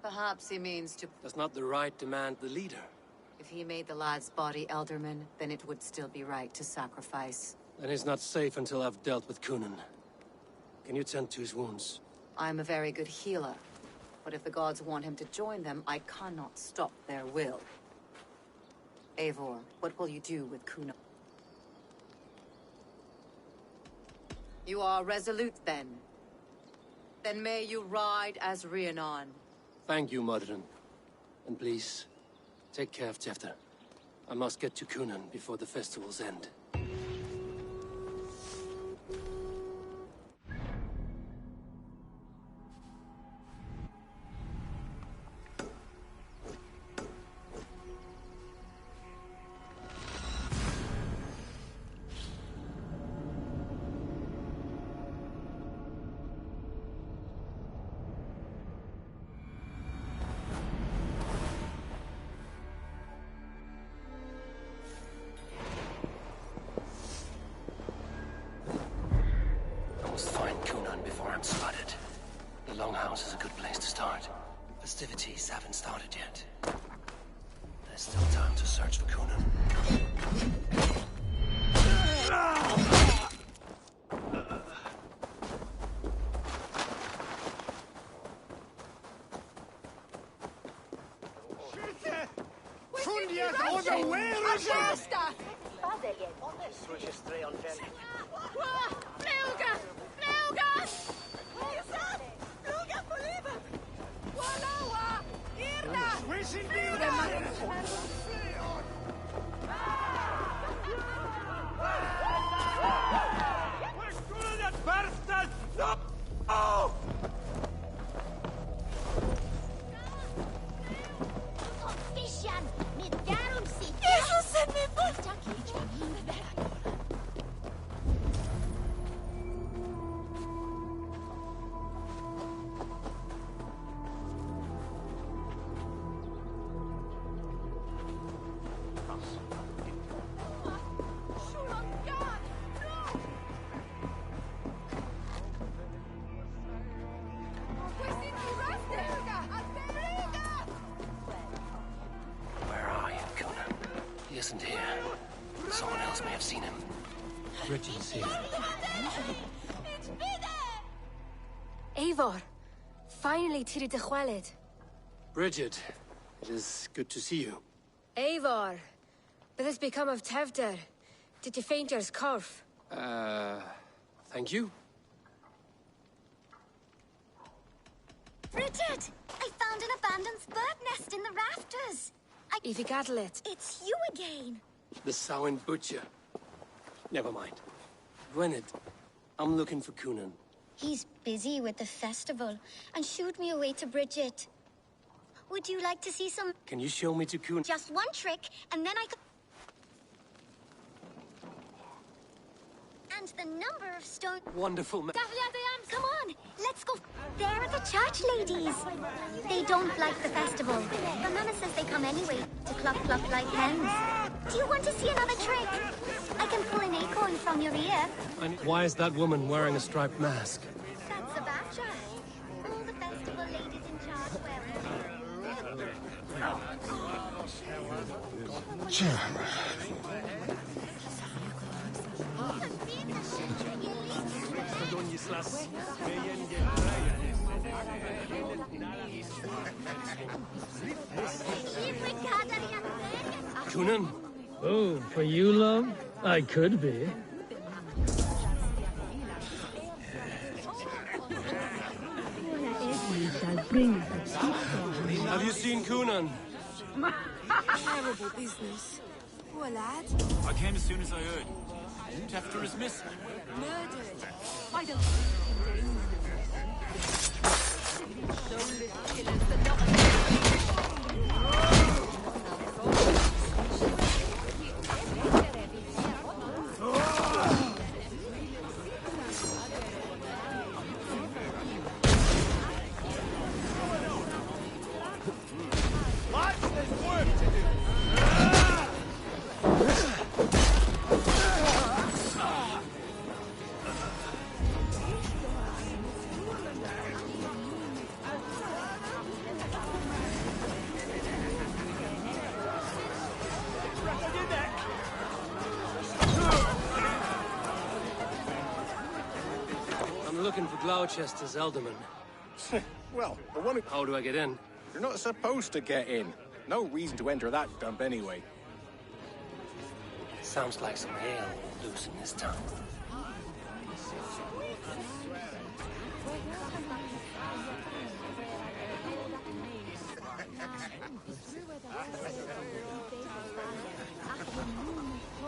Perhaps he means to... Does not the right demand the leader? If he made the lad's body Elderman, then it would still be right to sacrifice. Then he's not safe until I've dealt with Kunan. Can you tend to his wounds? I'm a very good healer. But if the gods want him to join them, I cannot stop their will. Eivor, what will you do with Kunan? You are resolute, then. Then may you ride as Rhiannon. Thank you, Modron. And please, take care of Tefter. I must get to Kunan before the festivals end. Longhouse is a good place to start. Festivities haven't started yet. There's still time to search for Kunan. Isn't here. Someone else may have seen him. Bridget's here. Eivor, finally Tiri de Chwaled. Bridget, it is good to see you. Eivor, what has become of Tevder? Did you faint your scarf? Thank you. Bridget, I found an abandoned bird nest in the rafters. If you gather it. It's you again. The Samhain butcher. Never mind. Gwynedd, I'm looking for Kunan. He's busy with the festival and shooed me away to Bridget. Would you like to see some... Can you show me to Kunan? Just one trick, and then I could... And the number of stone... Wonderful man. Come on, let's go. There are the church ladies. They don't like the festival. But Mama says they come anyway to cluck like hens. Do you want to see another trick? I can pull an acorn from your ear. Why is that woman wearing a striped mask? That's a badger. All the festival ladies in charge wear Kunan? Oh, for you, love? I could be. Have you seen Kunan? Terrible business. Poor lad. I came as soon as I heard. Tefter is missing. Murdered. By the... Soulless killers that Gloucester's Elderman. Well, the one who... How do I get in? You're not supposed to get in. No reason to enter that dump anyway. Sounds like some ale will loosen his tongue.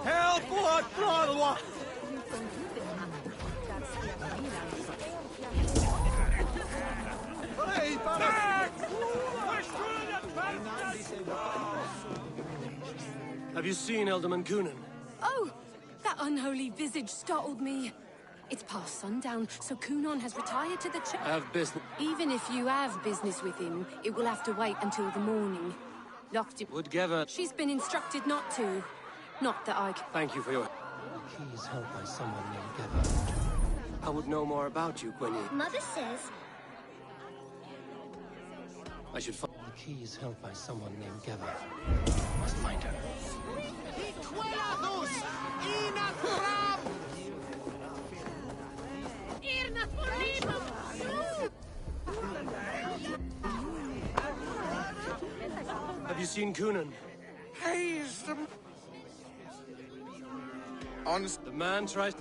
Help! What? What? Have you seen Elderman Coonan? Oh! That unholy visage startled me. It's past sundown, so Coonan has retired to the church. I have business. Even if you have business with him, it will have to wait until the morning. Locked it. Would Geva... She's been instructed not to. Not that I... Thank you for your... Please help by someone named Geva. I would know more about you, Gwynny. Mother says... I should find... The key is held by someone named Geva. Must find her. Have you seen Coonan? He's the... Honest... The man tries...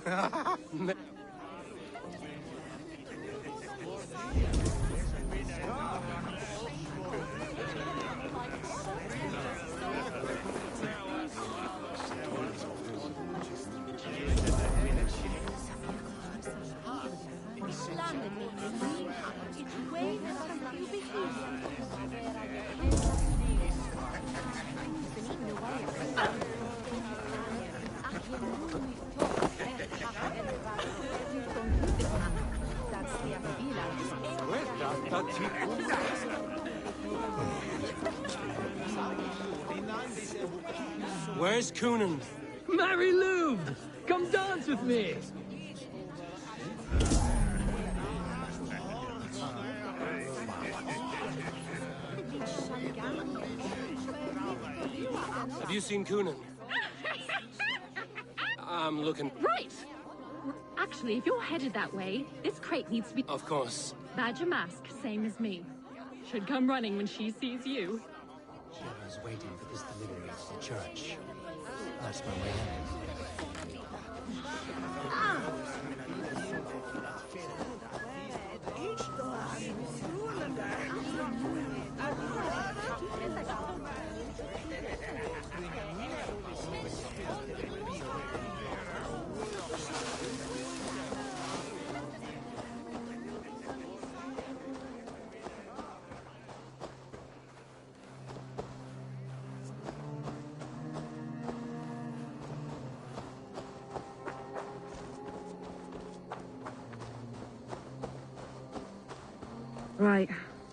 Where's Coonan? Mary Lou! Come dance with me! Have you seen Coonan? I'm looking... Right! Actually, if you're headed that way, this crate needs to be... Of course. Badger mask, same as me. Should come running when she sees you. Geva's waiting for this delivery to the church. That's my way in. Right,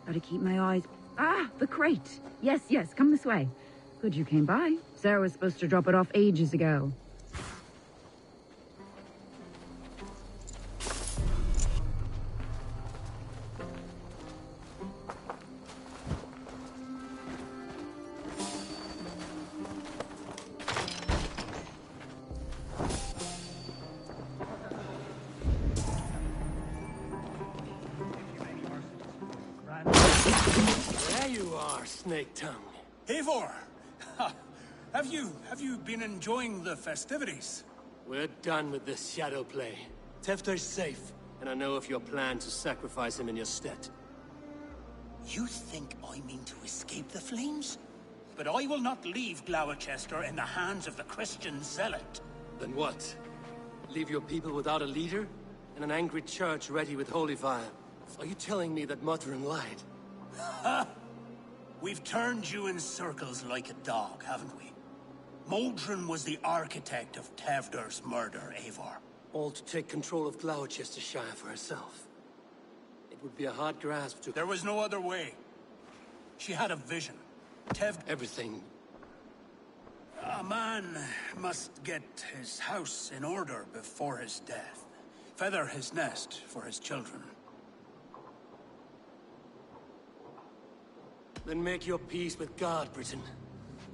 gotta keep my eyes... Ah, the crate! Yes, yes, come this way. Good you came by. Sarah was supposed to drop it off ages ago. There you are, Snake Tongue. Eivor! Have you been enjoying the festivities? We're done with this shadow play. Tefter's safe, and I know of your plan to sacrifice him in your stead. You think I mean to escape the flames? But I will not leave Gloucester in the hands of the Christian zealot. Then what? Leave your people without a leader? And an angry church ready with holy fire? Are you telling me that Motrin lied? Ha! We've turned you in circles like a dog, haven't we? Modron was the architect of Tevder's murder, Eivor. All to take control of Gloucestershire for herself. It would be a hard grasp to... There was no other way. She had a vision. Everything. A man must get his house in order before his death. Feather his nest for his children. Then make your peace with God, Britain.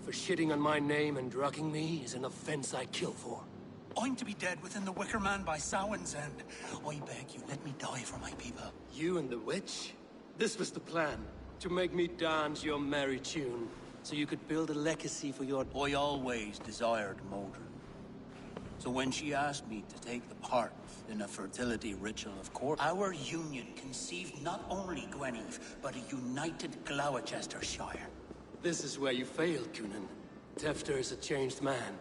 For shitting on my name and drugging me is an offense I kill for. I'm to be dead within the Wicker Man by Samhain's end. I beg you, let me die for my people. You and the witch? This was the plan. To make me dance your merry tune. So you could build a legacy for your... I always desired Modron. So when she asked me to take the part in a fertility ritual of court, our union conceived not only Gweneve, but a united Gloucestershire. This is where you failed, Cunan. Tefter is a changed man.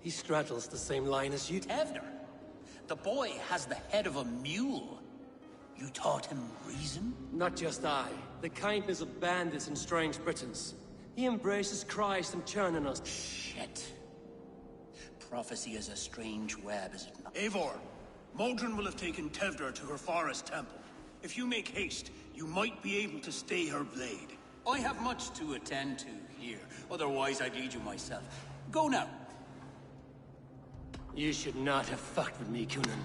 He straddles the same line as you. Tevder? The boy has the head of a mule. You taught him reason? Not just I. The kindness of bandits and strange Britons. He embraces Christ and turning us. Shit. Prophecy is a strange web, is it not? Eivor, Modron will have taken Tevder to her forest temple. If you make haste, you might be able to stay her blade. I have much to attend to here. Otherwise, I'd lead you myself. Go now. You should not have fucked with me, Cunan.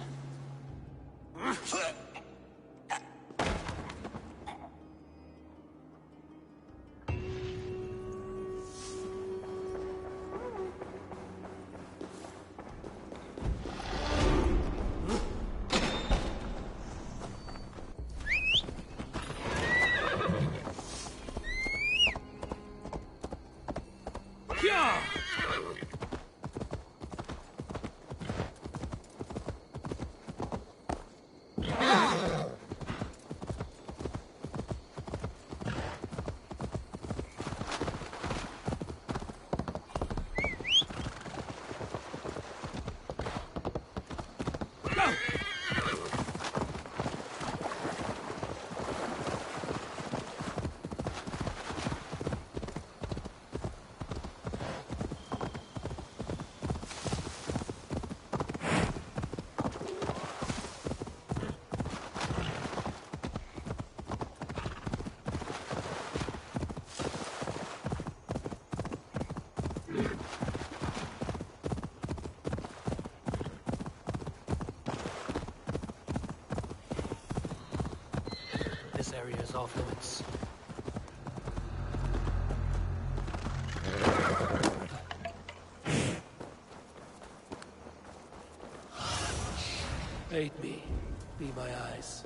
This area is off limits. Aid me. Be my eyes.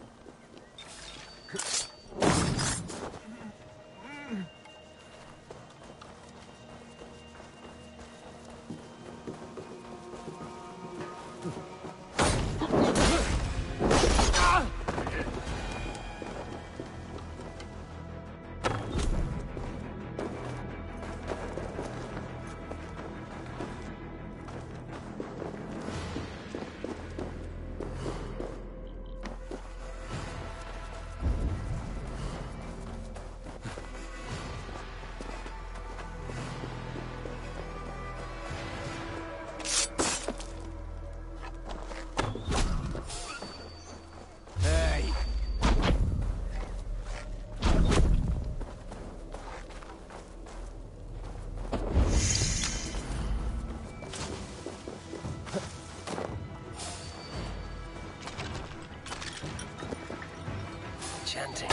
Chanting.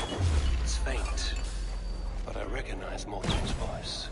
It's faint, but I recognize Morton's voice.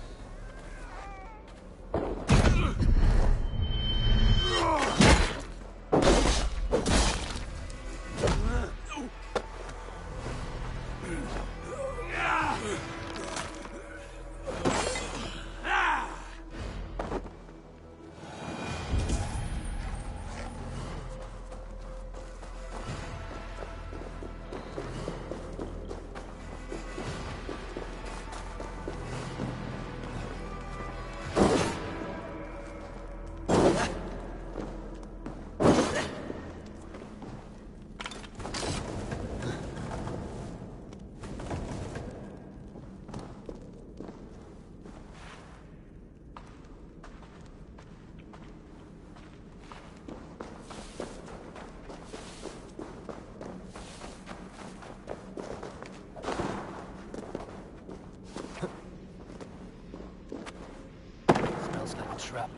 Smells like a trap.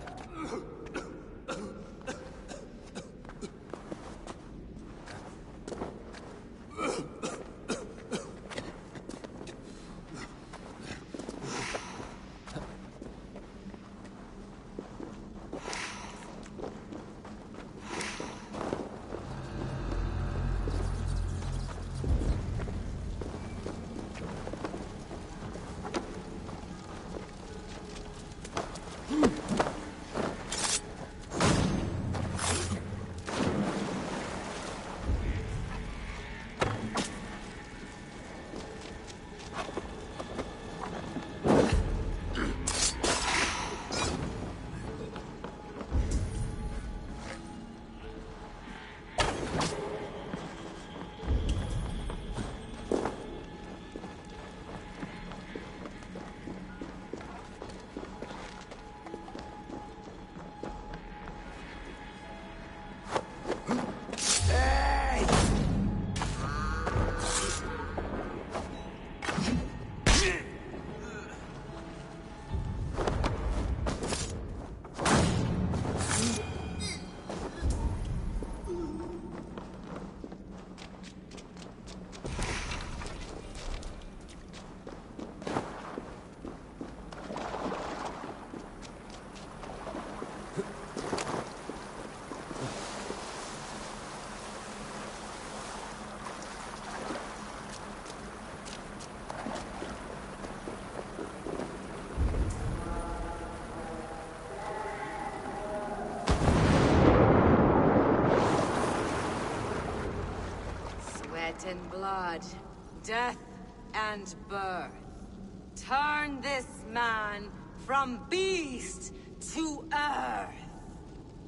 and blood, death and birth. Turn this man from beast to earth.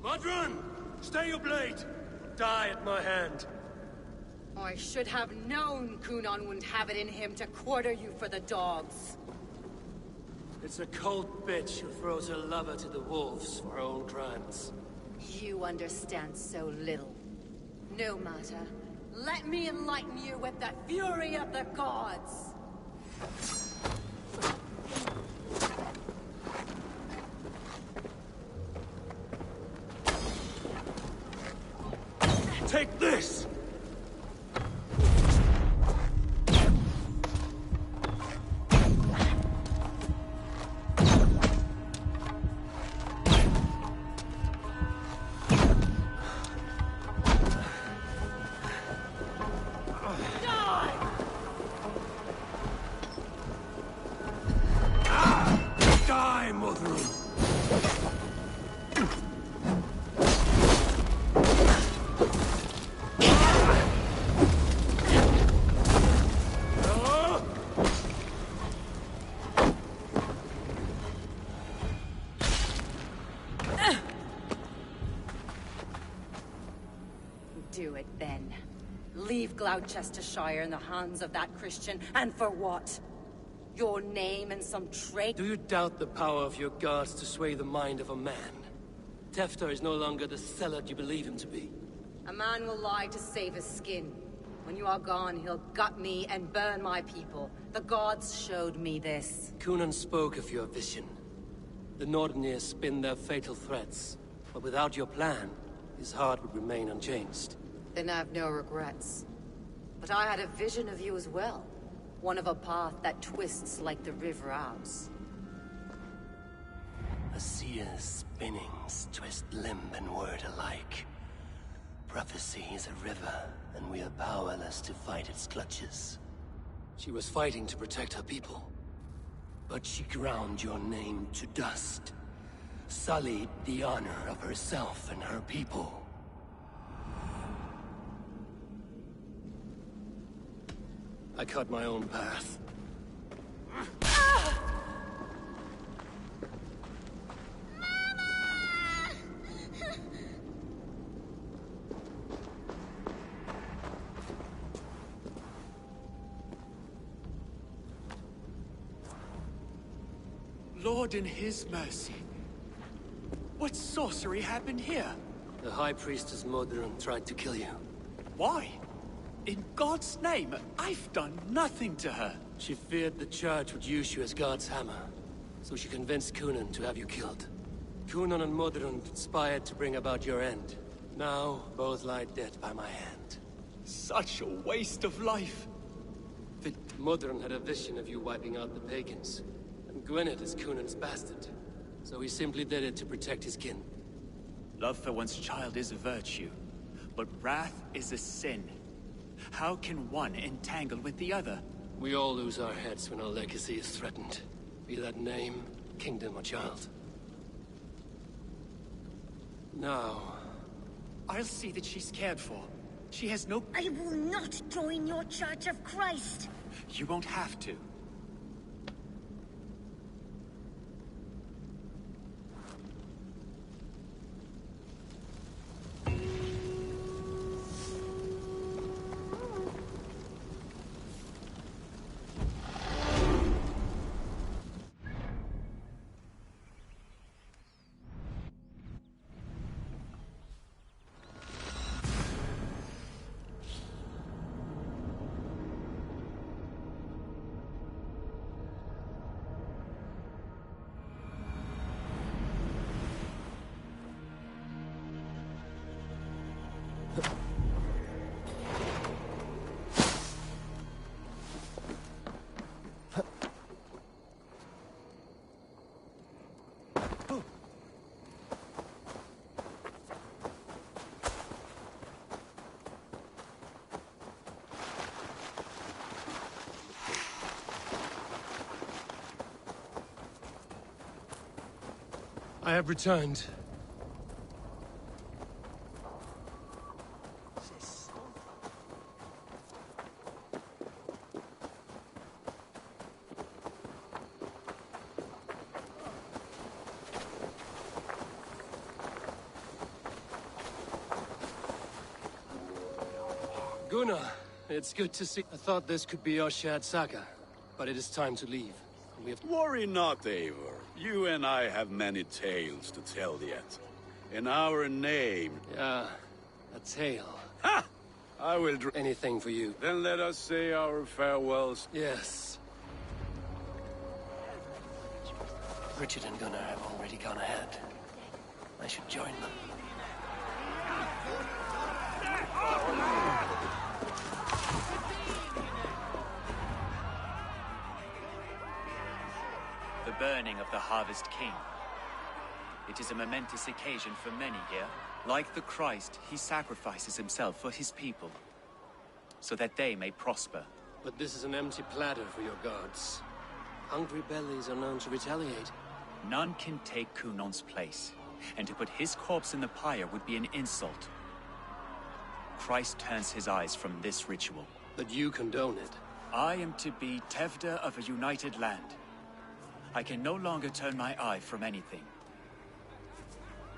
Modron! Stay your blade! Die at my hand. I should have known Kunon wouldn't have it in him to quarter you for the dogs. It's a cold bitch who throws her lover to the wolves for her own crimes. You understand so little. No matter. Let me enlighten you with the fury of the gods! Take this! Do it then. Leave Gloucestershire in the hands of that Christian, and for what? Your name and some trait? Do you doubt the power of your gods to sway the mind of a man? Tefter is no longer the zealot you believe him to be. A man will lie to save his skin. When you are gone, he'll gut me and burn my people. The gods showed me this. Kunan spoke of your vision. The Nordenir spin their fatal threats, but without your plan, his heart would remain unchanged. Then I've no regrets. But I had a vision of you as well. One of a path that twists like the river Ouse. A seer's spinnings twist limb and word alike. Prophecy is a river, and we are powerless to fight its clutches. She was fighting to protect her people, but she ground your name to dust. Sullied the honor of herself and her people. I cut my own path. Lord in his mercy. What sorcery happened here? The High Priestess Modron tried to kill you. Why? In God's name, I've done nothing to her. She feared the Church would use you as God's hammer, so she convinced Kunan to have you killed. Kunan and Modron conspired to bring about your end. Now, both lie dead by my hand. Such a waste of life. Modron had a vision of you wiping out the pagans, and Gwynedd is Kunan's bastard, so he simply did it to protect his kin. Love for one's child is a virtue, but wrath is a sin. How can one entangle with the other? We all lose our heads when our legacy is threatened. Be that name, kingdom, or child. Now... I'll see that she's cared for. She has no... I will not join your Church of Christ! You won't have to. I have returned. Gunnar, it's good to see. I thought this could be our shared saga, but it is time to leave. We have... Worry not, Eivor. You and I have many tales to tell yet. In our name... Yeah, a tale. Ha! I will do anything for you. Then let us say our farewells. Yes. Richard and Gunnar have already gone ahead. I should join them. The burning of the Harvest King. It is a momentous occasion for many here. Like the Christ, he sacrifices himself for his people, so that they may prosper. But this is an empty platter for your gods. Hungry bellies are known to retaliate. None can take Kunon's place, and to put his corpse in the pyre would be an insult. Christ turns his eyes from this ritual. But you condone it. I am to be Tevda of a united land. I can no longer turn my eye from anything.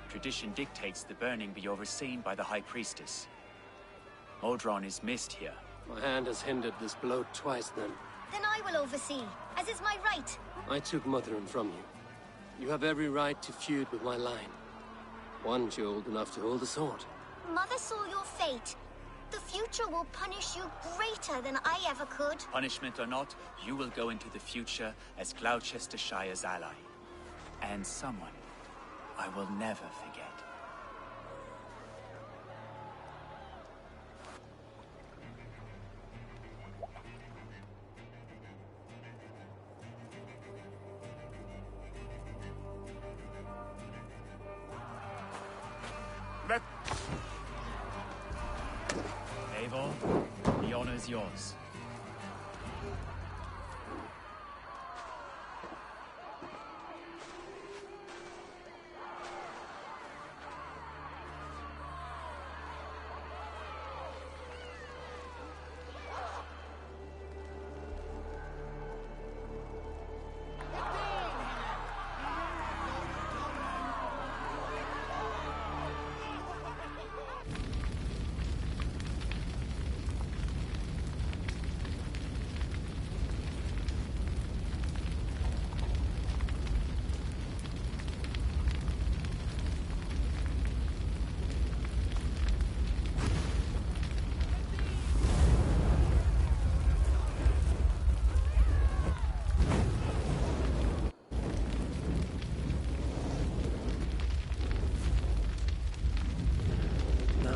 Tradition dictates the burning be overseen by the High Priestess. Modron is missed here. My hand has hindered this blow twice then. Then I will oversee, as is my right. I took Mother'in from you. You have every right to feud with my line. Once you're old enough to hold a sword. Mother saw your fate. The future will punish you greater than I ever could. Punishment or not, you will go into the future as Gloucestershire's ally. And someone I will never forget. Eivor, the honor is yours.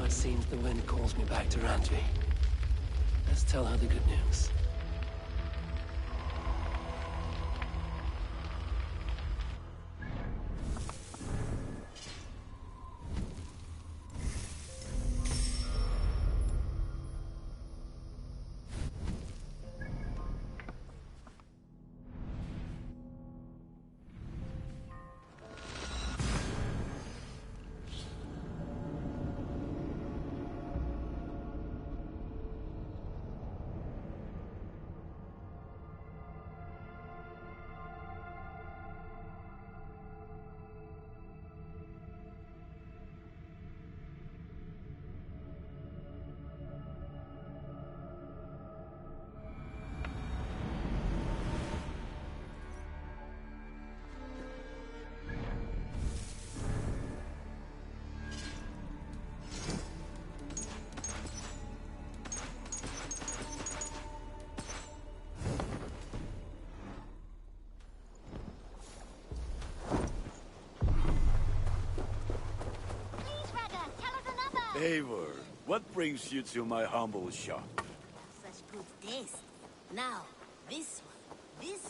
It seems the wind calls me back to Randvi. Let's tell her the good news. Eivor, what brings you to my humble shop? Such good taste. Now, this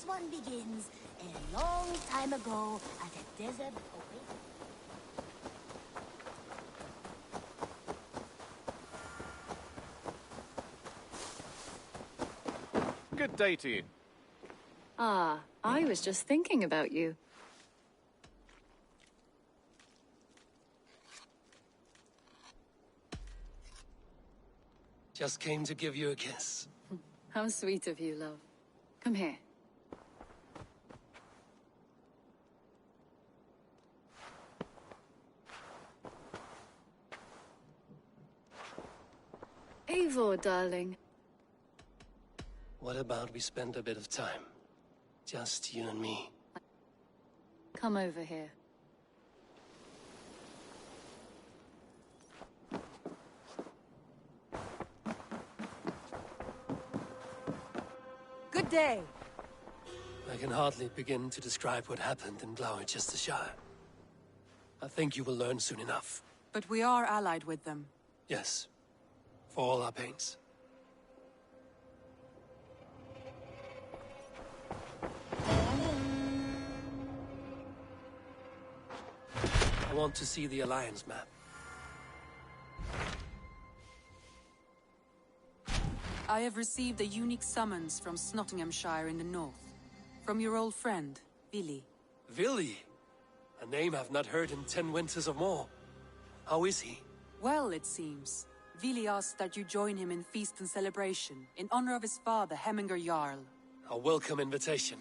one begins a long time ago at a desert oasis. Good day to you. Ah, I was just thinking about you. Just came to give you a kiss. How sweet of you, love. Come here. Ivor, darling. What about we spend a bit of time? Just you and me. Come over here. Good day. I can hardly begin to describe what happened in Gloucestershire. I think you will learn soon enough. But we are allied with them. Yes. For all our pains. I want to see the Alliance map. I have received a unique summons from Nottinghamshire in the north. From your old friend, Vili. Vili? A name I've not heard in 10 winters or more. How is he? Well, it seems. Vili asked that you join him in feast and celebration, in honor of his father, Hemminger Jarl. A welcome invitation.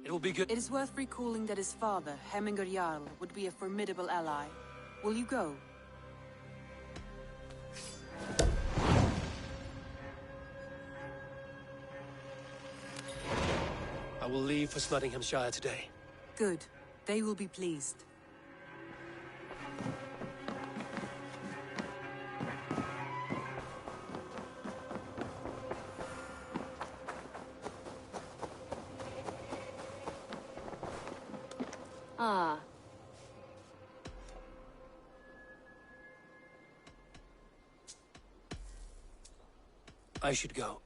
It will be good. It is worth recalling that his father, Hemminger Jarl, would be a formidable ally. Will you go? I will leave for Nottinghamshire today. Good. They will be pleased. Ah. I should go.